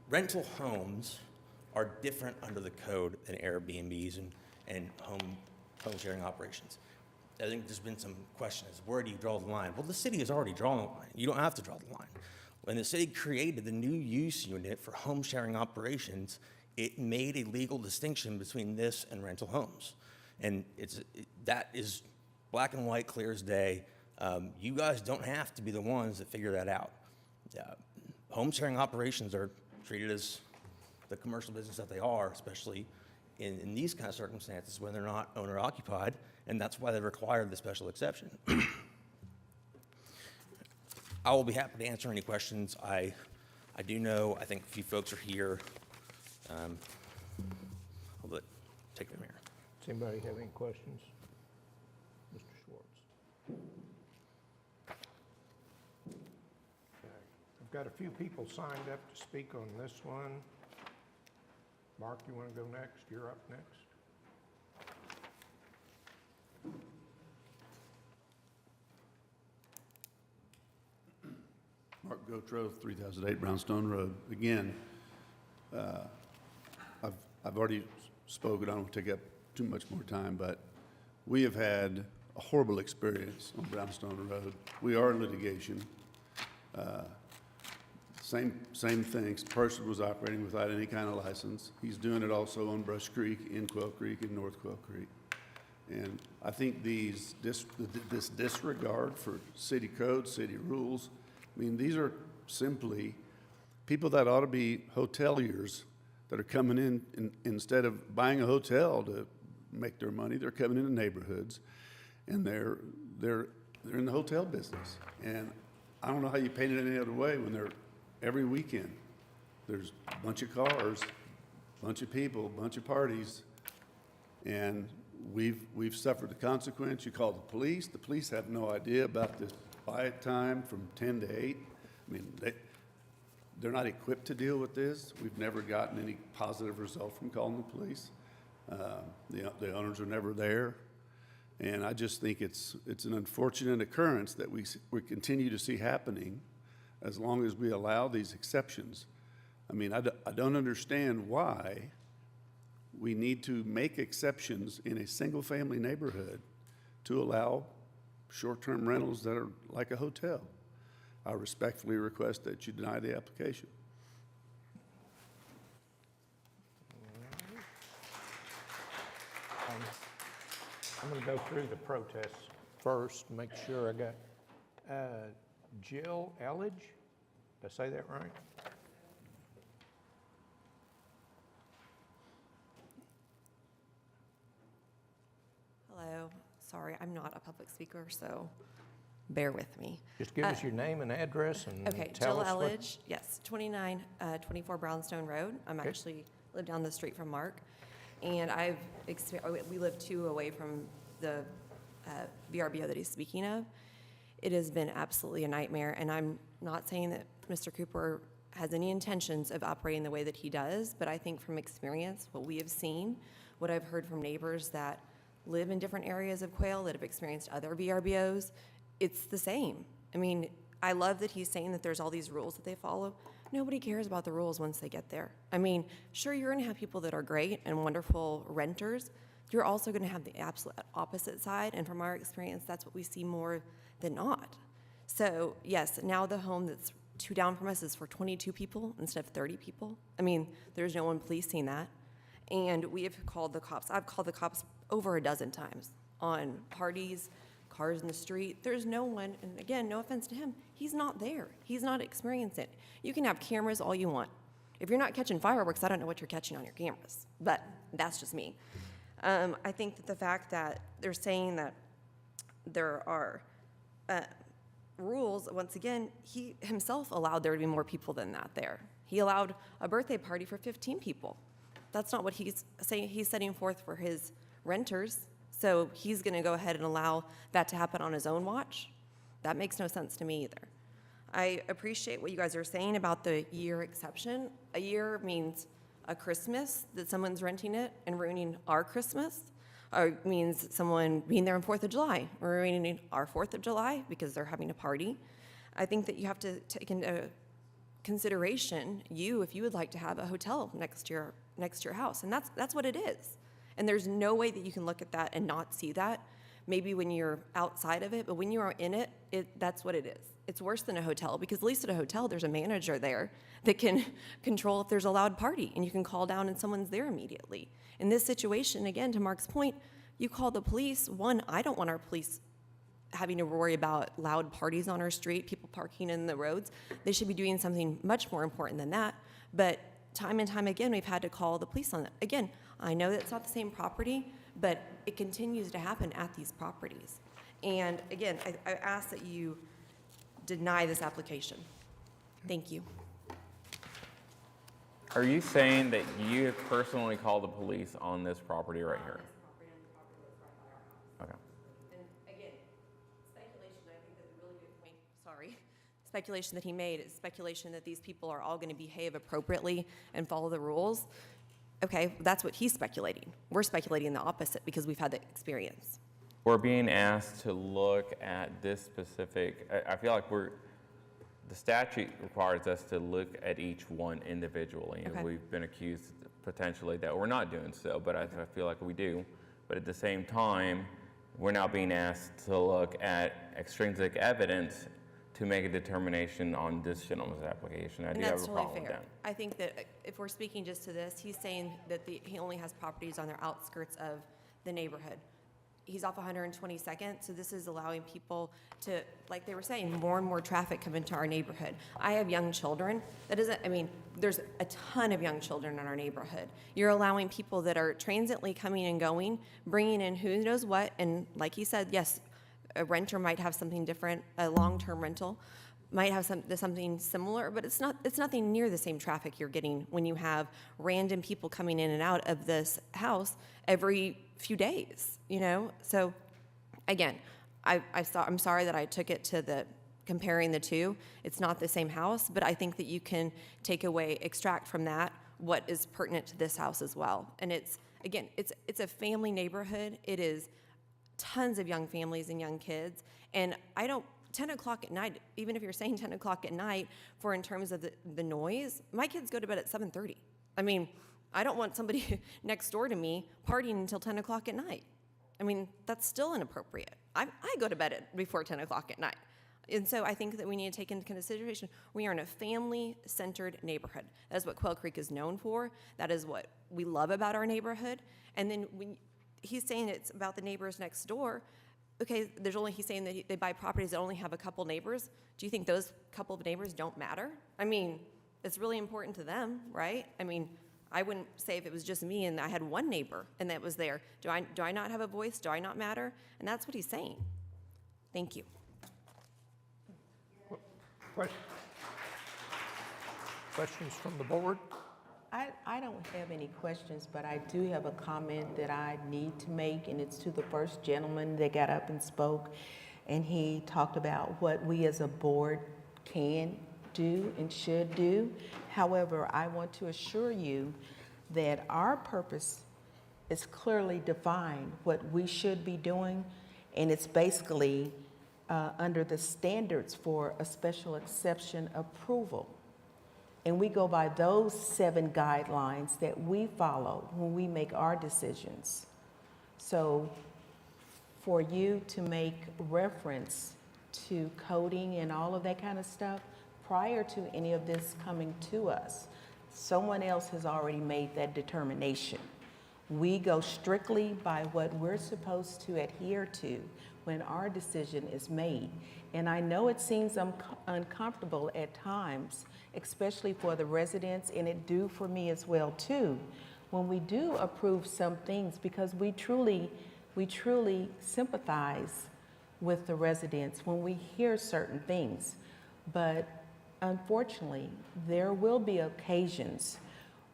Rental homes are different under the code than Airbnbs and home sharing operations. I think there's been some questions. Where do you draw the line? Well, the city has already drawn the line. You don't have to draw the line. When the city created the new use unit for home sharing operations, it made a legal distinction between this and rental homes. And that is black and white, clear as day. You guys don't have to be the ones that figure that out. Home sharing operations are treated as the commercial business that they are, especially in these kind of circumstances when they're not owner occupied, and that's why they required the special exception. I will be happy to answer any questions. I do know, I think a few folks are here. I'll take them here. Does anybody have any questions? Mr. Schwartz. Okay. I've got a few people signed up to speak on this one. Mark, you want to go next? You're up next. Mark Gautreaux, 3008 Brownstone Road. Again, I've already spoken. I don't want to take up too much more time, but we have had a horrible experience on Brownstone Road. We are in litigation. Same thing. Person was operating without any kind of license. He's doing it also on Brush Creek, in Quail Creek, and North Quail Creek. And I think this disregard for city code, city rules, I mean, these are simply people that ought to be hoteliers that are coming in instead of buying a hotel to make their money, they're coming into neighborhoods, and they're in the hotel business. And I don't know how you paint it any other way when they're every weekend. There's a bunch of cars, a bunch of people, a bunch of parties, and we've suffered the consequence. You call the police have no idea about this quiet time from 10 to 8. I mean, they're not equipped to deal with this. We've never gotten any positive result from calling the police. The owners are never there. And I just think it's an unfortunate occurrence that we continue to see happening as long as we allow these exceptions. I mean, I don't understand why we need to make exceptions in a single-family neighborhood to allow short-term rentals that are like a hotel. I respectfully request that you deny the application. I'm going to go through the protests first, make sure I got Jill Elledge. Did I say that right? Hello. Sorry, I'm not a public speaker, so bear with me. Just give us your name and address and Okay, tell Jill us what. Elledge, yes, 24 Brownstone Road. I'm Okay. actually live down the street from Mark. And we live 2 away from the VRBO that he's speaking of. It has been absolutely a nightmare, and I'm not saying that Mr. Cooper has any intentions of operating the way that he does, but I think from experience, what we have seen, what I've heard from neighbors that live in different areas of Quail that have experienced other VRBOs, it's the same. I mean, I love that he's saying that there's all these rules that they follow. Nobody cares about the rules once they get there. I mean, sure, you're gonna have people that are great and wonderful renters. You're also gonna have the absolute opposite side, and from our experience, that's what we see more than not. So, yes, now the home that's 2 down from us is for 22 people instead of 30 people. I mean, there's no one policing that. And we have called the cops. I've called the cops over a dozen times on parties, cars in the street. There's no one, and again, no offense to him, he's not there. He's not experiencing it. You can have cameras all you want. If you're not catching fireworks, I don't know what you're catching on your cameras, but that's just me. I think that the fact that they're saying that there are rules, once again, he himself allowed there to be more people than that there. He allowed a birthday party for 15 people. That's not what he's saying. He's setting forth for his renters. So he's going to go ahead and allow that to happen on his own watch. That makes no sense to me either. I appreciate what you guys are saying about the year exception. A year means a Christmas that someone's renting it and ruining our Christmas, or means someone being there on 4th of July or ruining our 4th of July because they're having a party. I think that you have to take into consideration if you would like to have a hotel next to your house, and that's what it is. And there's no way that you can look at that and not see that. Maybe when you're outside of it, but when you are in it, that's what it is. It's worse than a hotel because at least at a hotel, there's a manager there that can control if there's a loud party, and you can call down and someone's there immediately. In this situation, again, to Mark's point, you call the police. One, I don't want our police having to worry about loud parties on our street, people parking in the roads. They should be doing something much more important than that. But time and time again, we've had to call the police on that. Again, I know that it's not the same property, but it continues to happen at these properties. And again, I ask that you deny this application. Thank you. Are you saying that you have personally called the police on this property right here? Okay. And again, speculation, I think that's a really good point. Sorry. Speculation that he made is speculation that these people are all going to behave appropriately and follow the rules. Okay, that's what he's speculating. We're speculating the opposite because we've had the experience. We're being asked to look at this specific, I feel like the statute requires us to look at each one individually. Okay. And we've been accused potentially that we're not doing so, but I feel like we do. But at the same time, we're now being asked to look at extrinsic evidence to make a determination on this gentleman's application. I do have a problem with that. I think that if we're speaking just to this, he's saying that he only has properties on the outskirts of the neighborhood. He's off 122nd, so this is allowing people to, like they were saying, more and more traffic come into our neighborhood. I have young children. There's a ton of young children in our neighborhood. You're allowing people that are transiently coming and going, bringing in who knows what, and like he said, yes, a renter might have something different, a long-term rental might have something similar, but it's nothing near the same traffic you're getting when you have random people coming in and out of this house every few days, So again, I'm sorry that I took it to comparing the two. It's not the same house, but I think that you can extract from that what is pertinent to this house as well. And it's a family neighborhood. It is tons of young families and young kids. And 10 o'clock at night, even if you're saying 10 o'clock at night in terms of the noise, my kids go to bed at 7:30. I don't want somebody next door to me partying until 10 o'clock at night. That's still inappropriate. I go to bed before 10 o'clock at night. And so I think that we need to take into consideration, we are in a family-centered neighborhood. That is what Quail Creek is known for. That is what we love about our neighborhood. And then when he's saying it's about the neighbors next door, okay, he's saying that they buy properties that only have a couple neighbors. Do you think those couple of neighbors don't matter? It's really important to them, right? I wouldn't say if it was just me and I had one neighbor and that was there. Do I not have a voice? Do I not matter? And that's what he's saying. Thank you. Questions from the board? I don't have any questions, but I do have a comment that I need to make, and it's to the first gentleman that got up and spoke, and he talked about what we as a board can do and should do. However, I want to assure you that our purpose is clearly defined, what we should be doing, and it's basically under the standards for a special exception approval. And we go by those 7 guidelines that we follow when we make our decisions. So for you to make reference to coding and all of that kind of stuff, prior to any of this coming to us, someone else has already made that determination. We go strictly by what we're supposed to adhere to when our decision is made. And I know it seems uncomfortable at times, especially for the residents, and it do for me as well too, when we do approve some things, because we truly sympathize with the residents when we hear certain things. But unfortunately, there will be occasions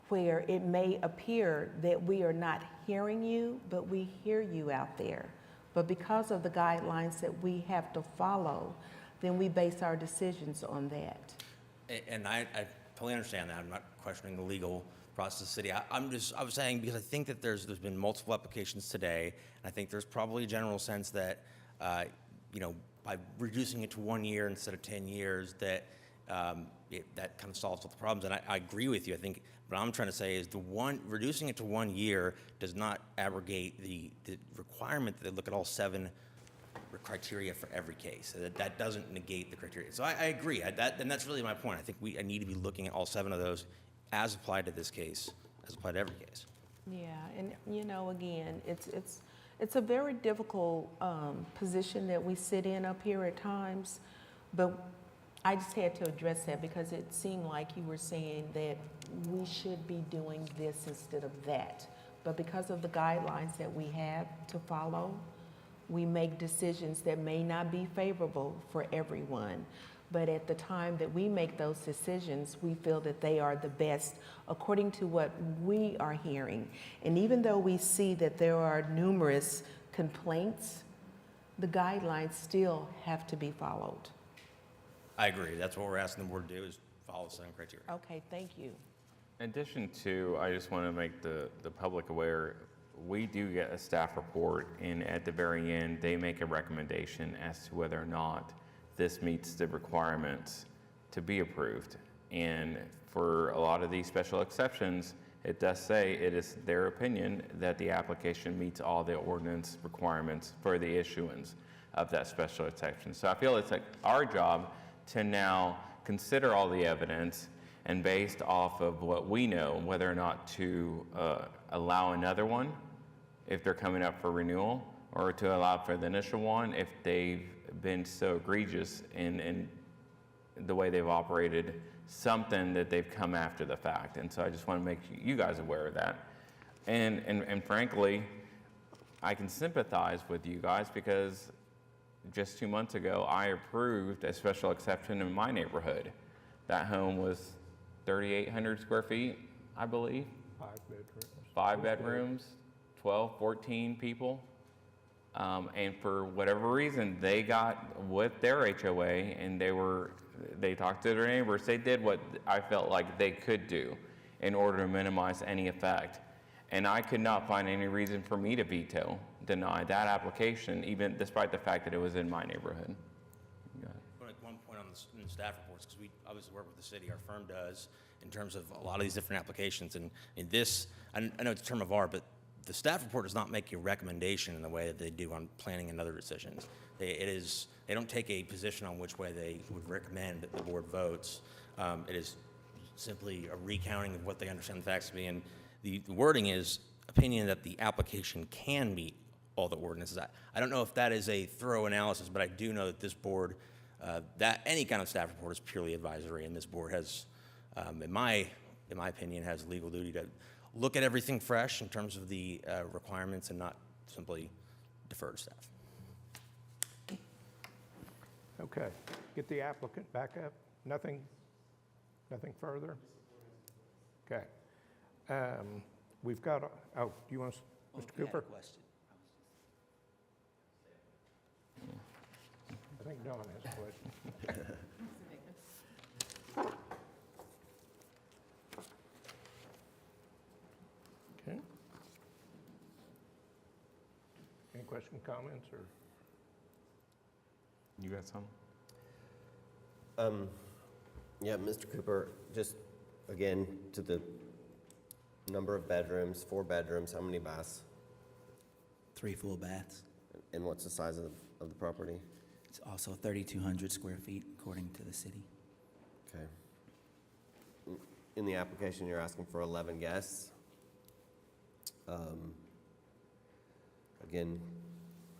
where it may appear that we are not hearing you, but we hear you out there. But because of the guidelines that we have to follow, then we base our decisions on that. And I totally understand that. I'm not questioning the legal process of the city. I was saying, because I think that there's been multiple applications today, and I think there's probably a general sense that, by reducing it to 1 year instead of 10 years, that that kind of solves all the problems. And I agree with you. I think what I'm trying to say is reducing it to 1 year does not abrogate the requirement that they look at all 7 criteria for every case. That doesn't negate the criteria. So I agree, and that's really my point. I think I need to be looking at all 7 of those as applied to this case, as applied to every case. Yeah, and again, it's a very difficult position that we sit in up here at times, but I just had to address that because it seemed like you were saying that we should be doing this instead of that. But because of the guidelines that we have to follow, we make decisions that may not be favorable for everyone. But at the time that we make those decisions, we feel that they are the best according to what we are hearing. And even though we see that there are numerous complaints, the guidelines still have to be followed. I agree. That's what we're asking the board to do, is follow the 7 criteria. Okay, thank you. In addition to, I just want to make the public aware, we do get a staff report, and at the very end, they make a recommendation as to whether or not this meets the requirements to be approved. And for a lot of these special exceptions, it does say it is their opinion that the application meets all the ordinance requirements for the issuance of that special exception. So I feel it's like our job to now consider all the evidence, and based off of what we know, whether or not to allow another one if they're coming up for renewal, or to allow for the initial one if they've been so egregious in the way they've operated, something that they've come after the fact. And so I just want to make you guys aware of that. And frankly, I can sympathize with you guys because just 2 months ago, I approved a special exception in my neighborhood. That home was 3,800 square feet, I believe. 5 bedrooms. 5 bedrooms, 12, 14 people. And for whatever reason, they got with their HOA, and they talked to their neighbors. They did what I felt like they could do in order to minimize any effect. And I could not find any reason for me to deny that application, even despite the fact that it was in my neighborhood. I want to make one point on the staff reports, because we obviously work with the city, our firm does, in terms of a lot of these different applications. And in this, I know it's a term of art, but the staff report does not make a recommendation in the way that they do on planning and other decisions. They don't take a position on which way they would recommend that the board votes. It is simply a recounting of what they understand the facts to be. And the wording is opinion that the application can meet all the ordinances. I don't know if that is a thorough analysis, but I do know that this board, that any kind of staff report is purely advisory, and this board has, in my in my opinion, has legal duty to look at everything fresh in terms of the requirements and not simply defer to staff. Okay, get the applicant back up. Nothing further? Okay. We've got, do you want to, Mr. Cooper? I think Don has a question. Okay. Any question, comments, or? You got some? Yeah, Mr. Cooper, just again, to the number of bedrooms, 4 bedrooms, how many baths? 3 full baths. And what's the size of the property? It's also 3,200 square feet according to the city. Okay. In the application, you're asking for 11 guests. Again,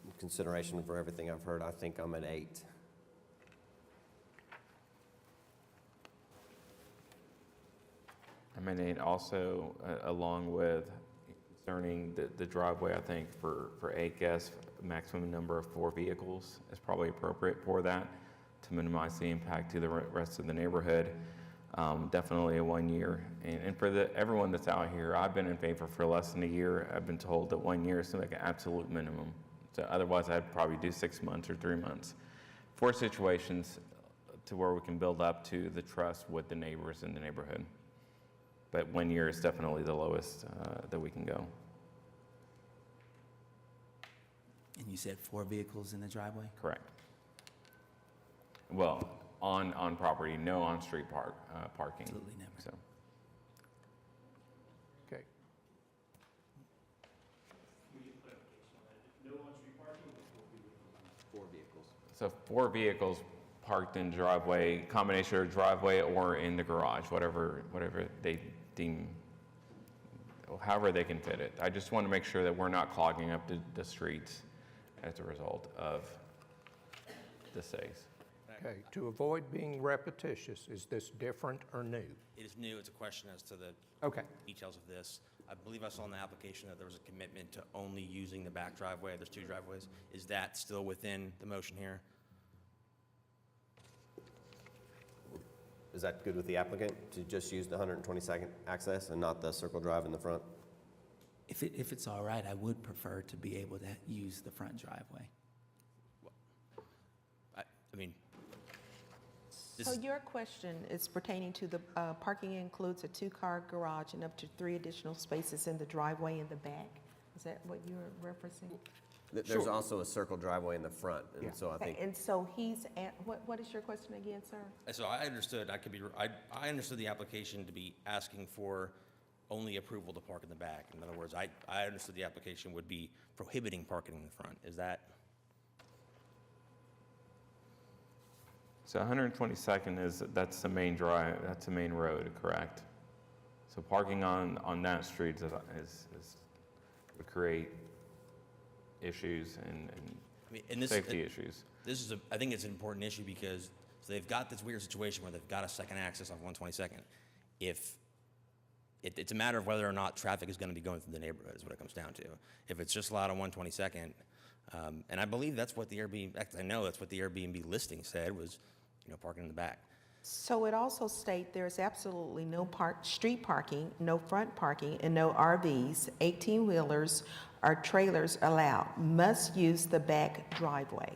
in consideration for everything I've heard, I think I'm at 8. I mean, also, along with concerning the driveway, I think for 8 guests, maximum number of 4 vehicles is probably appropriate for that to minimize the impact to the rest of the neighborhood. Definitely a 1 year. And for everyone that's out here, I've been in favor for less than a year. I've been told that 1 year is like an absolute minimum. So otherwise, I'd probably do 6 months or 3 months. 4 situations to where we can build up to the trust with the neighbors in the neighborhood. But 1 year is definitely the lowest that we can go. And you said 4 vehicles in the driveway? Correct. Well, on property, no on-street parking. Absolutely never. So. Okay. So 4 vehicles parked in driveway, combination of driveway or in the garage, whatever they deem, however they can fit it. I just want to make sure that we're not clogging up the streets as a result of the SAys. Okay, to avoid being repetitious, is this different or new? It is new. It's a question as to the Okay. details of this. I believe I saw in the application that there was a commitment to only using the back driveway. There's 2 driveways. Is that still within the motion here? Is that good with the applicant to just use the 122nd access and not the circle drive in the front? If it's all right, I would prefer to be able to use the front driveway. I mean, So your question is pertaining to the parking includes a 2-car garage and up to 3 additional spaces in the driveway in the back? Is that what you're referencing? There's also a circle driveway in the front, and so I think And so he's at, what is your question again, sir? so I understood, I understood the application to be asking for only approval to park in the back. In other words, I understood the application would be prohibiting parking in the front. Is that? So 122nd that's the main drive, that's the main road, correct? So parking on that street would create issues and I mean, and safety issues. This is I think it's an important issue because so they've got this weird situation where they've got a second access off 122nd. If it's a matter of whether or not traffic is going to be going through the neighborhood is what it comes down to. If it's just allowed on 122nd, and I believe that's what the Airbnb, I know that's what the Airbnb listing said was, parking in the back. So it also states there's absolutely no street parking, no front parking, and no RVs, 18-wheelers or trailers allowed. Must use the back driveway.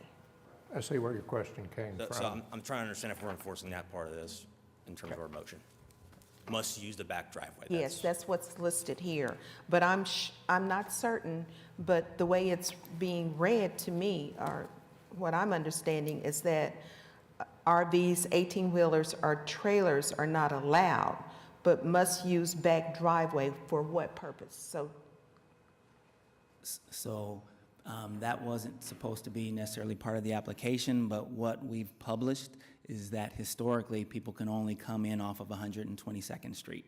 I see where your question came So from. I'm trying to understand if we're enforcing that part of this in terms of our motion. Must use the back driveway. Yes, that's what's listed here. But I'm not certain, but the way it's being read to me, or what I'm understanding, is that RVs, 18-wheelers, or trailers are not allowed, but must use back driveway for what purpose? So that wasn't supposed to be necessarily part of the application, but what we've published is that historically people can only come in off of 122nd Street.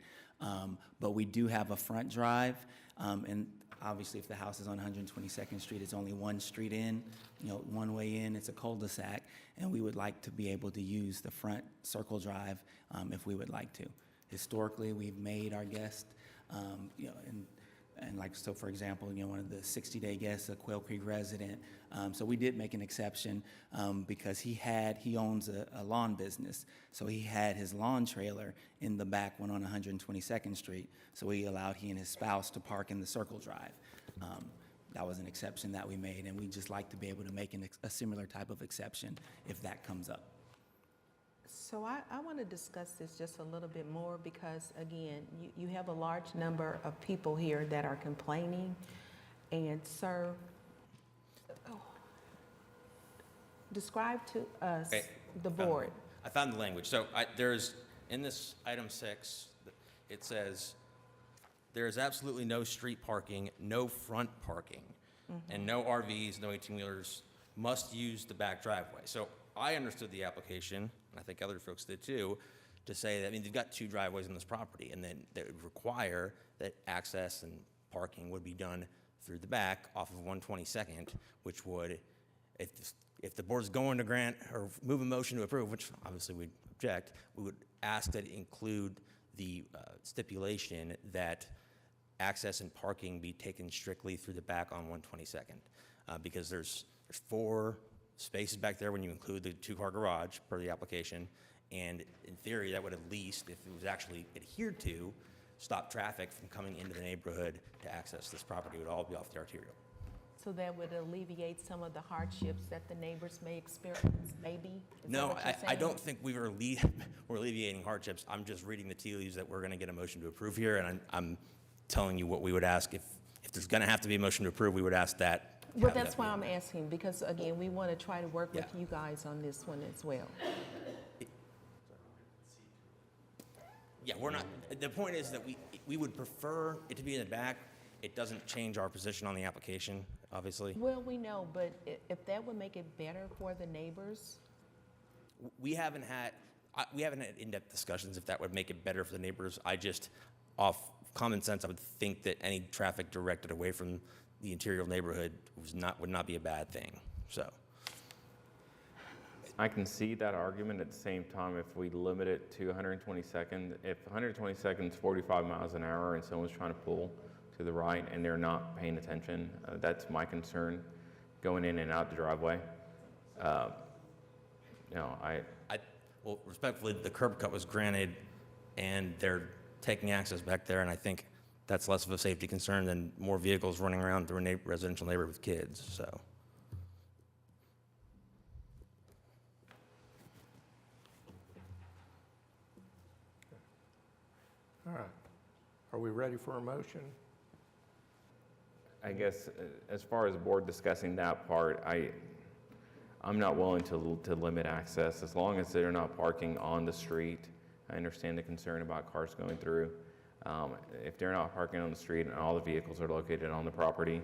But we do have a front drive, and obviously if the house is on 122nd Street, it's only one street in, one way in, it's a cul-de-sac, and we would like to be able to use the front circle drive if we would like to. Historically, we've made our guests, and like, so for example, one of the 60-day guests, a Quail Creek resident, so we did make an exception because he owns a lawn business. So he had his lawn trailer in the back one on 122nd Street. So we allowed he and his spouse to park in the Circle Drive. That was an exception that we made, and we just like to be able to make a similar type of exception if that comes up. So I want to discuss this just a little bit more because, again, you have a large number of people here that are complaining. And, sir, describe to us Okay. the board. I found the language. So there's, in this item 6, it says, there is absolutely no street parking, no front parking, and no RVs, no 18-wheelers must use the back driveway. So I understood the application, and I think other folks did too, to say that, I mean, they've got 2 driveways on this property, and then that would require that access and parking would be done through the back off of 122nd, which would, if the board's going to grant or move a motion to approve, which obviously we'd object, we would ask that it include the stipulation that access and parking be taken strictly through the back on 122nd, because there's 4 spaces back there when you include the 2-car garage per the application, and in theory, that would at least, if it was actually adhered to, stop traffic from coming into the neighborhood to access this property. It would all be off the arterial. So that would alleviate some of the hardships that the neighbors may experience, maybe? Is No, that what you're I saying? don't think we're alleviating hardships. I'm just reading the tea leaves that we're going to get a motion to approve here, and I'm telling you what we would ask. If there's going to have to be a motion to approve, we would ask that. Well, that's why I'm asking, because again, we want to try to work with you guys on this one as well. Yeah, we're not, the point is that we would prefer it to be in the back. It doesn't change our position on the application, obviously. Well, we know, but if that would make it better for the neighbors, We haven't had in-depth discussions if that would make it better for the neighbors. I just, off common sense, I would think that any traffic directed away from the interior neighborhood would not be a bad thing, so. I can see that argument. At the same time, if we limit it to 122nd, if 122nd is 45 miles an hour and someone's trying to pull to the right and they're not paying attention, that's my concern going in and out the driveway. Well, respectfully, the curb cut was granted and they're taking access back there, and I think that's less of a safety concern than more vehicles running around through a residential neighborhood with kids, so. All right. Are we ready for a motion? I guess as far as the board discussing that part, I'm not willing to limit access as long as they're not parking on the street. I understand the concern about cars going through. If they're not parking on the street and all the vehicles are located on the property,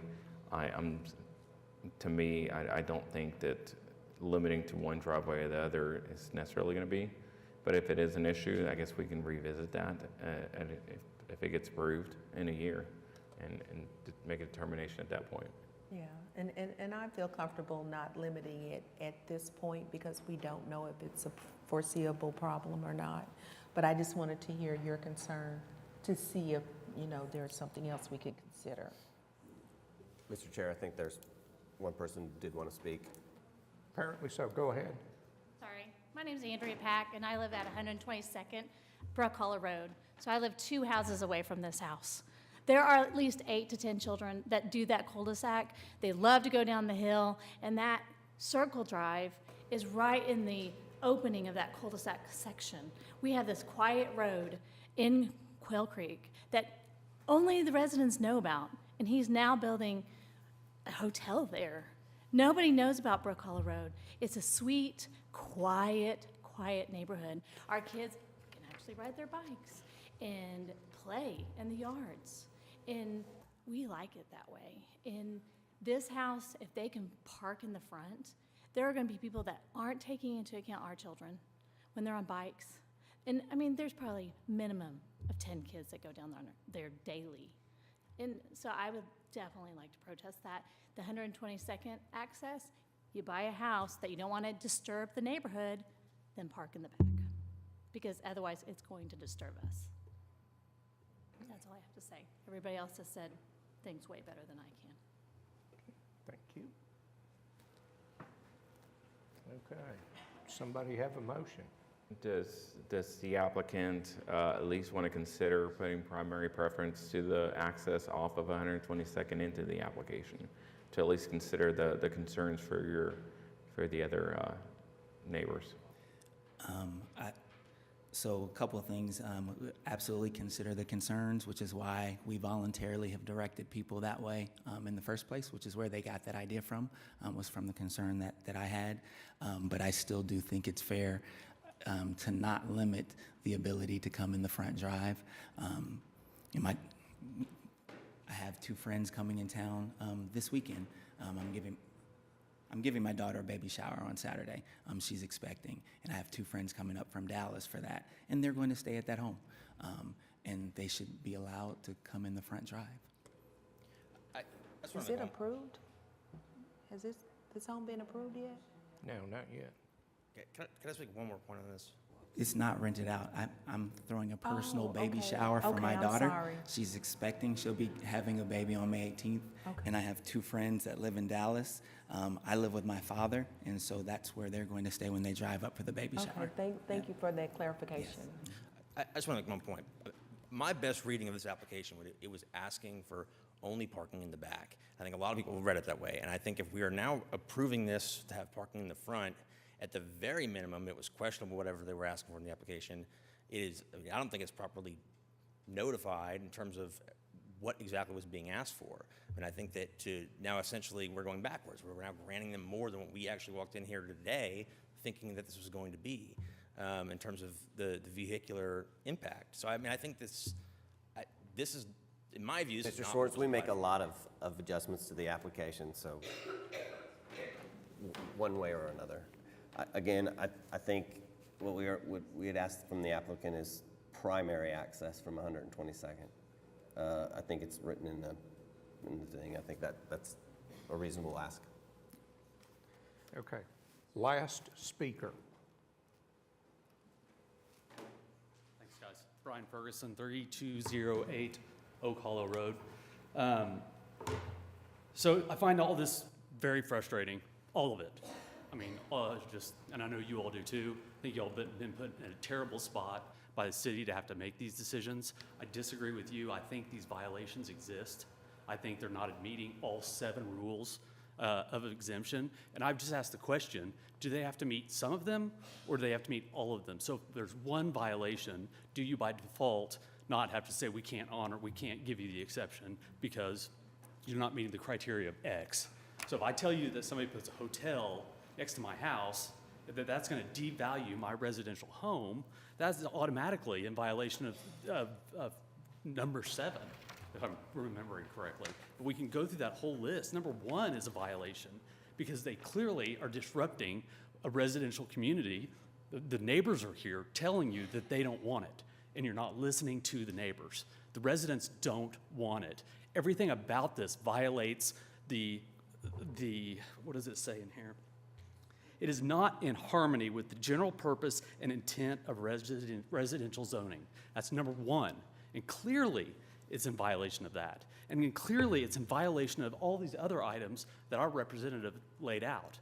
to me, I don't think that limiting to one driveway or the other is necessarily going to be. But if it is an issue, I guess we can revisit that if it gets approved in a year and make a determination at that point. yeah. And I feel comfortable not limiting it at this point because we don't know if it's a foreseeable problem or not. But I just wanted to hear your concern to see if, there's something else we could consider. Mr. Chair, I think there's one person who did want to speak. Apparently so. Go ahead. Sorry. My name's Andrea Pack, and I live at 122nd Brook Hollow Road. So I live 2 houses away from this house. There are at least 8 to 10 children that do that cul-de-sac. They love to go down the hill, and that circle drive is right in the opening of that cul-de-sac section. We have this quiet road in Quail Creek that only the residents know about, and he's now building a hotel there. Nobody knows about Brook Hollow Road. It's a sweet, quiet neighborhood. Our kids can actually ride their bikes and play in the yards, and we like it that way. In this house, if they can park in the front, there are going to be people that aren't taking into account our children when they're on bikes. And I mean, there's probably minimum of 10 kids that go down there daily. And so I would definitely like to protest that. The 122nd access, you buy a house that you don't want to disturb the neighborhood, then park in the back. because otherwise it's going to disturb us. That's all I have to say. Everybody else has said things way better than I can. Thank you. Okay. Somebody have a motion? Does the applicant at least want to consider putting primary preference to the access off of 122nd into the application, to at least consider the concerns for the other neighbors? So a couple of things. Absolutely consider the concerns, which is why we voluntarily have directed people that way in the first place, which is where they got that idea from, was from the concern that I had. But I still do think it's fair to not limit the ability to come in the front drive. I have two friends coming in town this weekend. I'm giving my daughter a baby shower on Saturday. She's expecting, and I have two friends coming up from Dallas for that, and they're going to stay at that home, and they should be allowed to come in the front drive. Is it approved? Has this home been approved yet? No, not yet. Okay, can I just make one more point on this? It's not rented out. I'm throwing a personal baby okay. shower for my I'm daughter. sorry. She's expecting. She'll be having a baby on May 18th. And I have two friends that live in Dallas. I live with my father, and so that's where they're going to stay when they drive up for the baby shower. Okay, thank you for that clarification. I just want to make one point. My best reading of this application, it was asking for only parking in the back. I think a lot of people read it that way, and I think if we are now approving this to have parking in the front, at the very minimum, it was questionable whatever they were asking for in the application. I don't think it's properly notified in terms of what exactly was being asked for. I think that now essentially we're going backwards. We're now granting them more than what we actually walked in here today thinking that this was going to be in terms of the vehicular impact. So I think this is, in my view, this is Mr. not Schwartz, what was we make a provided. lot of adjustments to the application, so one way or another. Again, I think what we had asked from the applicant is primary access from 122nd. I think it's written in the thing. I think that's a reasonable ask. Okay. Last speaker. Thanks, guys. Brian Ferguson, 3208 Oak Hollow Road. So I find all this very frustrating, all of it. And I know you all do too. I think you all have been put in a terrible spot by the city to have to make these decisions. I disagree with you. I think these violations exist. I think they're not meeting all 7 rules of exemption. And I've just asked the question, do they have to meet some of them or do they have to meet all of them? So if there's one violation, do you by default not have to say we can't give you the exception because you're not meeting the criteria of X? So if I tell you that somebody puts a hotel next to my house, that's going to devalue my residential home, that's automatically in violation of number 7, if I'm remembering correctly. But we can go through that whole list. Number 1 is a violation because they clearly are disrupting a residential community. The neighbors are here telling you that they don't want it, and you're not listening to the neighbors. The residents don't want it. Everything about this violates the what does it say in here? It is not in harmony with the general purpose and intent of residential zoning. That's number 1. And clearly, it's in violation of that. And clearly, it's in violation of all these other items that our representative laid out.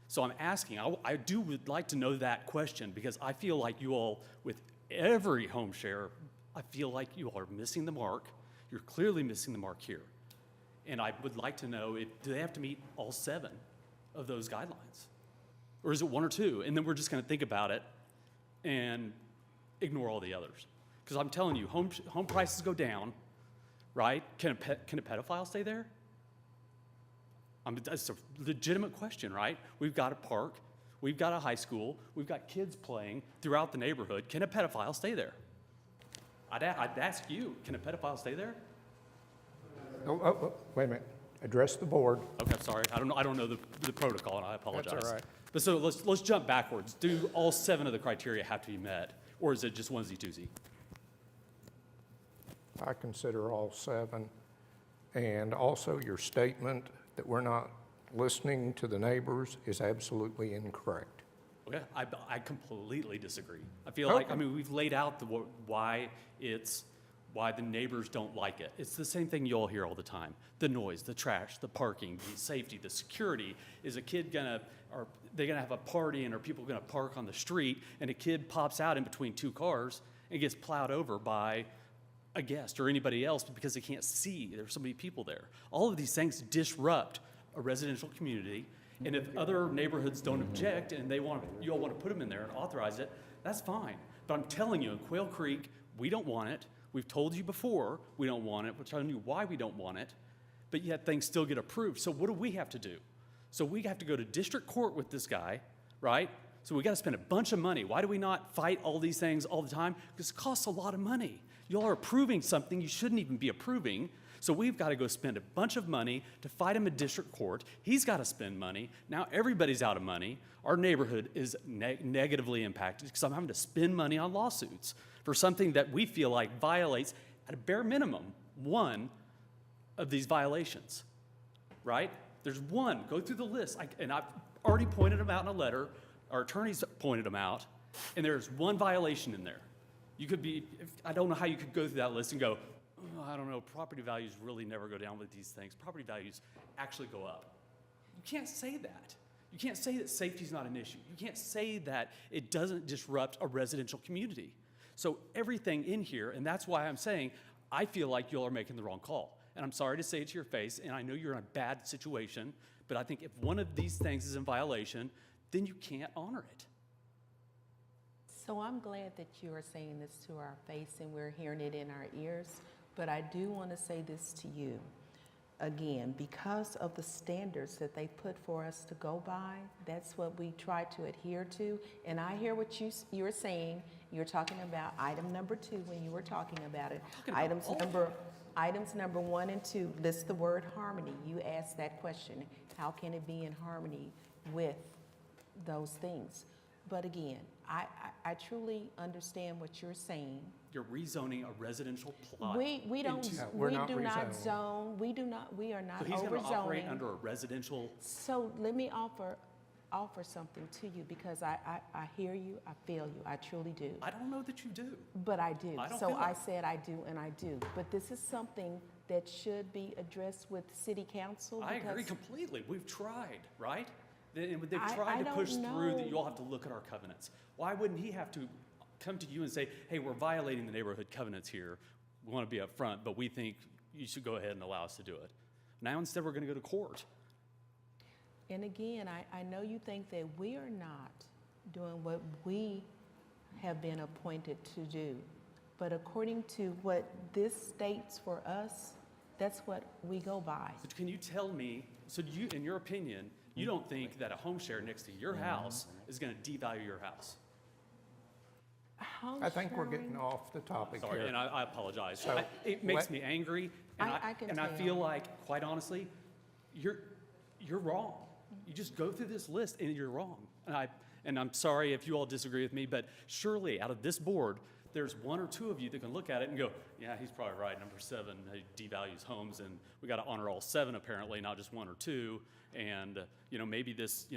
So I'm asking, I would like to know that question because I feel like you all, with every home share, I feel like you all are missing the mark. You're clearly missing the mark here. And I would like to know, do they have to meet all 7 of those guidelines? Or is it 1 or 2? And then we're just going to think about it and ignore all the others. Because I'm telling you, home prices go down, right? Can a pedophile stay there? That's a legitimate question, right? We've got a park, we've got a high school, we've got kids playing throughout the neighborhood. Can a pedophile stay there? I'd ask you, can a pedophile stay there? Oh, wait a minute. Address the board. Okay, sorry. I don't know the protocol, and I apologize. That's all right. But so let's jump backwards. Do all 7 of the criteria have to be met, or is it just onesie twosie? I consider all 7. And also your statement that we're not listening to the neighbors is absolutely incorrect. Okay, I completely disagree. I feel like, I mean, we've laid out why the neighbors don't like it. It's the same thing you all hear all the time. The noise, the trash, the parking, the safety, the security. Is a kid are they gonna have a party and are people gonna park on the street and a kid pops out in between two cars and gets plowed over by a guest or anybody else because they can't see, there's so many people there. All of these things disrupt a residential community. And if other neighborhoods don't object and you all want to put them in there and authorize it, that's fine. But I'm telling you, in Quail Creek, we don't want it. We've told you before we don't want it. We're telling you why we don't want it, but yet things still get approved. So what do we have to do? So we have to go to district court with this guy, right? So we got to spend a bunch of money. Why do we not fight all these things all the time? Because it costs a lot of money. Y'all are approving something you shouldn't even be approving. So we've got to go spend a bunch of money to fight him in district court. He's got to spend money. Now everybody's out of money. Our neighborhood is negatively impacted because I'm having to spend money on lawsuits for something that we feel like violates, at a bare minimum, one of these violations, right? There's one. Go through the list. And I've already pointed them out in a letter. Our attorneys pointed them out. And there's one violation in there. You could be, I don't know how you could go through that list and go, oh, I don't know, property values really never go down with these things. Property values actually go up. You can't say that. You can't say that safety's not an issue. You can't say that it doesn't disrupt a residential community. So everything in here, and that's why I'm saying I feel like y'all are making the wrong call. And I'm sorry to say it to your face, and I know you're in a bad situation, but I think if one of these things is in violation, then you can't honor it. So I'm glad that you are saying this to our face and we're hearing it in our ears, but I do want to say this to you. Again, because of the standards that they put for us to go by, that's what we try to adhere to. And I hear what you're saying. You're talking about item number 2 when you were talking about it. Items number 1 and 2 list the word harmony. You asked that question. How can it be in harmony with those things? But again, I truly understand what you're saying. You're rezoning a residential plot. We don't, into- we do not zone, we are not So he's going to operate overzoning. under a residential. So let me offer something to you because I hear you, I feel you, I truly do. I don't know that you do. But I do. I don't So feel I that. said I do and I do. But this is something that should be addressed with city council. I agree because- completely. We've tried, right? They've I tried to don't push through that know. you all have to look at our covenants. Why wouldn't he have to come to you and say, hey, we're violating the neighborhood covenants here. We want to be upfront, but we think you should go ahead and allow us to do it. Now instead we're going to go to court. And again, I know you think that we are not doing what we have been appointed to do. But according to what this states for us, that's what we go by. So can you tell me, so you, in your opinion, you don't think that a home share next to your house is going to devalue your house? I think we're getting off the topic Sorry, here. and I apologize. So, It makes let- me angry, and I can and I tell. feel like, quite honestly, you're wrong. You just go through this list and you're wrong. And I'm sorry if you all disagree with me, but surely out of this board, there's 1 or 2 of you that can look at it and go, yeah, he's probably right. Number 7, he devalues homes, and we got to honor all 7 apparently, not just 1 or 2. And maybe this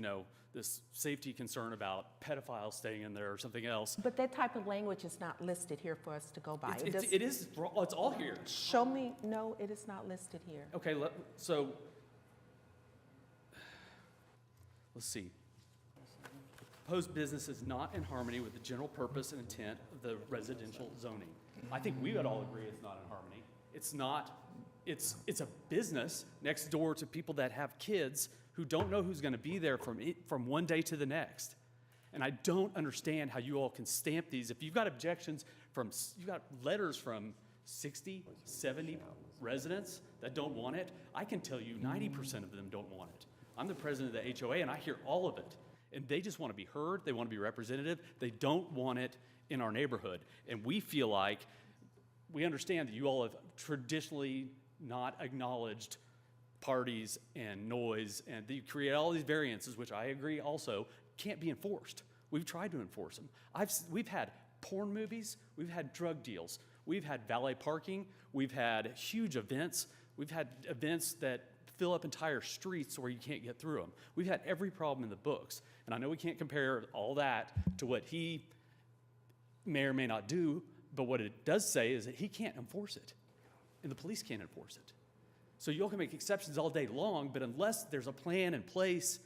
this safety concern about pedophiles staying in there or something else. But that type of language is not listed here for us to go by. It's all here. Show me, no, it is not listed here. Okay, so let's see. Proposed business is not in harmony with the general purpose and intent of the residential zoning. I think we would all agree it's not in harmony. It's not, it's a business next door to people that have kids who don't know who's going to be there from one day to the next. And I don't understand how you all can stamp these. If you've got objections you've got letters from 60, 70 residents that don't want it, I can tell you 90% of them don't want it. I'm the president of the HOA and I hear all of it. And they just want to be heard, they want to be representative, they don't want it in our neighborhood. And we feel like, we understand that you all have traditionally not acknowledged parties and noise, and you create all these variances, which I agree also can't be enforced. We've tried to enforce them. We've had porn movies, we've had drug deals, we've had valet parking, we've had huge events, we've had events that fill up entire streets where you can't get through them. We've had every problem in the books. And I know we can't compare all that to what he may or may not do, but what it does say is that he can't enforce it, and the police can't enforce it. So you all can make exceptions all day long, but unless there's a plan in place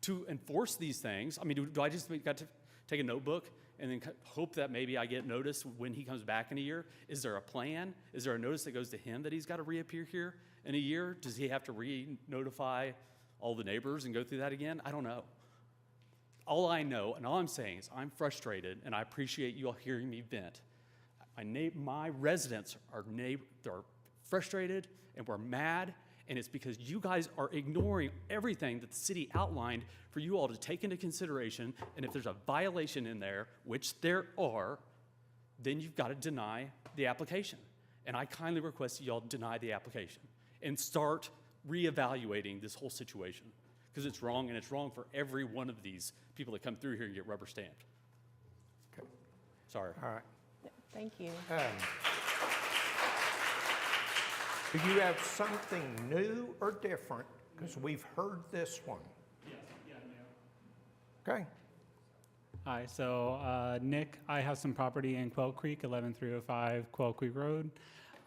to enforce these things, I mean, do I just got to take a notebook and then hope that maybe I get notice when he comes back in a year? Is there a plan? Is there a notice that goes to him that he's got to reappear here in a year? Does he have to re-notify all the neighbors and go through that again? I don't know. All I know, and all I'm saying is I'm frustrated, and I appreciate you all hearing me vent. My residents they're frustrated, and we're mad, and it's because you guys are ignoring everything that the city outlined for you all to take into consideration, and if there's a violation in there, which there are, then you've got to deny the application. And I kindly request that you all deny the application and start reevaluating this whole situation, because it's wrong, and it's wrong for every one of these people that come through here and get rubber stamped. Okay. Sorry. All right. Thank you. Do you have something new or different? Because we've heard this one. Yes, yeah, no. Okay. Hi, so Nick, I have some property in Quail Creek, 11305 Quail Creek Road.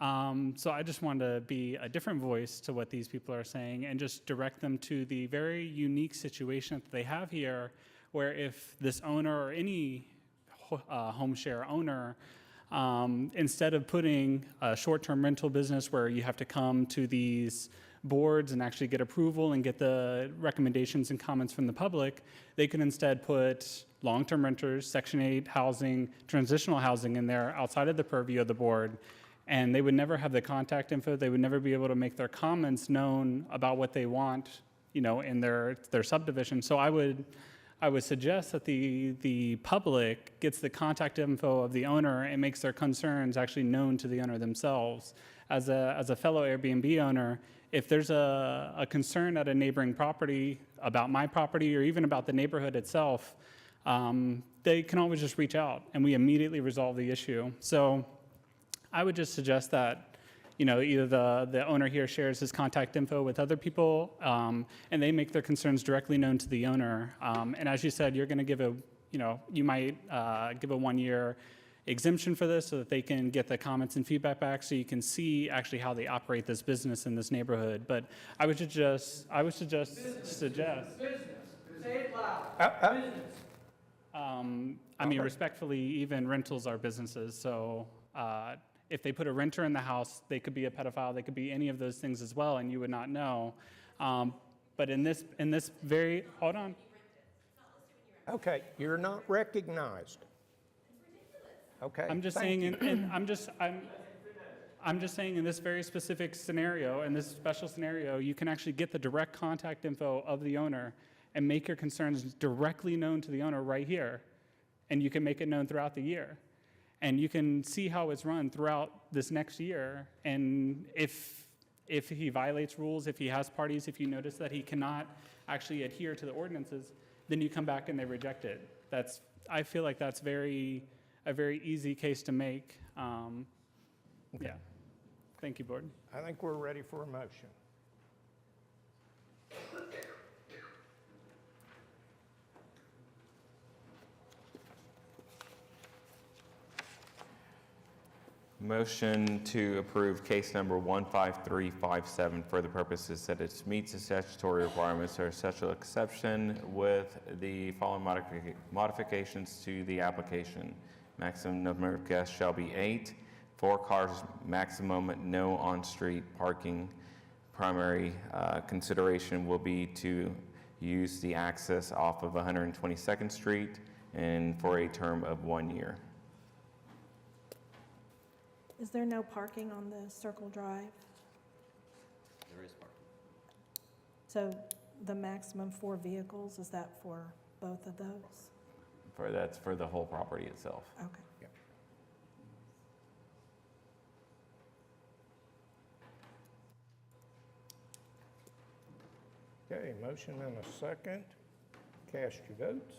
So I just wanted to be a different voice to what these people are saying and just direct them to the very unique situation that they have here, where if this owner or any home share owner, instead of putting a short-term rental business where you have to come to these boards and actually get approval and get the recommendations and comments from the public, they could instead put long-term renters, Section 8 housing, transitional housing in there outside of the purview of the board, and they would never have the contact info. They would never be able to make their comments known about what they want, in their subdivision. So I would suggest that the public gets the contact info of the owner and makes their concerns actually known to the owner themselves. As a fellow Airbnb owner, if there's a concern at a neighboring property about my property or even about the neighborhood itself, they can always just reach out and we immediately resolve the issue. So I would just suggest that, either the owner here shares his contact info with other people, and they make their concerns directly known to the owner. And as you said, you're going to give you might give a 1-year exemption for this so that they can get the comments and feedback back so you can see actually how they operate this business in this neighborhood. But I would suggest. Business. Say it loud. Business. Respectfully, even rentals are businesses. So if they put a renter in the house, they could be a pedophile. They could be any of those things as well, and you would not know. But in this very, hold on. Okay, you're not recognized. Okay. I'm just saying, I'm just saying in this very specific scenario, in this special scenario, you can actually get the direct contact info of the owner and make your concerns directly known to the owner right here. And you can make it known throughout the year. And you can see how it's run throughout this next year. And if he violates rules, if he has parties, if you notice that he cannot actually adhere to the ordinances, then you come back and they reject it. I feel like that's a very easy case to make. Yeah. Thank you, Board. I think we're ready for a motion. Motion to approve case number 15357 for the purposes that it meets the statutory requirements or special exception with the following modifications to the application. Maximum number of guests shall be 8, 4 cars maximum, no on-street parking. Primary consideration will be to use the access off of 122nd Street and for a term of 1 year. Is there no parking on the Circle Drive? There is parking. So the maximum 4 vehicles, is that for both of those? That's for the whole property itself. Okay. Okay, motion and a second. Cast your votes.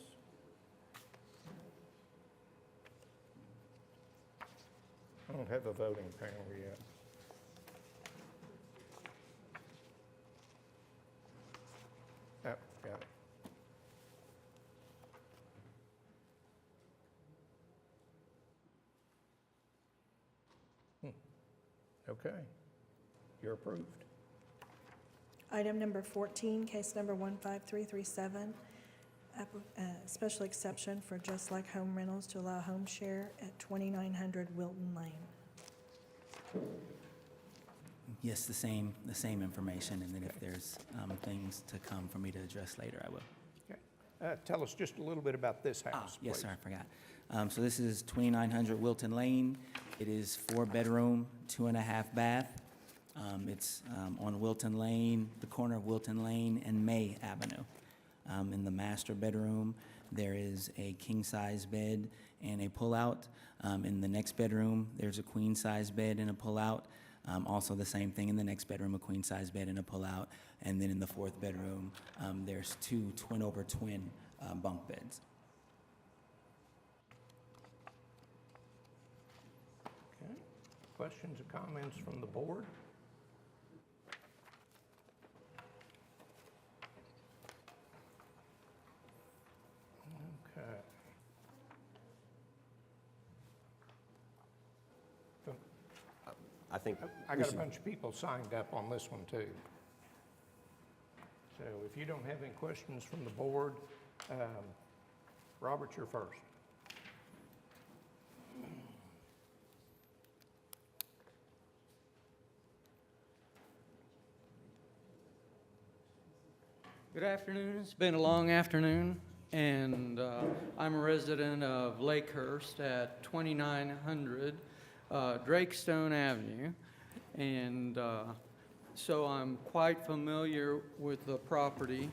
I don't have a voting panel yet. Okay, you're approved. Item number 14, case number 15337, special exception for Just Like Home Rentals to allow home share at 2900 Wilton Lane. Yes, the same information, and then if there's things to come for me to address later, I will. Okay. Tell us just a little bit about this house, Yes, please. sir, I forgot. So this is 2900 Wilton Lane. It is 4-bedroom, 2.5 bath. It's on Wilton Lane, the corner of Wilton Lane and May Avenue. In the master bedroom, there is a king-size bed and a pull-out. In the next bedroom, there's a queen-size bed and a pull-out. Also the same thing in the next bedroom, a queen-size bed and a pull-out. And then in the fourth bedroom, there's 2 twin-over-twin bunk beds. Okay. Questions or comments from the board? Okay. I think. I we got a should- bunch of people signed up on this one, too. So if you don't have any questions from the board, Robert, you're first. Good afternoon. It's been a long afternoon, and I'm a resident of Lakehurst at 2900 Drakestone Avenue, and so I'm quite familiar with the property.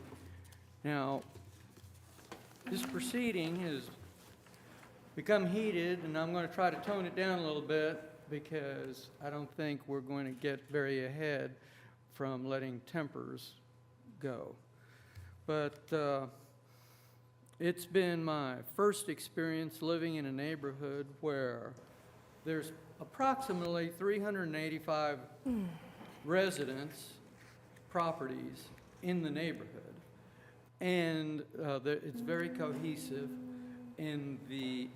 Now, this proceeding has become heated, and I'm going to try to tone it down a little bit because I don't think we're going to get very ahead from letting tempers go. But it's been my first experience living in a neighborhood where there's approximately 385 residents, properties in the neighborhood. And it's very cohesive in the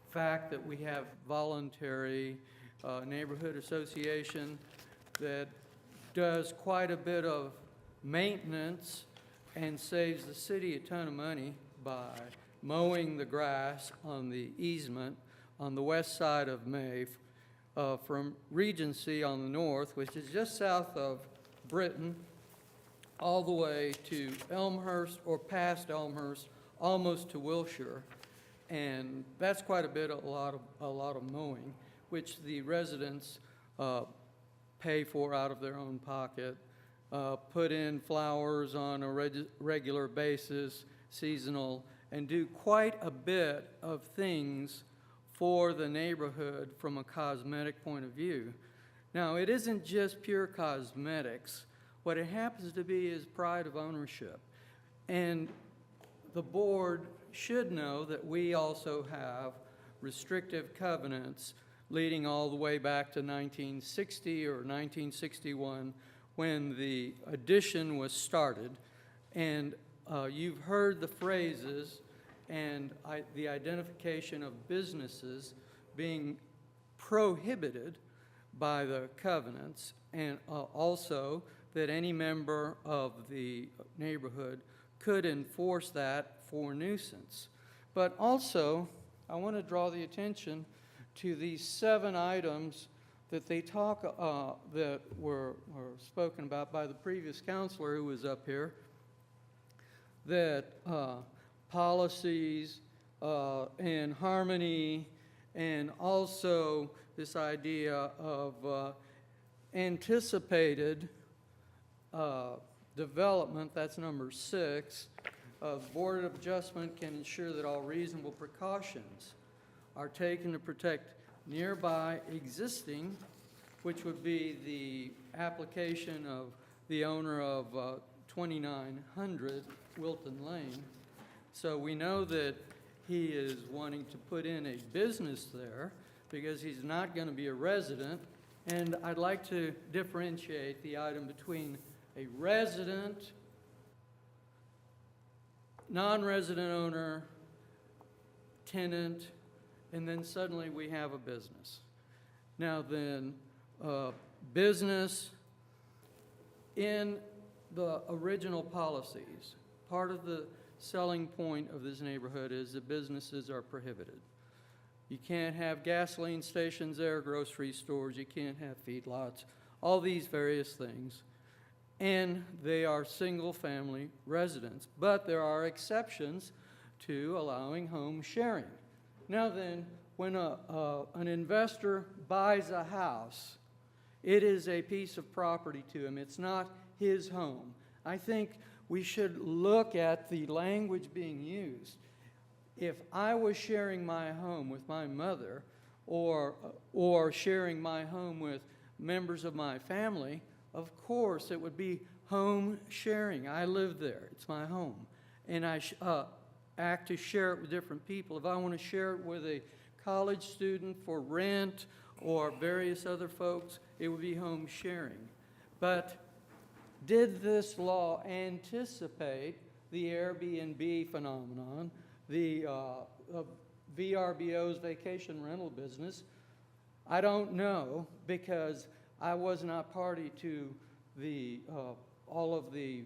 fact that we have voluntary neighborhood association that does quite a bit of maintenance and saves the city a ton of money by mowing the grass on the easement on the west side of May from Regency on the north, which is just south of Britain, all the way to Elmhurst or past Elmhurst, almost to Wilshire. And that's quite a lot of mowing, which the residents pay for out of their own pocket. Put in flowers on a regular basis, seasonal, and do quite a bit of things for the neighborhood from a cosmetic point of view. Now, it isn't just pure cosmetics. What it happens to be is pride of ownership. And the board should know that we also have restrictive covenants leading all the way back to 1960 or 1961 when the addition was started. And you've heard the phrases and the identification of businesses being prohibited by the covenants, and also that any member of the neighborhood could enforce that for nuisance. But also, I want to draw the attention to these 7 items that they talk, that were spoken about by the previous counselor who was up here, that policies and harmony, and also this idea of anticipated development, that's number 6. The Board of Adjustment can ensure that all reasonable precautions are taken to protect nearby existing, which would be the application of the owner of 2900 Wilton Lane. So we know that he is wanting to put in a business there because he's not going to be a resident. And I'd like to differentiate the item between a resident, non-resident owner, tenant, and then suddenly we have a business. Now then, business in the original policies. Part of the selling point of this neighborhood is that businesses are prohibited. You can't have gasoline stations there, grocery stores, you can't have feedlots, all these various things. And they are single-family residents. But there are exceptions to allowing home sharing. Now then, when an investor buys a house, it is a piece of property to him. It's not his home. I think we should look at the language being used. If I was sharing my home with my mother or sharing my home with members of my family, of course it would be home sharing. I live there. It's my home. And I act to share it with different people. If I want to share it with a college student for rent or various other folks, it would be home sharing. But did this law anticipate the Airbnb phenomenon, the VRBO's vacation rental business? I don't know, because I was not party to the all of the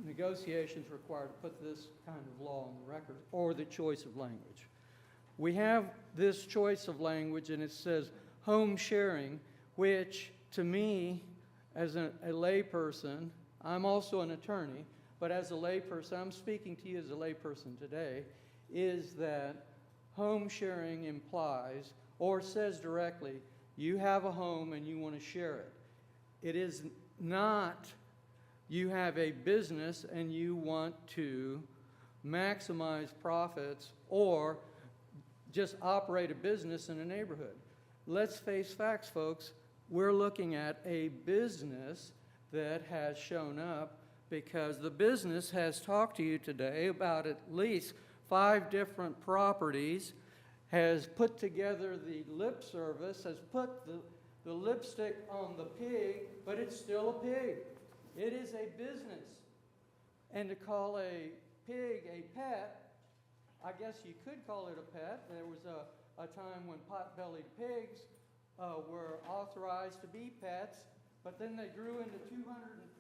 negotiations required to put this kind of law on the record, or the choice of language. We have this choice of language, and it says home sharing, which to me, as a layperson, I'm also an attorney, but as a layperson, I'm speaking to you as a layperson today, is that home sharing implies or says directly, you have a home and you want to share it. It is not you have a business and you want to maximize profits or just operate a business in a neighborhood. Let's face facts, folks. We're looking at a business that has shown up because the business has talked to you today about at least 5 different properties, has put together the lip service, has put the lipstick on the pig, but it's still a pig. It is a business. And to call a pig a pet, I guess you could call it a pet. There was a time when pot-bellied pigs were authorized to be pets, but then they grew into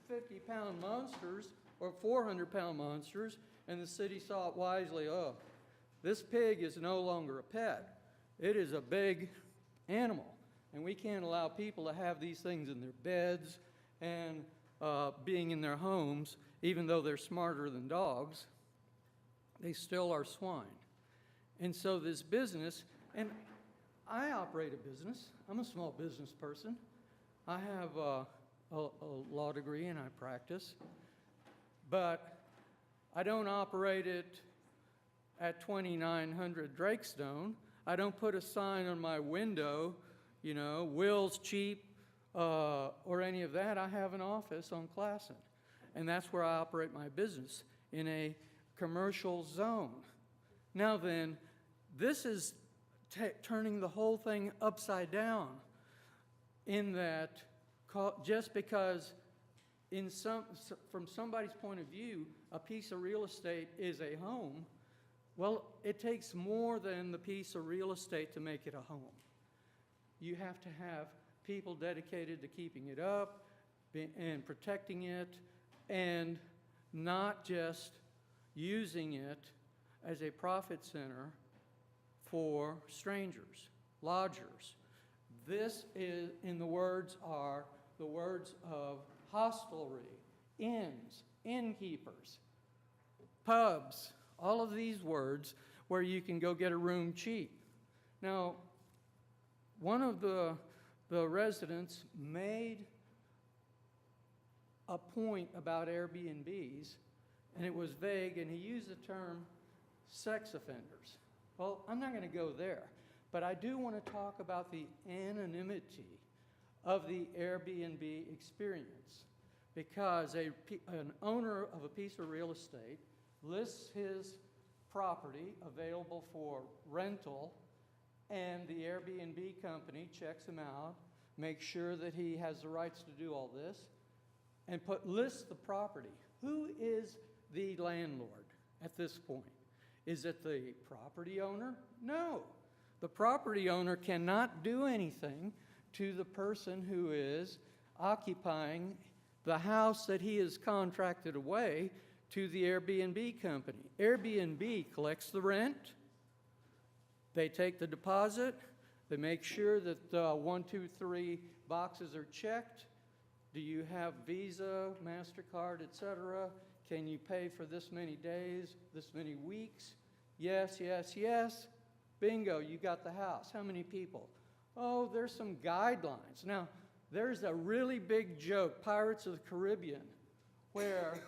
250-pound monsters or 400-pound monsters, and the city saw it wisely, oh, this pig is no longer a pet. It is a big animal, and we can't allow people to have these things in their beds and being in their homes, even though they're smarter than dogs. They still are swine. And so this business, and I operate a business. I'm a small business person. I have a law degree and I practice, but I don't operate it at 2900 Drakestone. I don't put a sign on my window, you know, Will's Cheap, or any of that. I have an office on Classen, and that's where I operate my business, in a commercial zone. Now then, this is turning the whole thing upside down, in that just because from somebody's point of view, a piece of real estate is a home, well, it takes more than the piece of real estate to make it a home. You have to have people dedicated to keeping it up and protecting it, and not just using it as a profit center for strangers, lodgers. This is, in the words of hostelry, inns, innkeepers, pubs, all of these words where you can go get a room cheap. Now, one of the residents made a point about Airbnbs, and it was vague, and he used the term sex offenders. Well, I'm not going to go there, but I do want to talk about the anonymity of the Airbnb experience, because an owner of a piece of real estate lists his property available for rental, and the Airbnb company checks him out, makes sure that he has the rights to do all this, and lists the property. Who is the landlord at this point? Is it the property owner? No. The property owner cannot do anything to the person who is occupying the house that he has contracted away to the Airbnb company. Airbnb collects the rent, they take the deposit, they make sure that 1, 2, 3 boxes are checked. Do you have Visa, MasterCard, etc.? Can you pay for this many days, this many weeks? Yes, yes, yes. Bingo, you got the house. How many people? Oh, there's some guidelines. Now, there's a really big joke, Pirates of the Caribbean, where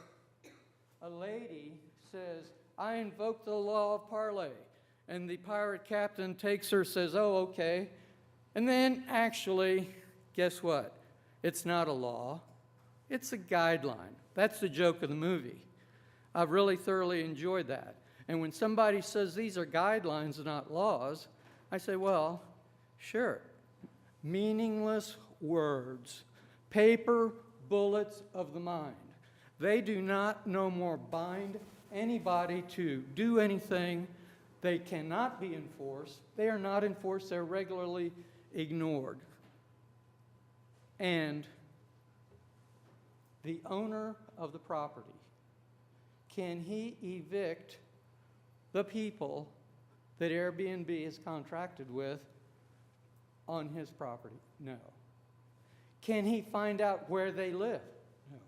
a lady says, I invoke the law of parlay. And the pirate captain takes her, says, oh, okay. And then actually, guess what? It's not a law. It's a guideline. That's the joke of the movie. I've really thoroughly enjoyed that. And when somebody says these are guidelines and not laws, I say, well, sure. Meaningless words, paper bullets of the mind. They do not no more bind anybody to do anything. They cannot be enforced. They are not enforced. They're regularly ignored. And the owner of the property, can he evict the people that Airbnb is contracted with on his property? No. Can he find out where they live? No.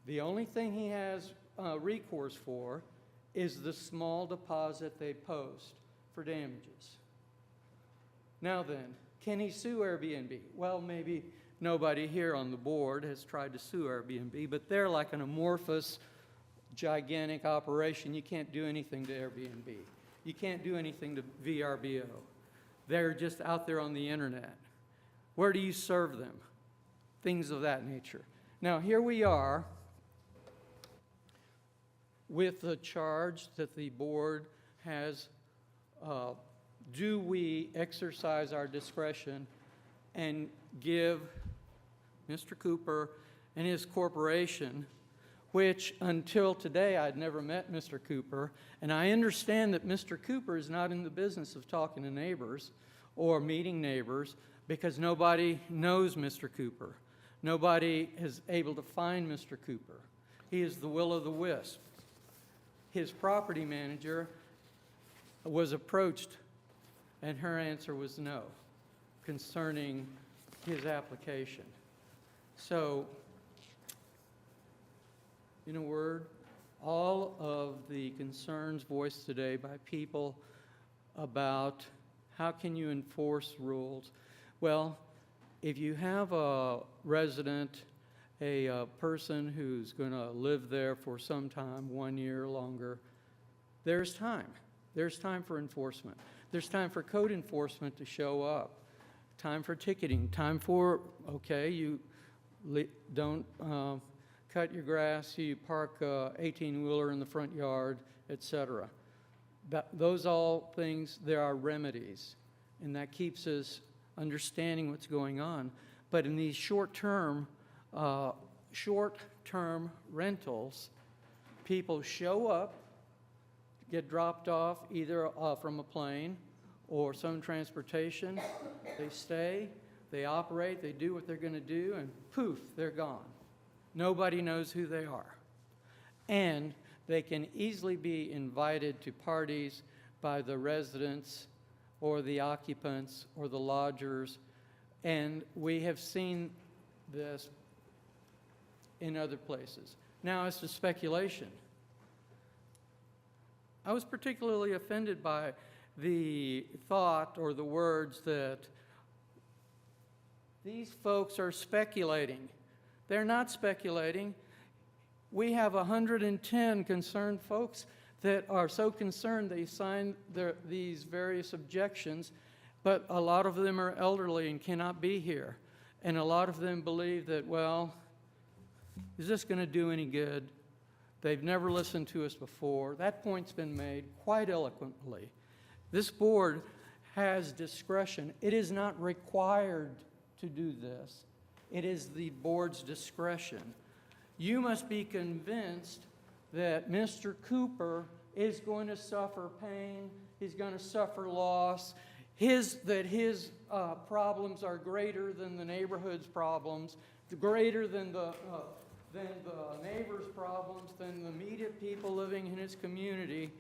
The only thing he has recourse for is the small deposit they post for damages. Now then, can he sue Airbnb? Well, maybe nobody here on the board has tried to sue Airbnb, but they're like an amorphous, gigantic operation. You can't do anything to Airbnb. You can't do anything to VRBO. They're just out there on the internet. Where do you serve them? Things of that nature. Now, here we are with the charge that the board has. Do we exercise our discretion and give Mr. Cooper and his corporation, which until today I'd never met Mr. Cooper, and I understand that Mr. Cooper is not in the business of talking to neighbors or meeting neighbors because nobody knows Mr. Cooper. Nobody is able to find Mr. Cooper. He is the will-o'-the-wisp. His property manager was approached, and her answer was no concerning his application. So, in a word, all of the concerns voiced today by people about how can you enforce rules. Well, if you have a resident, a person who's going to live there for some time, 1 year or longer, there's time. There's time for enforcement. There's time for code enforcement to show up. Time for ticketing. Time for, okay, you don't cut your grass, you park a 18-wheeler in the front yard, etc. Those all things, there are remedies, and that keeps us understanding what's going on. But in these short-term rentals, people show up, get dropped off either from a plane or some transportation. They stay, they operate, they do what they're going to do, and poof, they're gone. Nobody knows who they are. And they can easily be invited to parties by the residents or the occupants or the lodgers. And we have seen this in other places. Now, as to speculation, I was particularly offended by the thought or the words that these folks are speculating. They're not speculating. We have 110 concerned folks that are so concerned they signed these various objections, but a lot of them are elderly and cannot be here. And a lot of them believe that, well, is this going to do any good? They've never listened to us before. That point's been made quite eloquently. This board has discretion. It is not required to do this. It is the board's discretion. You must be convinced that Mr. Cooper is going to suffer pain he's going to suffer loss, that his problems are greater than the neighborhood's problems, greater than the neighbor's problems, than the immediate people living in his community,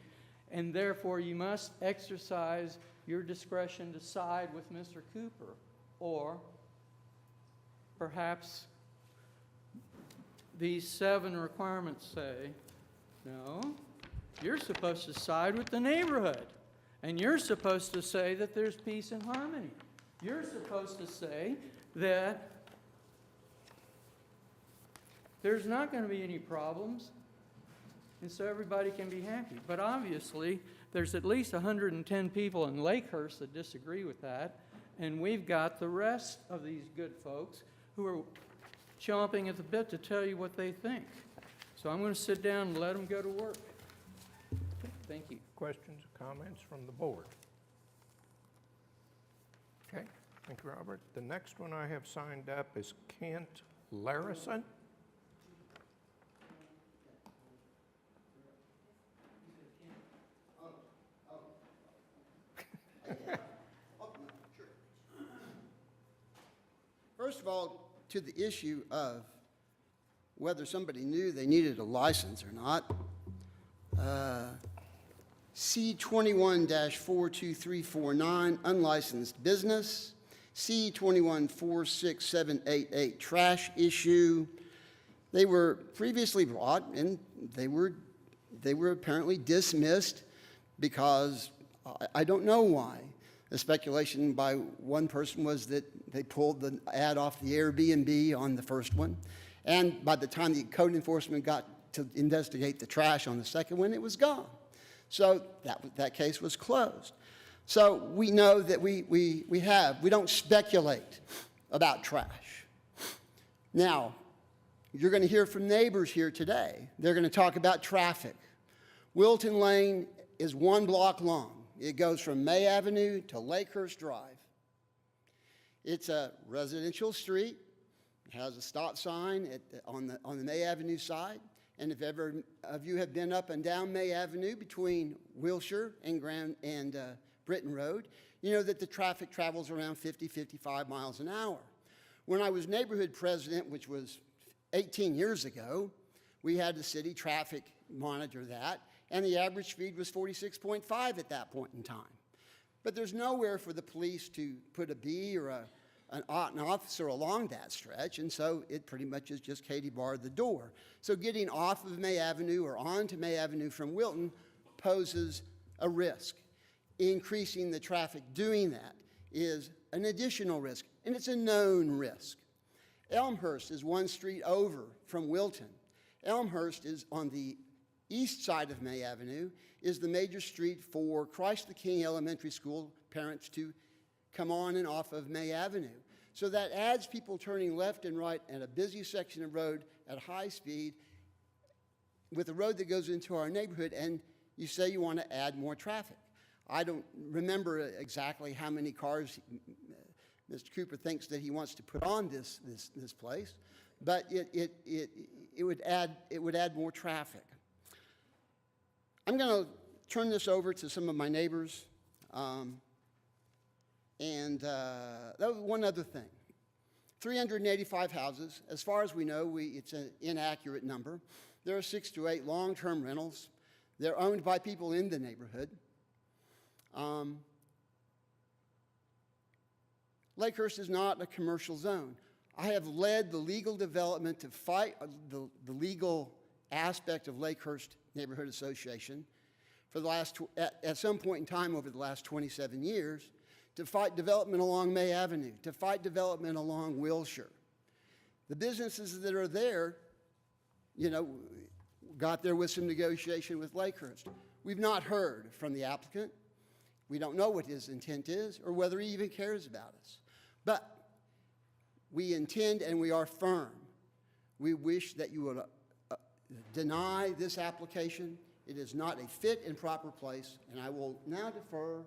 and therefore you must exercise your discretion to side with Mr. Cooper. Or perhaps these 7 requirements say, no, you're supposed to side with the neighborhood, and you're supposed to say that there's peace and harmony. You're supposed to say that there's not going to be any problems, and so everybody can be happy. But obviously, there's at least 110 people in Lakehurst that disagree with that, and we've got the rest of these good folks who are chomping at the bit to tell you what they think. So I'm going to sit down and let them go to work. Thank you. Questions or comments from the board? Okay, thank you, Robert. The next one I have signed up is Kent Larison. First of all, to the issue of whether somebody knew they needed a license or not, C21-42349, unlicensed business, C21-46788, trash issue. They were previously brought, and they were apparently dismissed because I don't know why. The speculation by one person was that they pulled the ad off the Airbnb on the first one, and by the time the code enforcement got to investigate the trash on the second one, it was gone. So that case was closed. So we know that we don't speculate about trash. Now, you're going to hear from neighbors here today. They're going to talk about traffic. Wilton Lane is 1 block long. It goes from May Avenue to Lakehurst Drive. It's a residential street. It has a stop sign on the May Avenue side. And if ever of you have been up and down May Avenue between Wilshire and Britton Road, you know that the traffic travels around 50, 55 miles an hour. When I was neighborhood president, which was 18 years ago, we had the city traffic monitor that, and the average speed was 46.5 at that point in time. But there's nowhere for the police to put a B or an officer along that stretch, and so it pretty much is just Katie barred the door. So getting off of May Avenue or onto May Avenue from Wilton poses a risk. Increasing the traffic doing that is an additional risk, and it's a known risk. Elmhurst is 1 street over from Wilton. Elmhurst is on the east side of May Avenue, is the major street for Christ the King Elementary School parents to come on and off of May Avenue. So that adds people turning left and right at a busy section of road at high speed with a road that goes into our neighborhood, and you say you want to add more traffic. I don't remember exactly how many cars Mr. Cooper thinks that he wants to put on this place, but it would add more traffic. I'm going to turn this over to some of my neighbors. And that was one other thing. 385 houses. As far as we know, it's an inaccurate number. There are 6 to 8 long-term rentals. They're owned by people in the neighborhood. Lakehurst is not a commercial zone. I have led the legal development to fight the legal aspect of Lakehurst Neighborhood Association for the last, at some point in time over the last 27 years, to fight development along May Avenue, to fight development along Wilshire. The businesses that are there, got there with some negotiation with Lakehurst. We've not heard from the applicant. We don't know what his intent is or whether he even cares about us. But we intend and we are firm. We wish that you would deny this application. It is not a fit and proper place, and I will now defer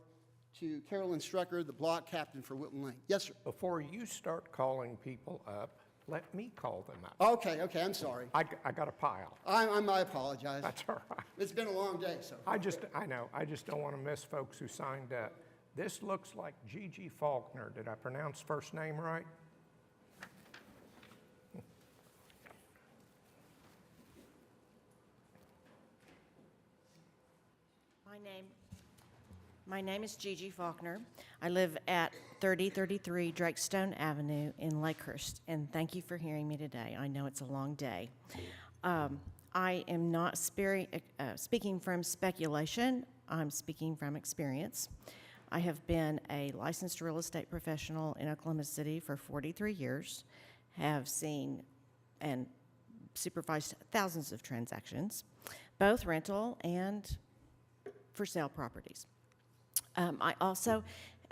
to Carolyn Strucker, the block captain for Wilton Lane. Yes, sir. Before you start calling people up, let me call them up. Okay, I'm sorry. I got a pile. I apologize. That's all right. It's been a long day, so. I know, I just don't want to miss folks who signed up. This looks like Gigi Faulkner. Did I pronounce first name right? My name is Gigi Faulkner. I live at 3033 Drakestone Avenue in Lakehurst, and thank you for hearing me today. I know it's a long day. I am not speaking from speculation. I'm speaking from experience. I have been a licensed real estate professional in Oklahoma City for 43 years, have seen and supervised thousands of transactions, both rental and for sale properties. I also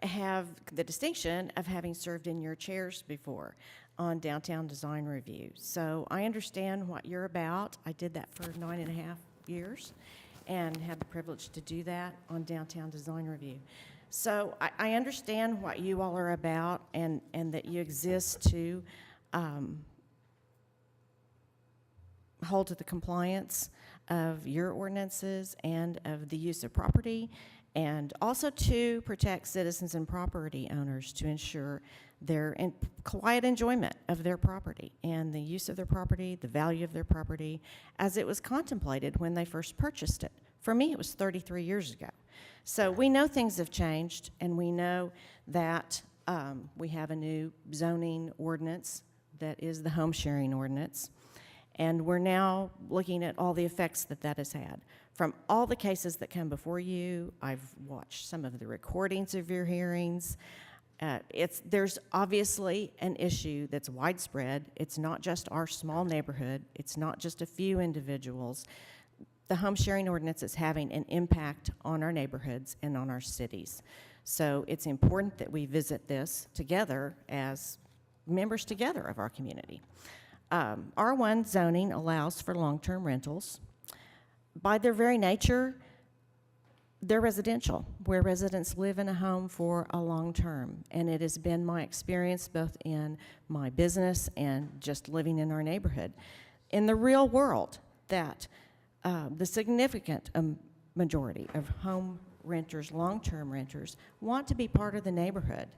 have the distinction of having served in your chairs before on Downtown Design Review. So I understand what you're about. I did that for 9.5 years and had the privilege to do that on Downtown Design Review. So I understand what you all are about and that you exist to hold to the compliance of your ordinances and of the use of property, and also to protect citizens and property owners to ensure their quiet enjoyment of their property and the use of their property, the value of their property, as it was contemplated when they first purchased it. For me, it was 33 years ago. So we know things have changed, and we know that we have a new zoning ordinance that is the home sharing ordinance. And we're now looking at all the effects that that has had. From all the cases that come before you, I've watched some of the recordings of your hearings. There's obviously an issue that's widespread. It's not just our small neighborhood. It's not just a few individuals. The home sharing ordinance is having an impact on our neighborhoods and on our cities. So it's important that we visit this together as members together of our community. R1 zoning allows for long-term rentals. By their very nature, they're residential, where residents live in a home for a long term. And it has been my experience both in my business and just living in our neighborhood. In the real world, that the significant majority of home renters, long-term renters, want to be part of the neighborhood.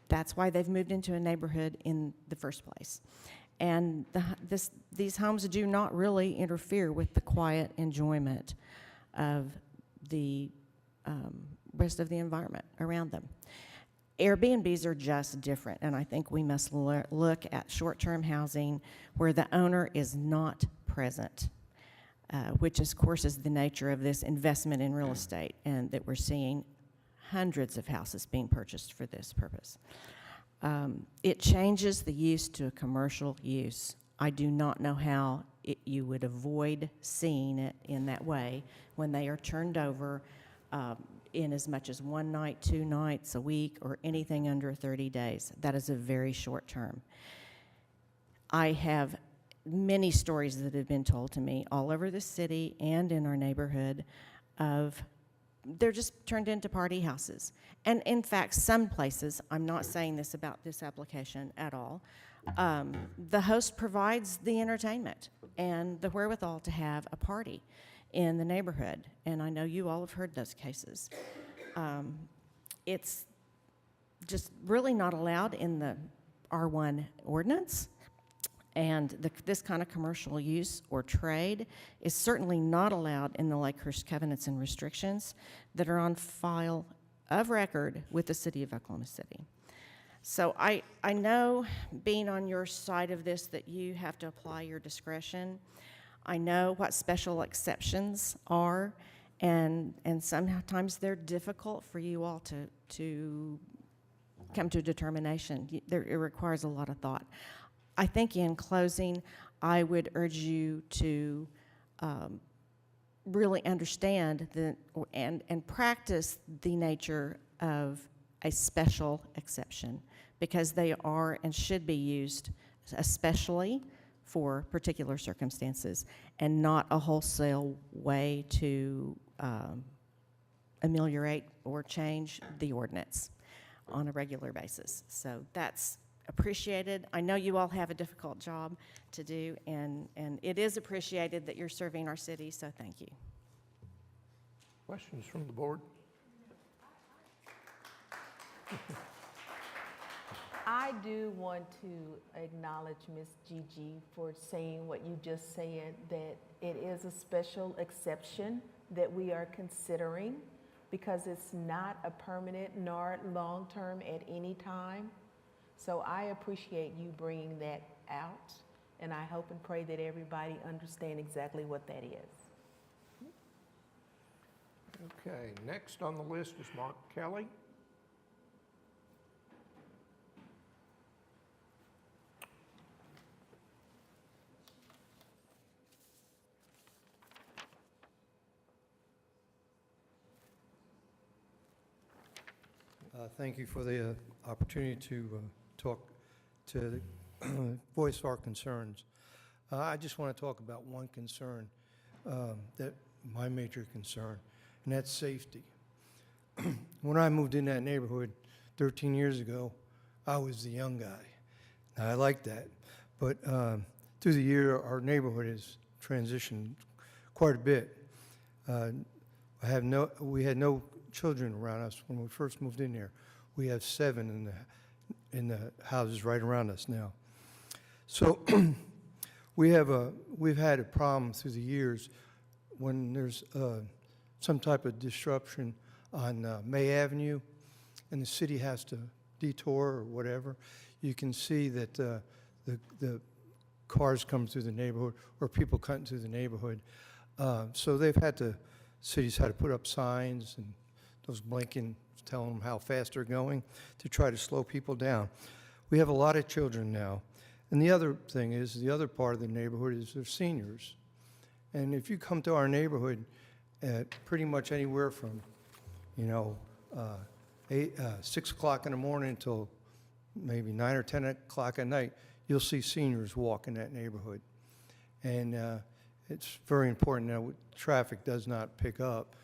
That's why they've moved into a neighborhood in the first place. And these homes do not really interfere with the quiet enjoyment of the rest of the environment around them. Airbnbs are just different, and I think we must look at short-term housing where the owner is not present, which of course is the nature of this investment in real estate, and that we're seeing hundreds of houses being purchased for this purpose. It changes the use to a commercial use. I do not know how you would avoid seeing it in that way when they are turned over in as much as 1 night, 2 nights a week, or anything under 30 days. That is a very short term. I have many stories that have been told to me all over the city and in our neighborhood of they're just turned into party houses. And in fact, some places, I'm not saying this about this application at all, the host provides the entertainment and the wherewithal to have a party in the neighborhood. And I know you all have heard those cases. It's just really not allowed in the R1 ordinance. And this kind of commercial use or trade is certainly not allowed in the Lakehurst covenants and restrictions that are on file of record with the city of Oklahoma City. So I know, being on your side of this, that you have to apply your discretion. I know what special exceptions are, and sometimes they're difficult for you all to come to a determination. It requires a lot of thought. I think in closing, I would urge you to really understand and practice the nature of a special exception, because they are and should be used especially for particular circumstances and not a wholesale way to ameliorate or change the ordinance on a regular basis. So that's appreciated. I know you all have a difficult job to do, and it is appreciated that you're serving our city, so thank you. Questions from the board? I do want to acknowledge Ms. Gigi for saying what you just said, that it is a special exception that we are considering because it's not a permanent nor long-term at any time. So I appreciate you bringing that out, and I hope and pray that everybody understand exactly what that is. Okay, next on the list is Mark Kelly. Thank you for the opportunity to talk, to voice our concerns. I just want to talk about one concern, that my major concern, and that's safety. When I moved in that neighborhood 13 years ago, I was the young guy. Now, I like that, but through the year, our neighborhood has transitioned quite a bit. We had no children around us when we first moved in there. We have 7 in the houses right around us now. So we've had a problem through the years when there's some type of disruption on May Avenue, and the city has to detour or whatever. You can see that the cars come through the neighborhood or people cutting through the neighborhood. So cities had to put up signs and those blinking, telling them how fast they're going to try to slow people down. We have a lot of children now. And the other thing is, the other part of the neighborhood is there's seniors. And if you come to our neighborhood at pretty much anywhere from, 6 o'clock in the morning until maybe 9 or 10 o'clock at night, you'll see seniors walk in that neighborhood. And it's very important that traffic does not pick up.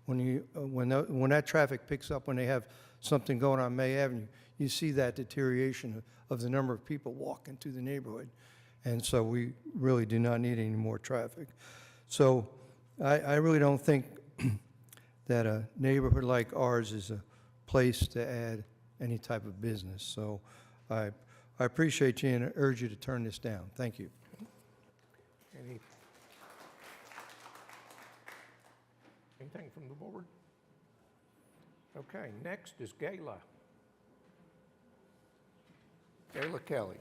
When that traffic picks up, when they have something going on May Avenue, you see that deterioration of the number of people walking through the neighborhood. And so we really do not need any more traffic. So I really don't think that a neighborhood like ours is a place to add any type of business. So I appreciate you and urge you to turn this down. Thank you. Anything from the board? Okay, next is Gayla. Gayla Kelly.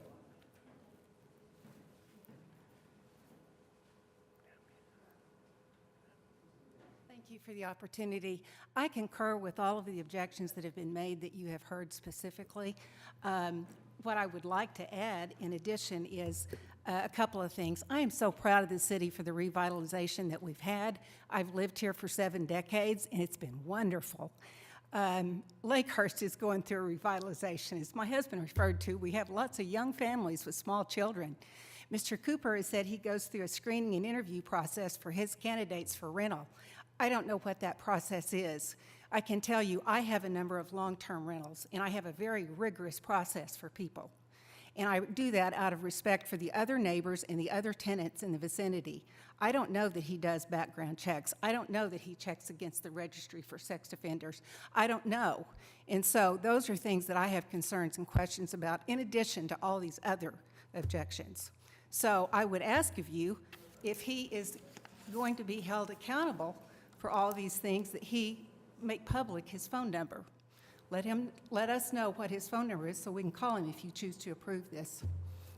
Thank you for the opportunity. I concur with all of the objections that have been made that you have heard specifically. What I would like to add in addition is a couple of things. I am so proud of the city for the revitalization that we've had. I've lived here for 7 decades, and it's been wonderful. Lakehurst is going through a revitalization. As my husband referred to, we have lots of young families with small children. Mr. Cooper has said he goes through a screening and interview process for his candidates for rental. I don't know what that process is. I can tell you I have a number of long-term rentals, and I have a very rigorous process for people. And I do that out of respect for the other neighbors and the other tenants in the vicinity. I don't know that he does background checks. I don't know that he checks against the registry for sex offenders. I don't know. And so those are things that I have concerns and questions about, in addition to all these other objections. So I would ask of you, if he is going to be held accountable for all these things, that he make public his phone number. Let us know what his phone number is so we can call him if you choose to approve this.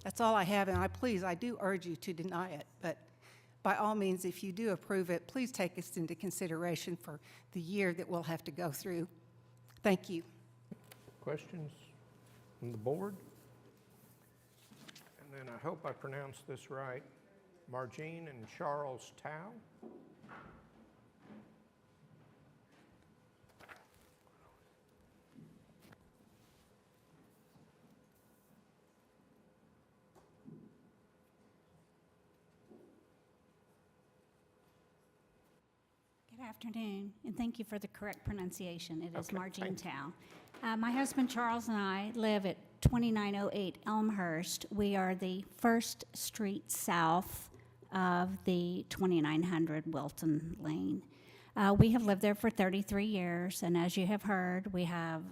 That's all I have, and I do urge you to deny it. But by all means, if you do approve it, please take us into consideration for the year that we'll have to go through. Thank you. Questions from the board? And then I hope I pronounced this right. Margene and Charles Tao. Good afternoon, and thank you for the correct pronunciation. It is Okay, Margene thank you. Tao. My husband Charles and I live at 2908 Elmhurst. We are the first street south of the 2900 Wilton Lane. We have lived there for 33 years, and as you have heard, we have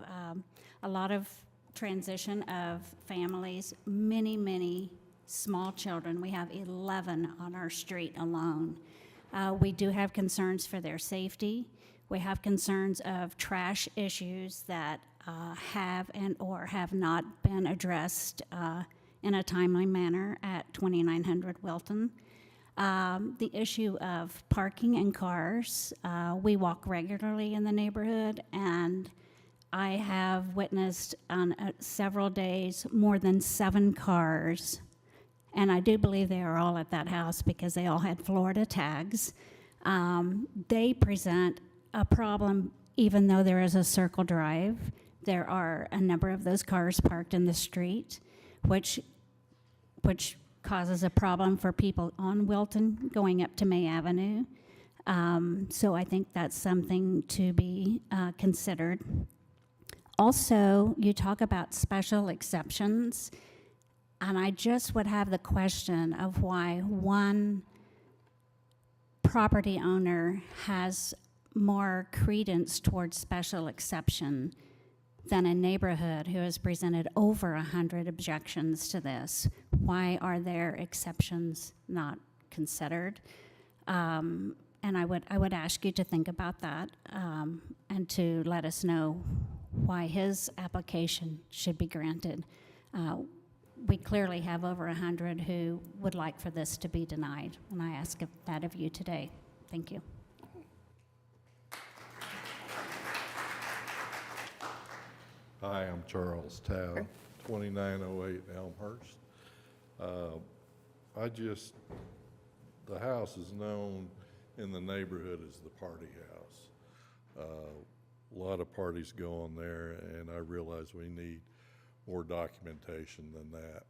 a lot of transition of families, many small children. We have 11 on our street alone. We do have concerns for their safety. We have concerns of trash issues that have and or have not been addressed in a timely manner at 2900 Wilton. The issue of parking and cars. We walk regularly in the neighborhood, and I have witnessed on several days more than 7 cars. And I do believe they are all at that house because they all had Florida tags. They present a problem even though there is a circle drive. There are a number of those cars parked in the street, which causes a problem for people on Wilton going up to May Avenue. So I think that's something to be considered. Also, you talk about special exceptions, and I just would have the question of why one property owner has more credence towards special exception than a neighborhood who has presented over 100 objections to this. Why are their exceptions not considered? And I would ask you to think about that and to let us know why his application should be granted. We clearly have over 100 who would like for this to be denied, and I ask that of you today. Thank you. Hi, I'm Charles Tao, 2908 Elmhurst. The house is known in the neighborhood as the party house. A lot of parties go on there, and I realize we need more documentation than that.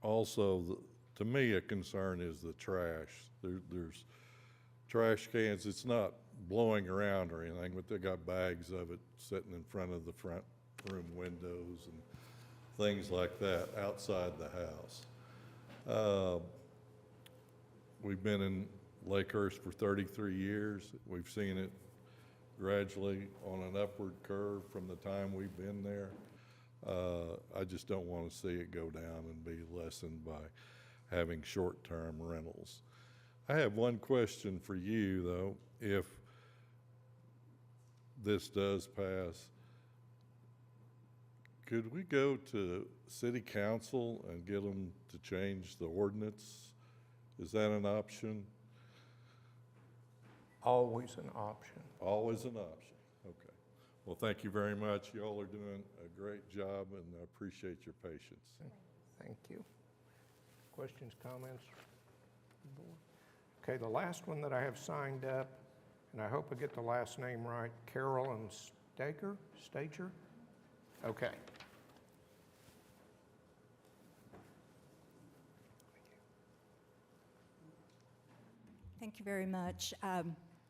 Also, to me, a concern is the trash. There's trash cans. It's not blowing around or anything, but they got bags of it sitting in front of the front room windows and things like that outside the house. We've been in Lakehurst for 33 years. We've seen it gradually on an upward curve from the time we've been there. I just don't want to see it go down and be lessened by having short-term rentals. I have one question for you, though. If this does pass, could we go to city council and get them to change the ordinance? Is that an option? Always an option. Always an option, okay. Well, thank you very much. Y'all are doing a great job, and I appreciate your patience. Thank you. Questions, comments? Okay, the last one that I have signed up, and I hope I get the last name right, Carolyn Stager? Okay. Thank you very much.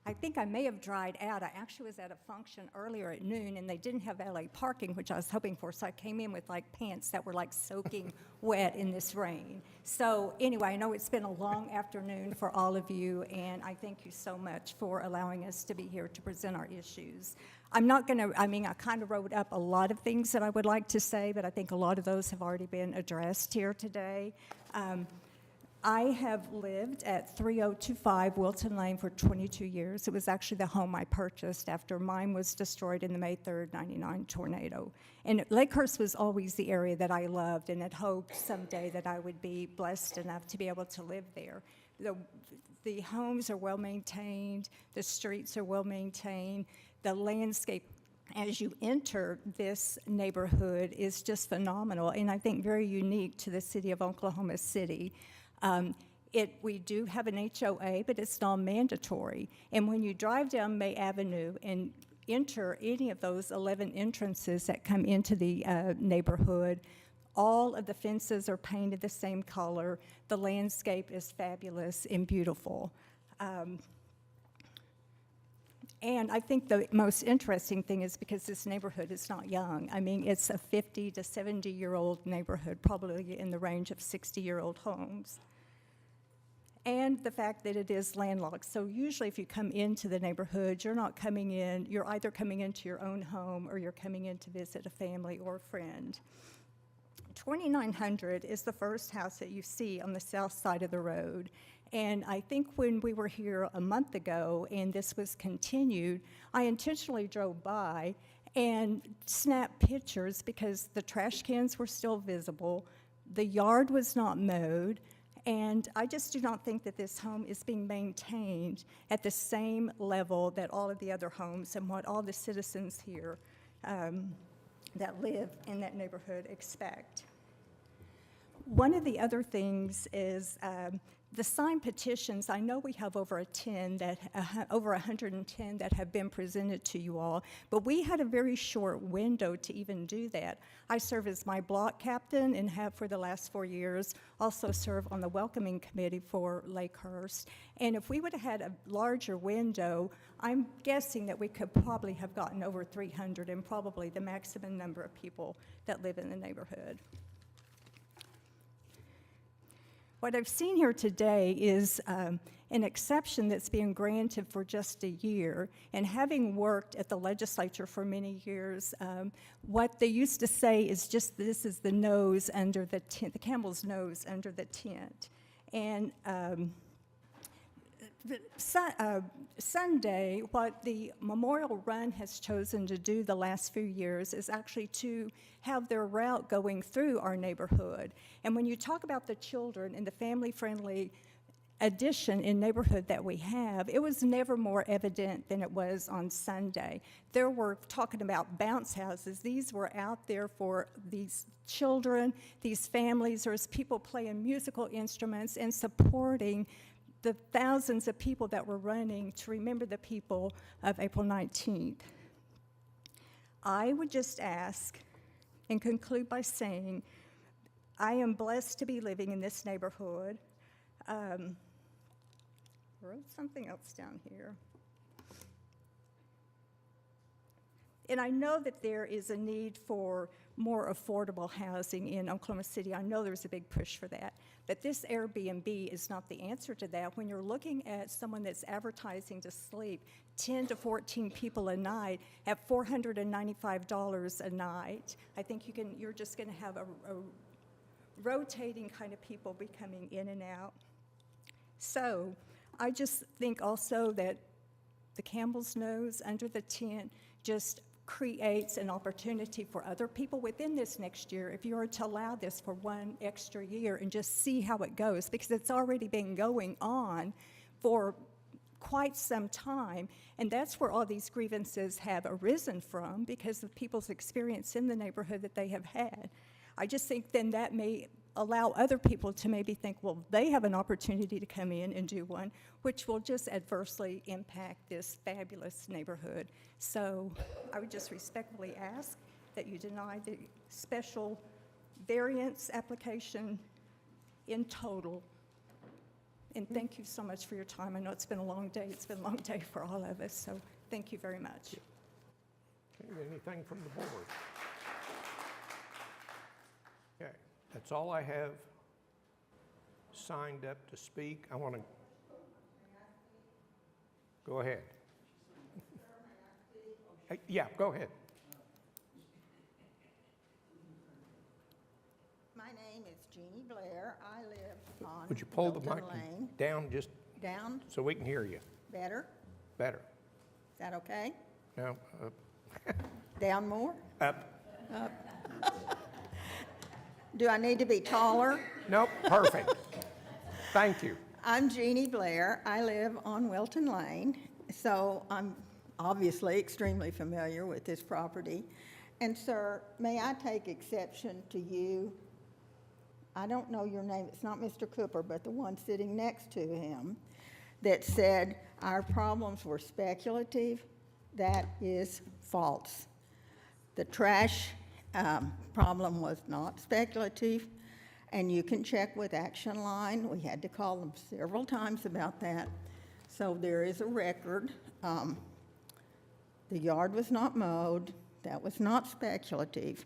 I think I may have dried out. I actually was at a function earlier at noon, and they didn't have valet parking, which I was hoping for, so I came in with like pants that were like soaking wet in this rain. So anyway, I know it's been a long afternoon for all of you, and I thank you so much for allowing us to be here to present our issues. I'm not going to, I kind of wrote up a lot of things that I would like to say, but I think a lot of those have already been addressed here today. I have lived at 3025 Wilton Lane for 22 years. It was actually the home I purchased after mine was destroyed in the May 3rd, 99 tornado. And Lakehurst was always the area that I loved and had hoped someday that I would be blessed enough to be able to live there. The homes are well maintained, the streets are well maintained, the landscape as you enter this neighborhood is just phenomenal, and I think very unique to the city of Oklahoma City. We do have an HOA, but it's non-mandatory. And when you drive down May Avenue and enter any of those 11 entrances that come into the neighborhood, all of the fences are painted the same color. The landscape is fabulous and beautiful. And I think the most interesting thing is because this neighborhood is not young. I mean, it's a 50 to 70-year-old neighborhood, probably in the range of 60-year-old homes. And the fact that it is landlocked. So usually if you come into the neighborhood, you're not coming in, you're either coming into your own home or you're coming in to visit a family or a friend. 2900 is the first house that you see on the south side of the road. And I think when we were here a month ago and this was continued, I intentionally drove by and snapped pictures because the trash cans were still visible, the yard was not mowed, and I just do not think that this home is being maintained at the same level that all of the other homes and what all the citizens here that live in that neighborhood expect. One of the other things is the signed petitions. I know we have over 110 that have been presented to you all, but we had a very short window to even do that. I serve as my block captain and have for the last 4 years, also serve on the welcoming committee for Lakehurst. And if we would have had a larger window, I'm guessing that we could probably have gotten over 300 and probably the maximum number of people that live in the neighborhood. What I've seen here today is an exception that's being granted for just a year. And having worked at the legislature for many years, what they used to say is just this is the nose under the tent, the camel's nose under the tent. And Sunday, what the Memorial Run has chosen to do the last few years is actually to have their route going through our neighborhood. And when you talk about the children and the family-friendly addition in neighborhood that we have, it was never more evident than it was on Sunday. There were talking about bounce houses. These were out there for these children, these families. There's people playing musical instruments and supporting the thousands of people that were running to remember the people of April 19th. I would just ask and conclude by saying, I am blessed to be living in this neighborhood. I wrote something else down here. And I know that there is a need for more affordable housing in Oklahoma City. I know there's a big push for that. But this Airbnb is not the answer to that. When you're looking at someone that's advertising to sleep 10 to 14 people a night at $495 a night, I think you're just going to have a rotating kind of people be coming in and out. So I just think also that the camel's nose under the tent just creates an opportunity for other people within this next year, if you were to allow this for one extra year and just see how it goes, because it's already been going on for quite some time, and that's where all these grievances have arisen from, because of people's experience in the neighborhood that they have had. I just think then that may allow other people to maybe think, well, they have an opportunity to come in and do one, which will just adversely impact this fabulous neighborhood. So I would just respectfully ask that you deny the special variance application in total. And thank you so much for your time. I know it's been a long day. It's been a long day for all of us, so thank you very much. Okay, anything from the board? Okay, that's all I have signed up to speak. I want to go ahead. Yeah, go ahead. My name is Jeannie Blair. I live on Would you pull the Milton mic Lane. down just Down? so we can hear you Better? better? Is that okay? No, up. Down more? Up. Up. Do I need to be taller? Nope, perfect. Thank you. I'm Jeannie Blair. I live on Wilton Lane, so I'm obviously extremely familiar with this property. And sir, may I take exception to you? I don't know your name. It's not Mr. Cooper, but the one sitting next to him that said our problems were speculative. That is false. The trash problem was not speculative, and you can check with Action Line. We had to call them several times about that. So there is a record. The yard was not mowed. That was not speculative.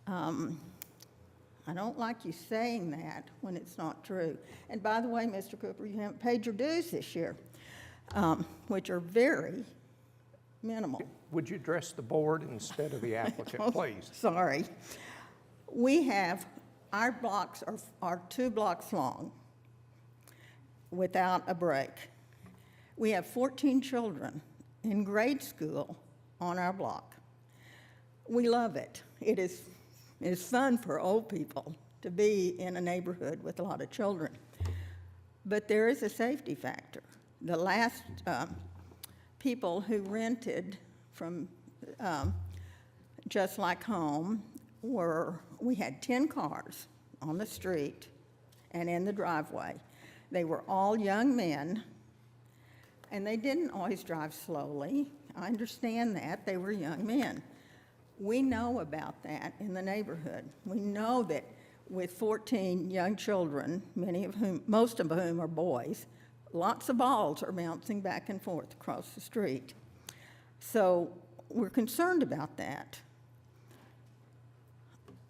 I don't like you saying that when it's not true. And by the way, Mr. Cooper, you haven't paid your dues this year, which are very minimal. Would you address the board instead of the applicant, please? Sorry. We have, our blocks are 2 blocks long without a break. We have 14 children in grade school on our block. We love it. It is fun for old people to be in a neighborhood with a lot of children. But there is a safety factor. The last people who rented from Just Like Home we had 10 cars on the street and in the driveway. They were all young men, and they didn't always drive slowly. I understand that. They were young men. We know about that in the neighborhood. We know that with 14 young children, most of whom are boys, lots of balls are bouncing back and forth across the street. So we're concerned about that.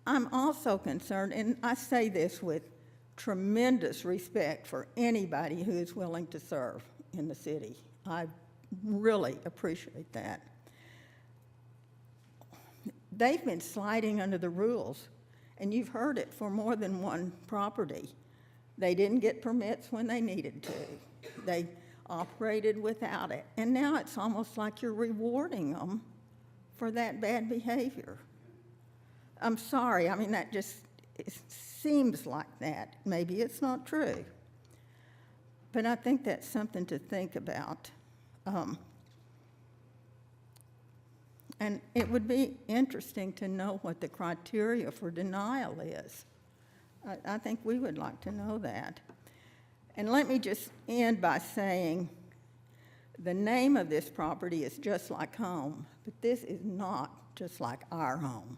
I'm also concerned, and I say this with tremendous respect for anybody who is willing to serve in the city. I really appreciate that. They've been sliding under the rules, and you've heard it for more than one property. They didn't get permits when they needed to. They operated without it. And now it's almost like you're rewarding them for that bad behavior. I'm sorry, I mean, it seems like that. Maybe it's not true. But I think that's something to think about. And it would be interesting to know what the criteria for denial is. I think we would like to know that. And let me just end by saying the name of this property is Just Like Home, but this is not just like our home.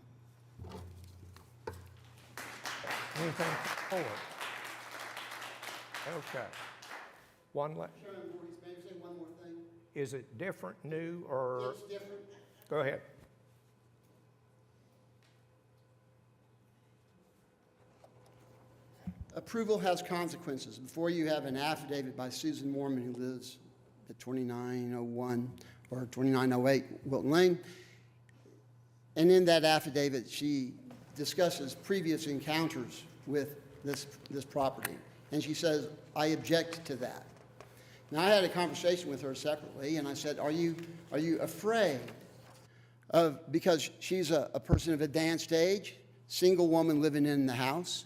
Anything for the board? Okay. One last. Chairman, may I say one more thing? Is it different, new, or? It's different. Go ahead. Approval has consequences. Before you have an affidavit by Susan Mormon, who lives at 2901 or 2908 Wilton Lane. And in that affidavit, she discusses previous encounters with this property. And she says, I object to that. Now, I had a conversation with her separately, and I said, are you afraid of, because she's a person of advanced age, single woman living in the house?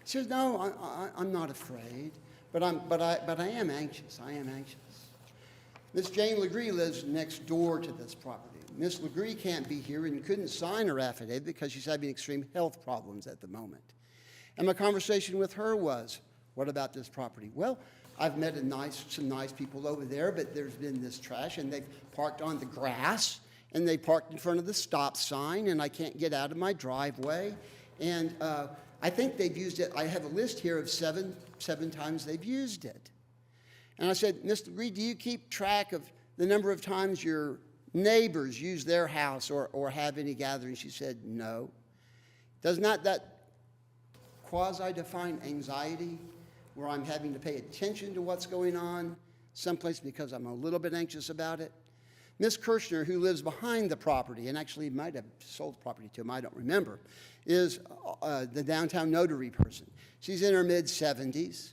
She says, no, I'm not afraid, but I am anxious. I am anxious. Miss Jane Legree lives next door to this property. Miss Legree can't be here and couldn't sign her affidavit because she's having extreme health problems at the moment. And my conversation with her was, what about this property? Well, I've met some nice people over there, but there's been this trash, and they've parked on the grass, and they parked in front of the stop sign, and I can't get out of my driveway. And I think they've used it. I have a list here of seven times they've used it. And I said, Ms. Legree, do you keep track of the number of times your neighbors use their house or have any gatherings? She said, no. Does not that quasi-define anxiety, where I'm having to pay attention to what's going on someplace because I'm a little bit anxious about it? Miss Kirshner, who lives behind the property, and actually might have sold the property to him, I don't remember, is the downtown notary person. She's in her mid-70s.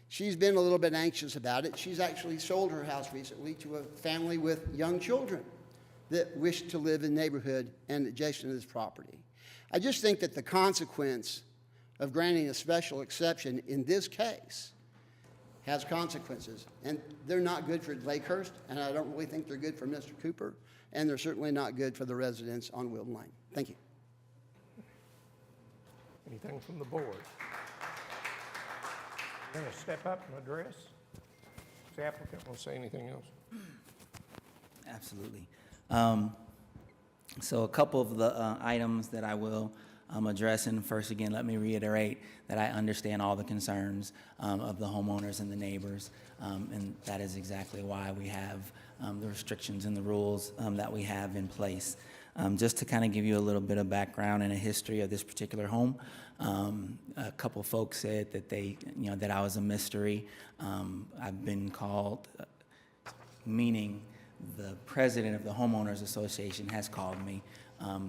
She's been a little bit anxious about it. She's actually sold her house recently to a family with young children that wish to live in the neighborhood and adjacent to this property. I just think that the consequence of granting a special exception in this case has consequences, and they're not good for Lakehurst, and I don't really think they're good for Mr. Cooper, and they're certainly not good for the residents on Wilton Lane. Thank you. Anything from the board? Going to step up and address? Does the applicant want to say anything else? Absolutely. So a couple of the items that I will address. And first, again, let me reiterate that I understand all the concerns of the homeowners and the neighbors, and that is exactly why we have the restrictions and the rules that we have in place. Just to kind of give you a little bit of background and a history of this particular home, a couple folks said that that I was a mystery. I've been called, meaning the president of the homeowners association has called me.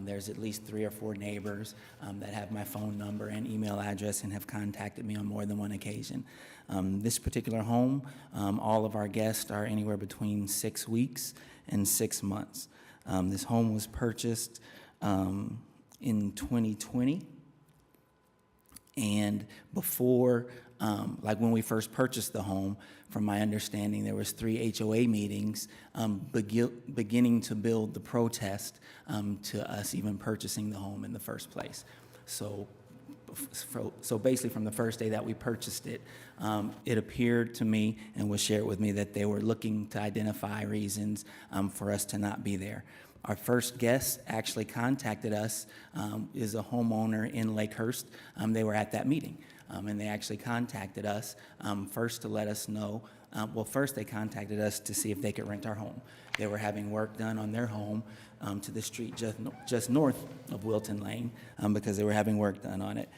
There's at least 3 or 4 neighbors that have my phone number and email address and have contacted me on more than one occasion. This particular home, all of our guests are anywhere between 6 weeks and 6 months. This home was purchased in 2020, and before, like when we first purchased the home, from my understanding, there was 3 HOA meetings beginning to build the protest to us even purchasing the home in the first place. So basically from the first day that we purchased it, it appeared to me and was shared with me that they were looking to identify reasons for us to not be there. Our first guest actually contacted us, is a homeowner in Lakehurst. They were at that meeting, and they actually contacted us first to let us know. First they contacted us to see if they could rent our home. They were having work done on their home to the street just north of Wilton Lane because they were having work done on it.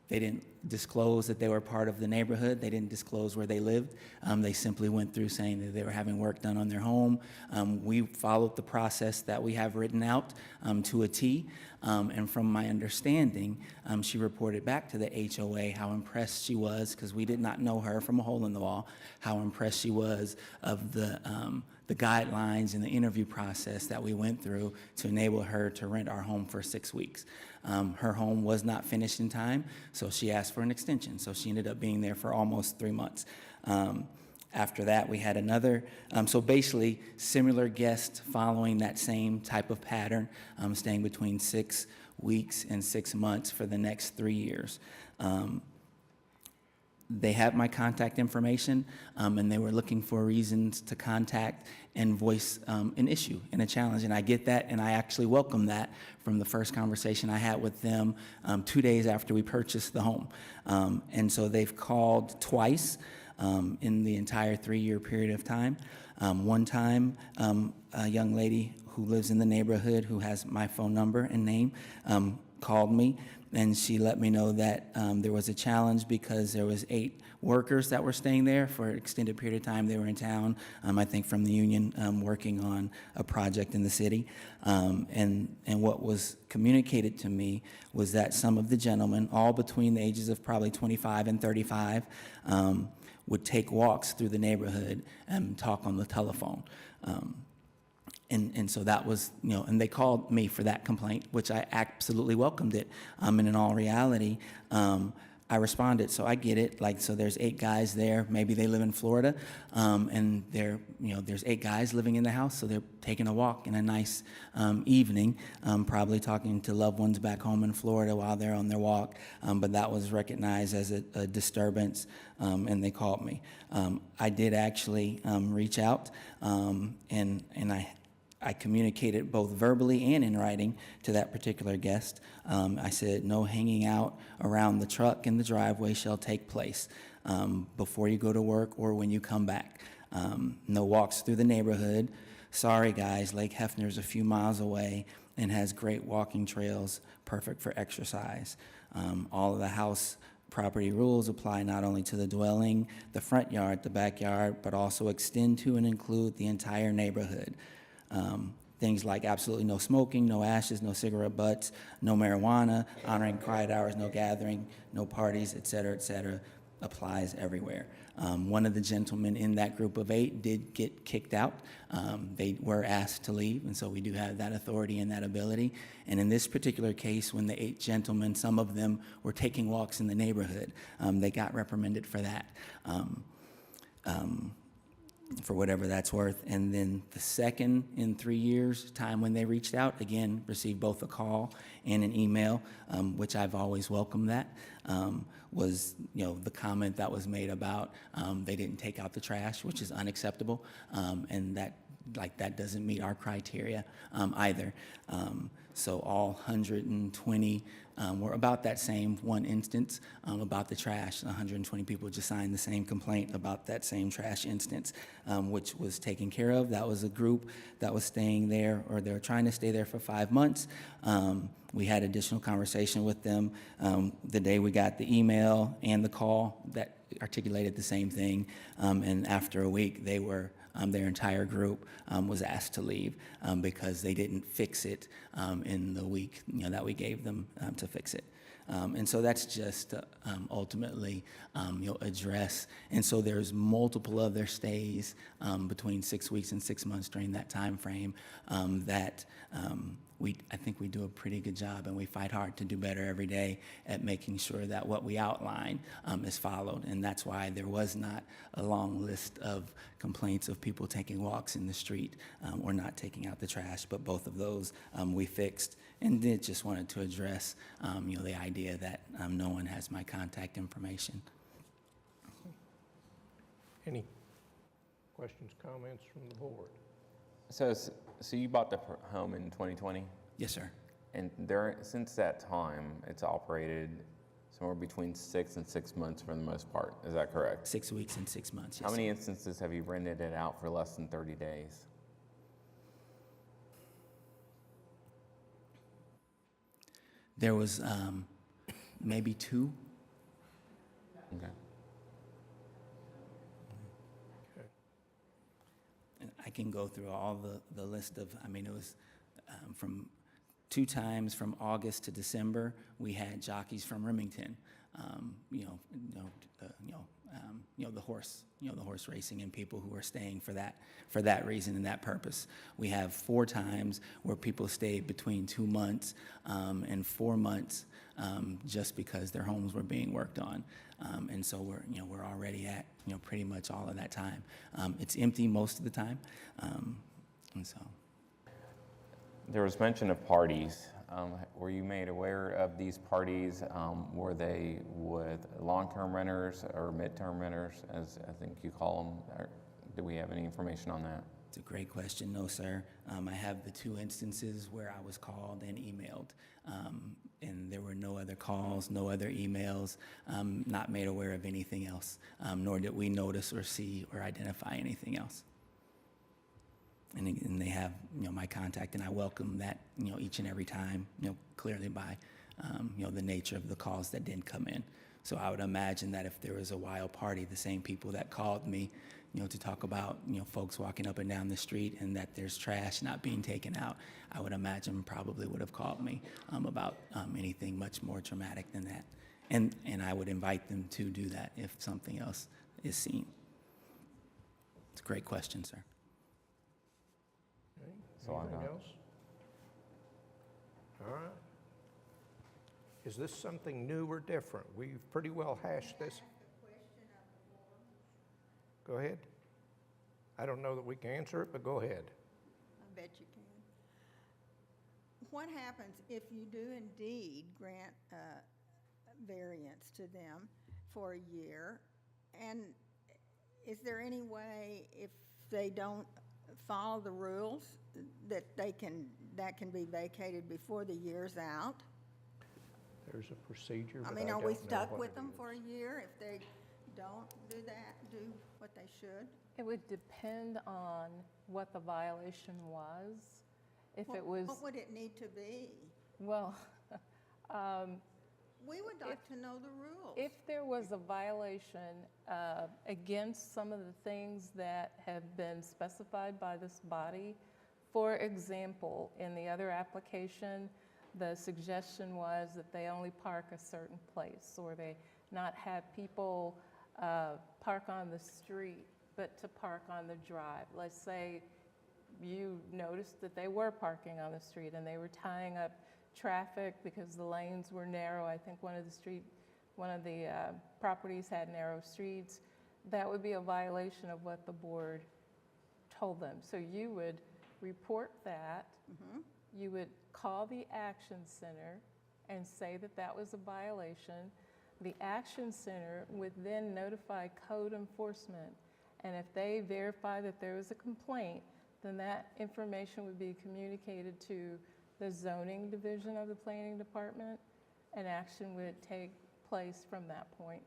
They didn't disclose that they were part of the neighborhood. They didn't disclose where they lived. They simply went through saying that they were having work done on their home. We followed the process that we have written out to a T. And from my understanding, she reported back to the HOA how impressed she was, because we did not know her from a hole in the wall, how impressed she was of the guidelines and the interview process that we went through to enable her to rent our home for 6 weeks. Her home was not finished in time, so she asked for an extension. So she ended up being there for almost 3 months. After that, we had another, so basically similar guests following that same type of pattern, staying between 6 weeks and 6 months for the next 3 years. They have my contact information, and they were looking for reasons to contact and voice an issue and a challenge. And I get that, and I actually welcome that from the first conversation I had with them 2 days after we purchased the home. And so they've called twice in the entire 3-year period of time. One time, a young lady who lives in the neighborhood who has my phone number and name called me, and she let me know that there was a challenge because there was 8 workers that were staying there for an extended period of time. They were in town, I think from the union, working on a project in the city. And what was communicated to me was that some of the gentlemen, all between the ages of probably 25 and 35, would take walks through the neighborhood and talk on the telephone. And so that was, and they called me for that complaint, which I absolutely welcomed it. And in all reality, I responded. So I get it. So there's 8 guys there. Maybe they live in Florida, and there's 8 guys living in the house. So they're taking a walk in a nice evening, probably talking to loved ones back home in Florida while they're on their walk. But that was recognized as a disturbance, and they called me. I did actually reach out, and I communicated both verbally and in writing to that particular guest. I said, no hanging out around the truck in the driveway shall take place before you go to work or when you come back. No walks through the neighborhood. Sorry, guys, Lake Hefner's a few miles away and has great walking trails, perfect for exercise. All of the house property rules apply not only to the dwelling, the front yard, the backyard, but also extend to and include the entire neighborhood. Things like absolutely no smoking, no ashes, no cigarette butts, no marijuana, honoring quiet hours, no gathering, no parties, et cetera, applies everywhere. One of the gentlemen in that group of 8 did get kicked out. They were asked to leave, and so we do have that authority and that ability. And in this particular case, when the 8 gentlemen, some of them were taking walks in the neighborhood, they got reprimanded for that. For whatever that's worth. And then the second in 3 years time when they reached out, again, received both a call and an email, which I've always welcomed that, was, the comment that was made about they didn't take out the trash, which is unacceptable, and that like that doesn't meet our criteria either. So all 120 were about that same one instance about the trash. 120 people just signed the same complaint about that same trash instance, which was taken care of. That was a group that was staying there, or they were trying to stay there for 5 months. We had additional conversation with them the day we got the email and the call that articulated the same thing. And after a week, they were their entire group was asked to leave because they didn't fix it in the week that we gave them to fix it. And so that's just ultimately address. And so there's multiple other stays between 6 weeks and 6 months during that time frame that I think we do a pretty good job, and we fight hard to do better every day at making sure that what we outline is followed. And that's why there was not a long list of complaints of people taking walks in the street or not taking out the trash, but both of those we fixed. And then just wanted to address the idea that no one has my contact information. Any questions, comments from the board? So you bought the home in 2020? Yes, sir. And since that time, it's operated somewhere between 6 and 6 months for the most part. Is that correct? 6 weeks and 6 months, yes. How many instances have you rented it out for less than 30 days? There was maybe 2. Okay. And I can go through all the list of, it was from 2 times from August to December, we had jockeys from Remington, the horse racing, and people who were staying for that reason and that purpose. We have 4 times where people stayed between 2 months and 4 months just because their homes were being worked on. And so we're already at pretty much all of that time. It's empty most of the time, and so. There was mention of parties. Were you made aware of these parties? Were they with long-term renters or mid-term renters, as I think you call them? Or do we have any information on that? It's a great question. No, sir. I have the 2 instances where I was called and emailed, and there were no other calls, no other emails, not made aware of anything else, nor did we notice or see or identify anything else. And they have, my contact, and I welcome that, each and every time, clearly by, the nature of the calls that didn't come in. So I would imagine that if there was a wild party, the same people that called me, to talk about, folks walking up and down the street and that there's trash not being taken out, I would imagine probably would have called me about anything much more dramatic than that. And I would invite them to do that if something else is seen. It's a great question, sir. Okay. Anything else? All right. Is this something new or different? We've pretty well hashed this. Go ahead. I don't know that we can answer it, but go ahead. I bet you can. What happens if you do indeed grant variance to them for a year? And is there any way, if they don't follow the rules, that that can be vacated before the year's out? There's a procedure, but Are we don't know stuck what with it them is. for a year if they don't do what they should? It would depend on what the violation was. If it was, What would it need to be? well, We would like to know the rules. if there was a violation against some of the things that have been specified by this body, for example, in the other application, the suggestion was that they only park a certain place, or they not have people park on the street, but to park on the drive. Let's say you noticed that they were parking on the street and they were tying up traffic because the lanes were narrow. I think one of the properties had narrow streets. That would be a violation of what the board told them. So you would report that. Mm-hmm. You would call the Action Center and say that that was a violation. The Action Center would then notify code enforcement. And if they verify that there was a complaint, then that information would be communicated to the zoning division of the planning department, and action would take place from that point.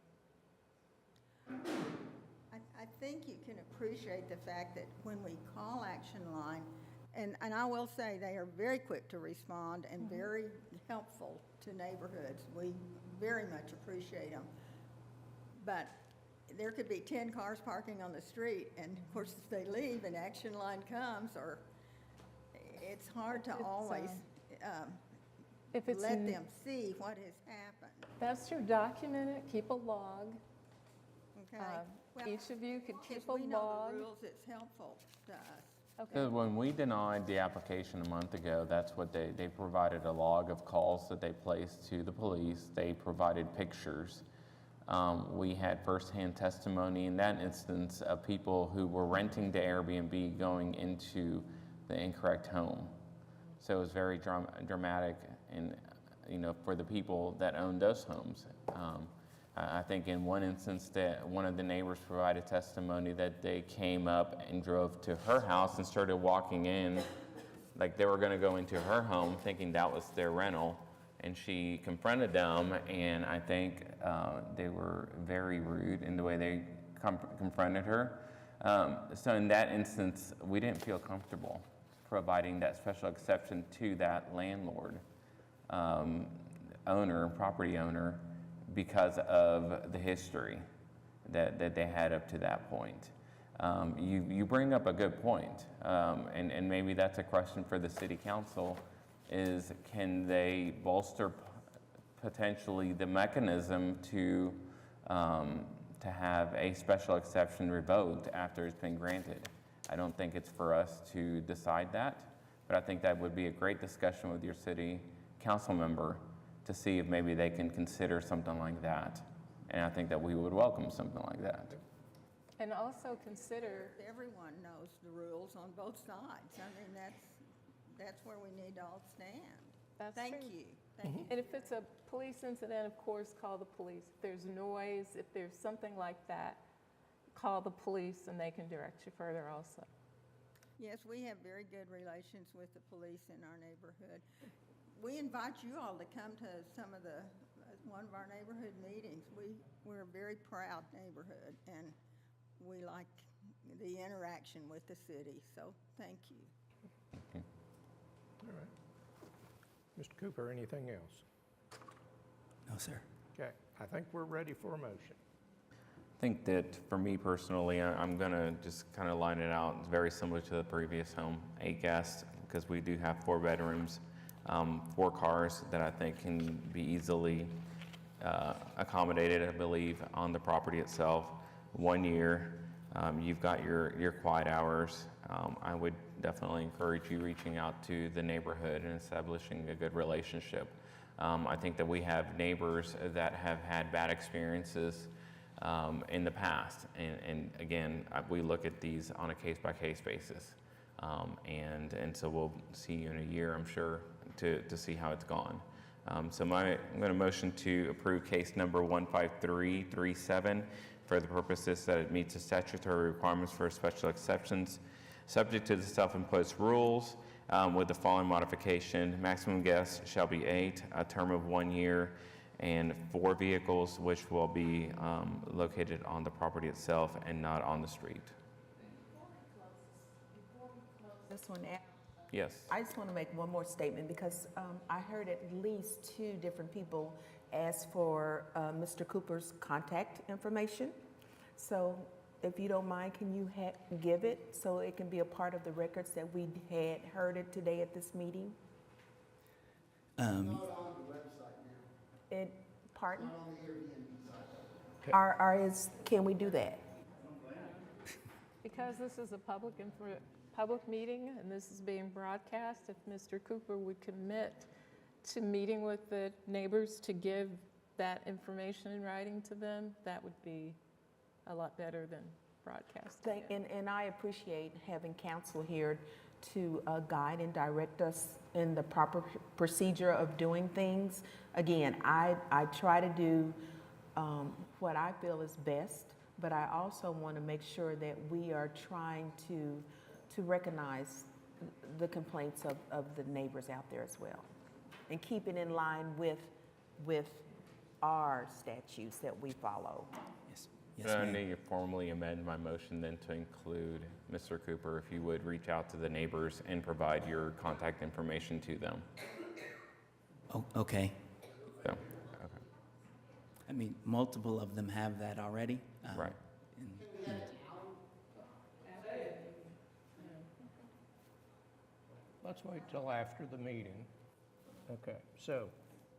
I think you can appreciate the fact that when we call Action Line, and I will say they are very quick to respond and very helpful to neighborhoods. We very much appreciate them. But there could be 10 cars parking on the street, and of course, if they leave and Action Line comes, or it's hard to always let them see what has happened. That's true. Document it, keep a log. Okay? Well, Each of you could keep a as we know log. the rules, it's helpful to us. So when we denied the application a month ago, that's what they provided a log of calls that they placed to the police. They provided pictures. We had firsthand testimony in that instance of people who were renting the Airbnb going into the incorrect home. So it was very dramatic, and for the people that owned those homes. I think in one instance that one of the neighbors provided testimony that they came up and drove to her house and started walking in like they were going to go into her home thinking that was their rental, and she confronted them, and I think they were very rude in the way they confronted her. So in that instance, we didn't feel comfortable providing that special exception to that landlord, property owner, because of the history that they had up to that point. You bring up a good point, and maybe that's a question for the city council, is can they bolster potentially the mechanism to have a special exception revoked after it's been granted? I don't think it's for us to decide that, but I think that would be a great discussion with your city council member to see if maybe they can consider something like that. And I think that we would welcome something like that. And also consider, Everyone knows the rules on both sides. I mean, that's where we need to all stand. that's Thank true. you. Thank you. And if it's a police incident, of course, call the police. If there's noise, if there's something like that, call the police and they can direct you further also. Yes, we have very good relations with the police in our neighborhood. We invite you all to come to some of one of our neighborhood meetings. We're a very proud neighborhood, and we like the interaction with the city, so thank you. All right. Mr. Cooper, anything else? No, sir. Okay, I think we're ready for a motion. I think that for me personally, I'm gonna just kind of line it out. It's very similar to the previous home, 8 guests, because we do have 4 bedrooms, 4 cars that I think can be easily accommodated, I believe, on the property itself. 1 year, you've got your quiet hours. I would definitely encourage you reaching out to the neighborhood and establishing a good relationship. I think that we have neighbors that have had bad experiences in the past. And again, we look at these on a case-by-case basis. And so we'll see you in a year, I'm sure, to see how it's gone. So I'm going to motion to approve case number 15337 for the purposes that it meets the statutory requirements for special exceptions, subject to the self-imposed rules, with the following modification. Maximum guests shall be 8, a term of 1 year, and 4 vehicles which will be located on the property itself and not on the street. This one out. Yes. I just want to make one more statement because I heard at least 2 different people ask for Mr. Cooper's contact information. So if you don't mind, can you give it so it can be a part of the records that we had heard it today at this meeting? Pardon? Can we do that? Because this is a public meeting and this is being broadcast, if Mr. Cooper would commit to meeting with the neighbors to give that information in writing to them, that would be a lot better than broadcasting it. And I appreciate having counsel here to guide and direct us in the proper procedure of doing things. Again, I try to do what I feel is best, but I also want to make sure that we are trying to to recognize the complaints of the neighbors out there as well. And keep it in line with our statutes that we follow. Yes, So I ma'am. need to formally amend my motion then to include Mr. Cooper, if you would reach out to the neighbors and provide your contact information to them. Oh, okay. So, okay. I mean, multiple of them have that already. Right. and- Let's wait till after the meeting. Okay, so,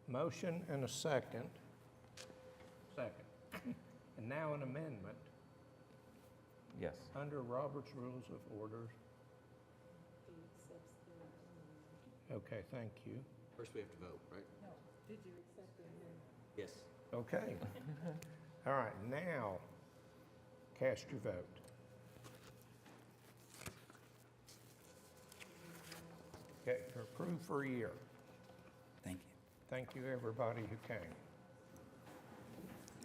motion and a second. Second. And now an amendment Yes. under Robert's Rules of Order. Okay, thank you. First, we have to vote, right? No, did you accept the amendment? Yes. Okay. All right, now, cast your vote. Okay, you're approved for a year. Thank you. Thank you, everybody who came.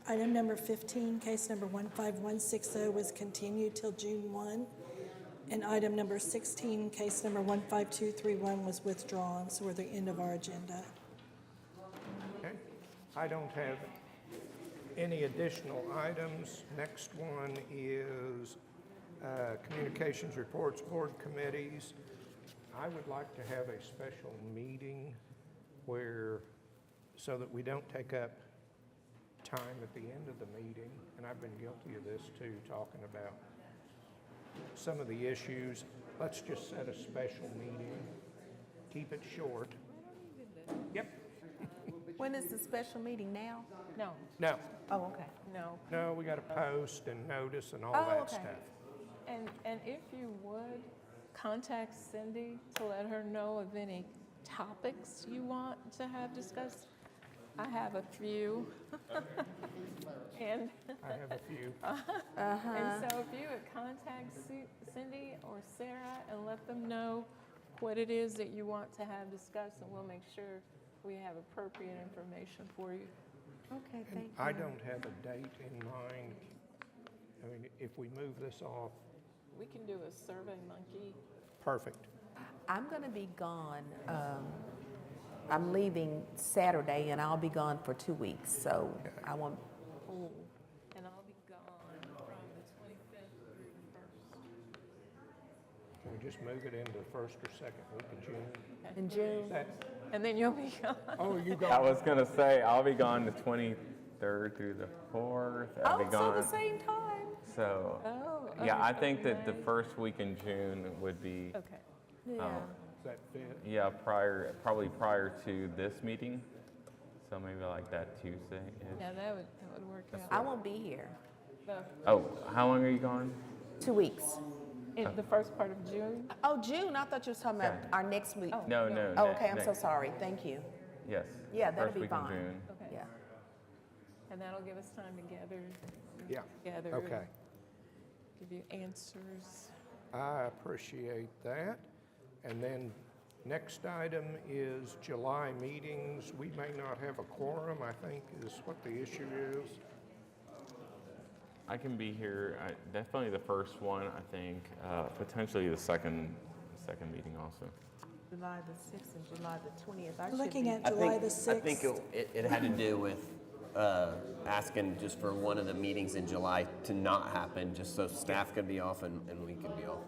Item number 15, case number 15160 was continued till June 1. And item number 16, case number 15231 was withdrawn, so we're at the end of our agenda. Okay, I don't have any additional items. Next one is communications reports, board committees. I would like to have a special meeting where, so that we don't take up time at the end of the meeting, and I've been guilty of this too, talking about some of the issues. Let's just set a special meeting, keep it short. Yep. When is the special meeting now? No, No, Oh, okay. no. no, we got to post and notice and all Oh, that okay. stuff. And if you would, contact Cindy to let her know of any topics you want to have discussed. I have a few. And, I have a few. and so if you would contact Cindy or Sarah and let them know what it is that you want to have discussed, and we'll make sure we have appropriate information for you. Okay, And thank you. I don't have a date in mind. I mean, if we move this off, We can do a Survey Monkey. perfect. I'm going to be gone. I'm leaving Saturday, and I'll be gone for 2 weeks, so I want, And I'll be gone from the 25th through the 1st. Can we just move it into the first or second week of June? in June. That, And then you'll be gone. oh, you I got, was gonna say, I'll be gone the 23rd through the 4th. I'll be Oh, so gone. the same time? So, Oh, yeah, I okay, think that the nice. first week in June would be, Okay. Yeah. does that fit? yeah, probably prior to this meeting. So maybe like that Tuesday. Yeah, that would work out. I won't be here. Oh, how long are you gone? 2 weeks. In the first part of June? Oh, June, I thought you were talking about Okay. our next week. No, no. Oh, ne- okay, I'm so next- sorry. Thank you. Yes. Yeah, that'll first be week in fine. June. Okay. Yeah. And that'll give us time to gather. Yeah, Gather. okay. Give you answers. I appreciate that. And then next item is July meetings. We may not have a quorum, I think, is what the issue is. I can be here, definitely the first one, I think, potentially the second meeting also. July the 6th and July the 20th. I should Looking be- at July the 6th. I think it had to do with asking just for one of the meetings in July to not happen, just so staff could be off and we could be off.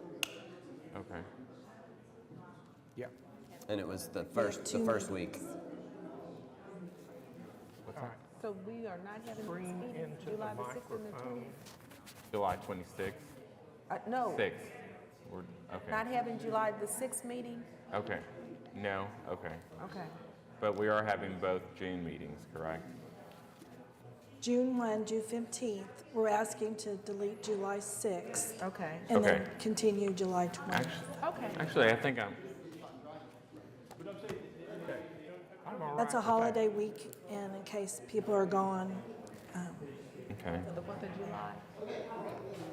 Okay. Yeah. And it was the two first week. All right. So we are not having this Scream meeting into the July the 6th and the microphone. 20th? July 26th, No, 6th. We're, okay. not having July the 6th meeting? Okay. No, okay. Okay. But we are having both June meetings, correct? June 1, June 15th. We're asking to delete July 6th. Okay. And then Okay. continue July 20th. Okay. Actually, I think I'm, I'm all right That's a with that. holiday week, and in case people are gone, okay. The 4th of July.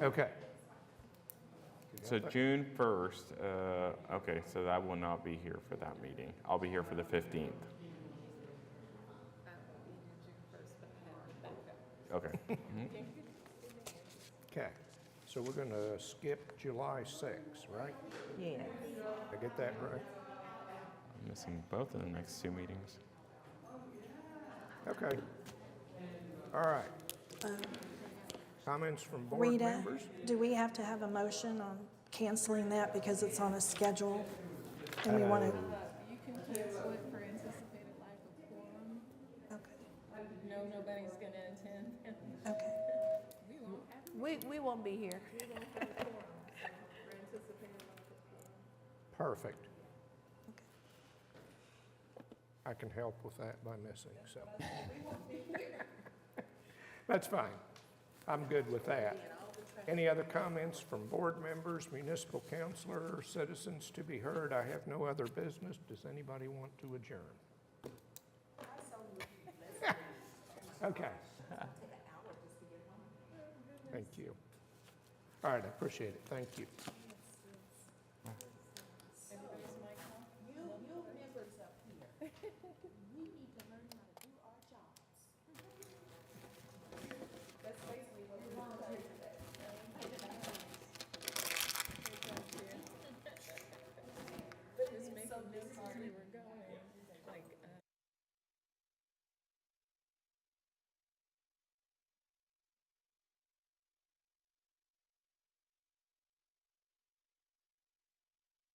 Okay. So June 1st, okay, so I will not be here for that meeting. I'll be here for the 15th. Okay. Mhm. Okay. So we're going to skip July 6th, right? Yeah. I get that right? I'm missing both of the next two meetings. Okay. All right. Comments from board Rita, members? do we have to have a motion on canceling that because it's on a schedule? And we want to, You can cancel it for anticipated lack of quorum. okay, No, nobody's gonna attend. okay. We won't have, We won't be here. we won't have a quorum, so for anticipated lack of quorum. Perfect. I can help with that by missing, so. That's fine. I'm good with that. Any other comments from board members, municipal councilor, or citizens to be heard? I have no other business. Does anybody want to adjourn? Okay. Thank you. All right, I appreciate it. Thank you.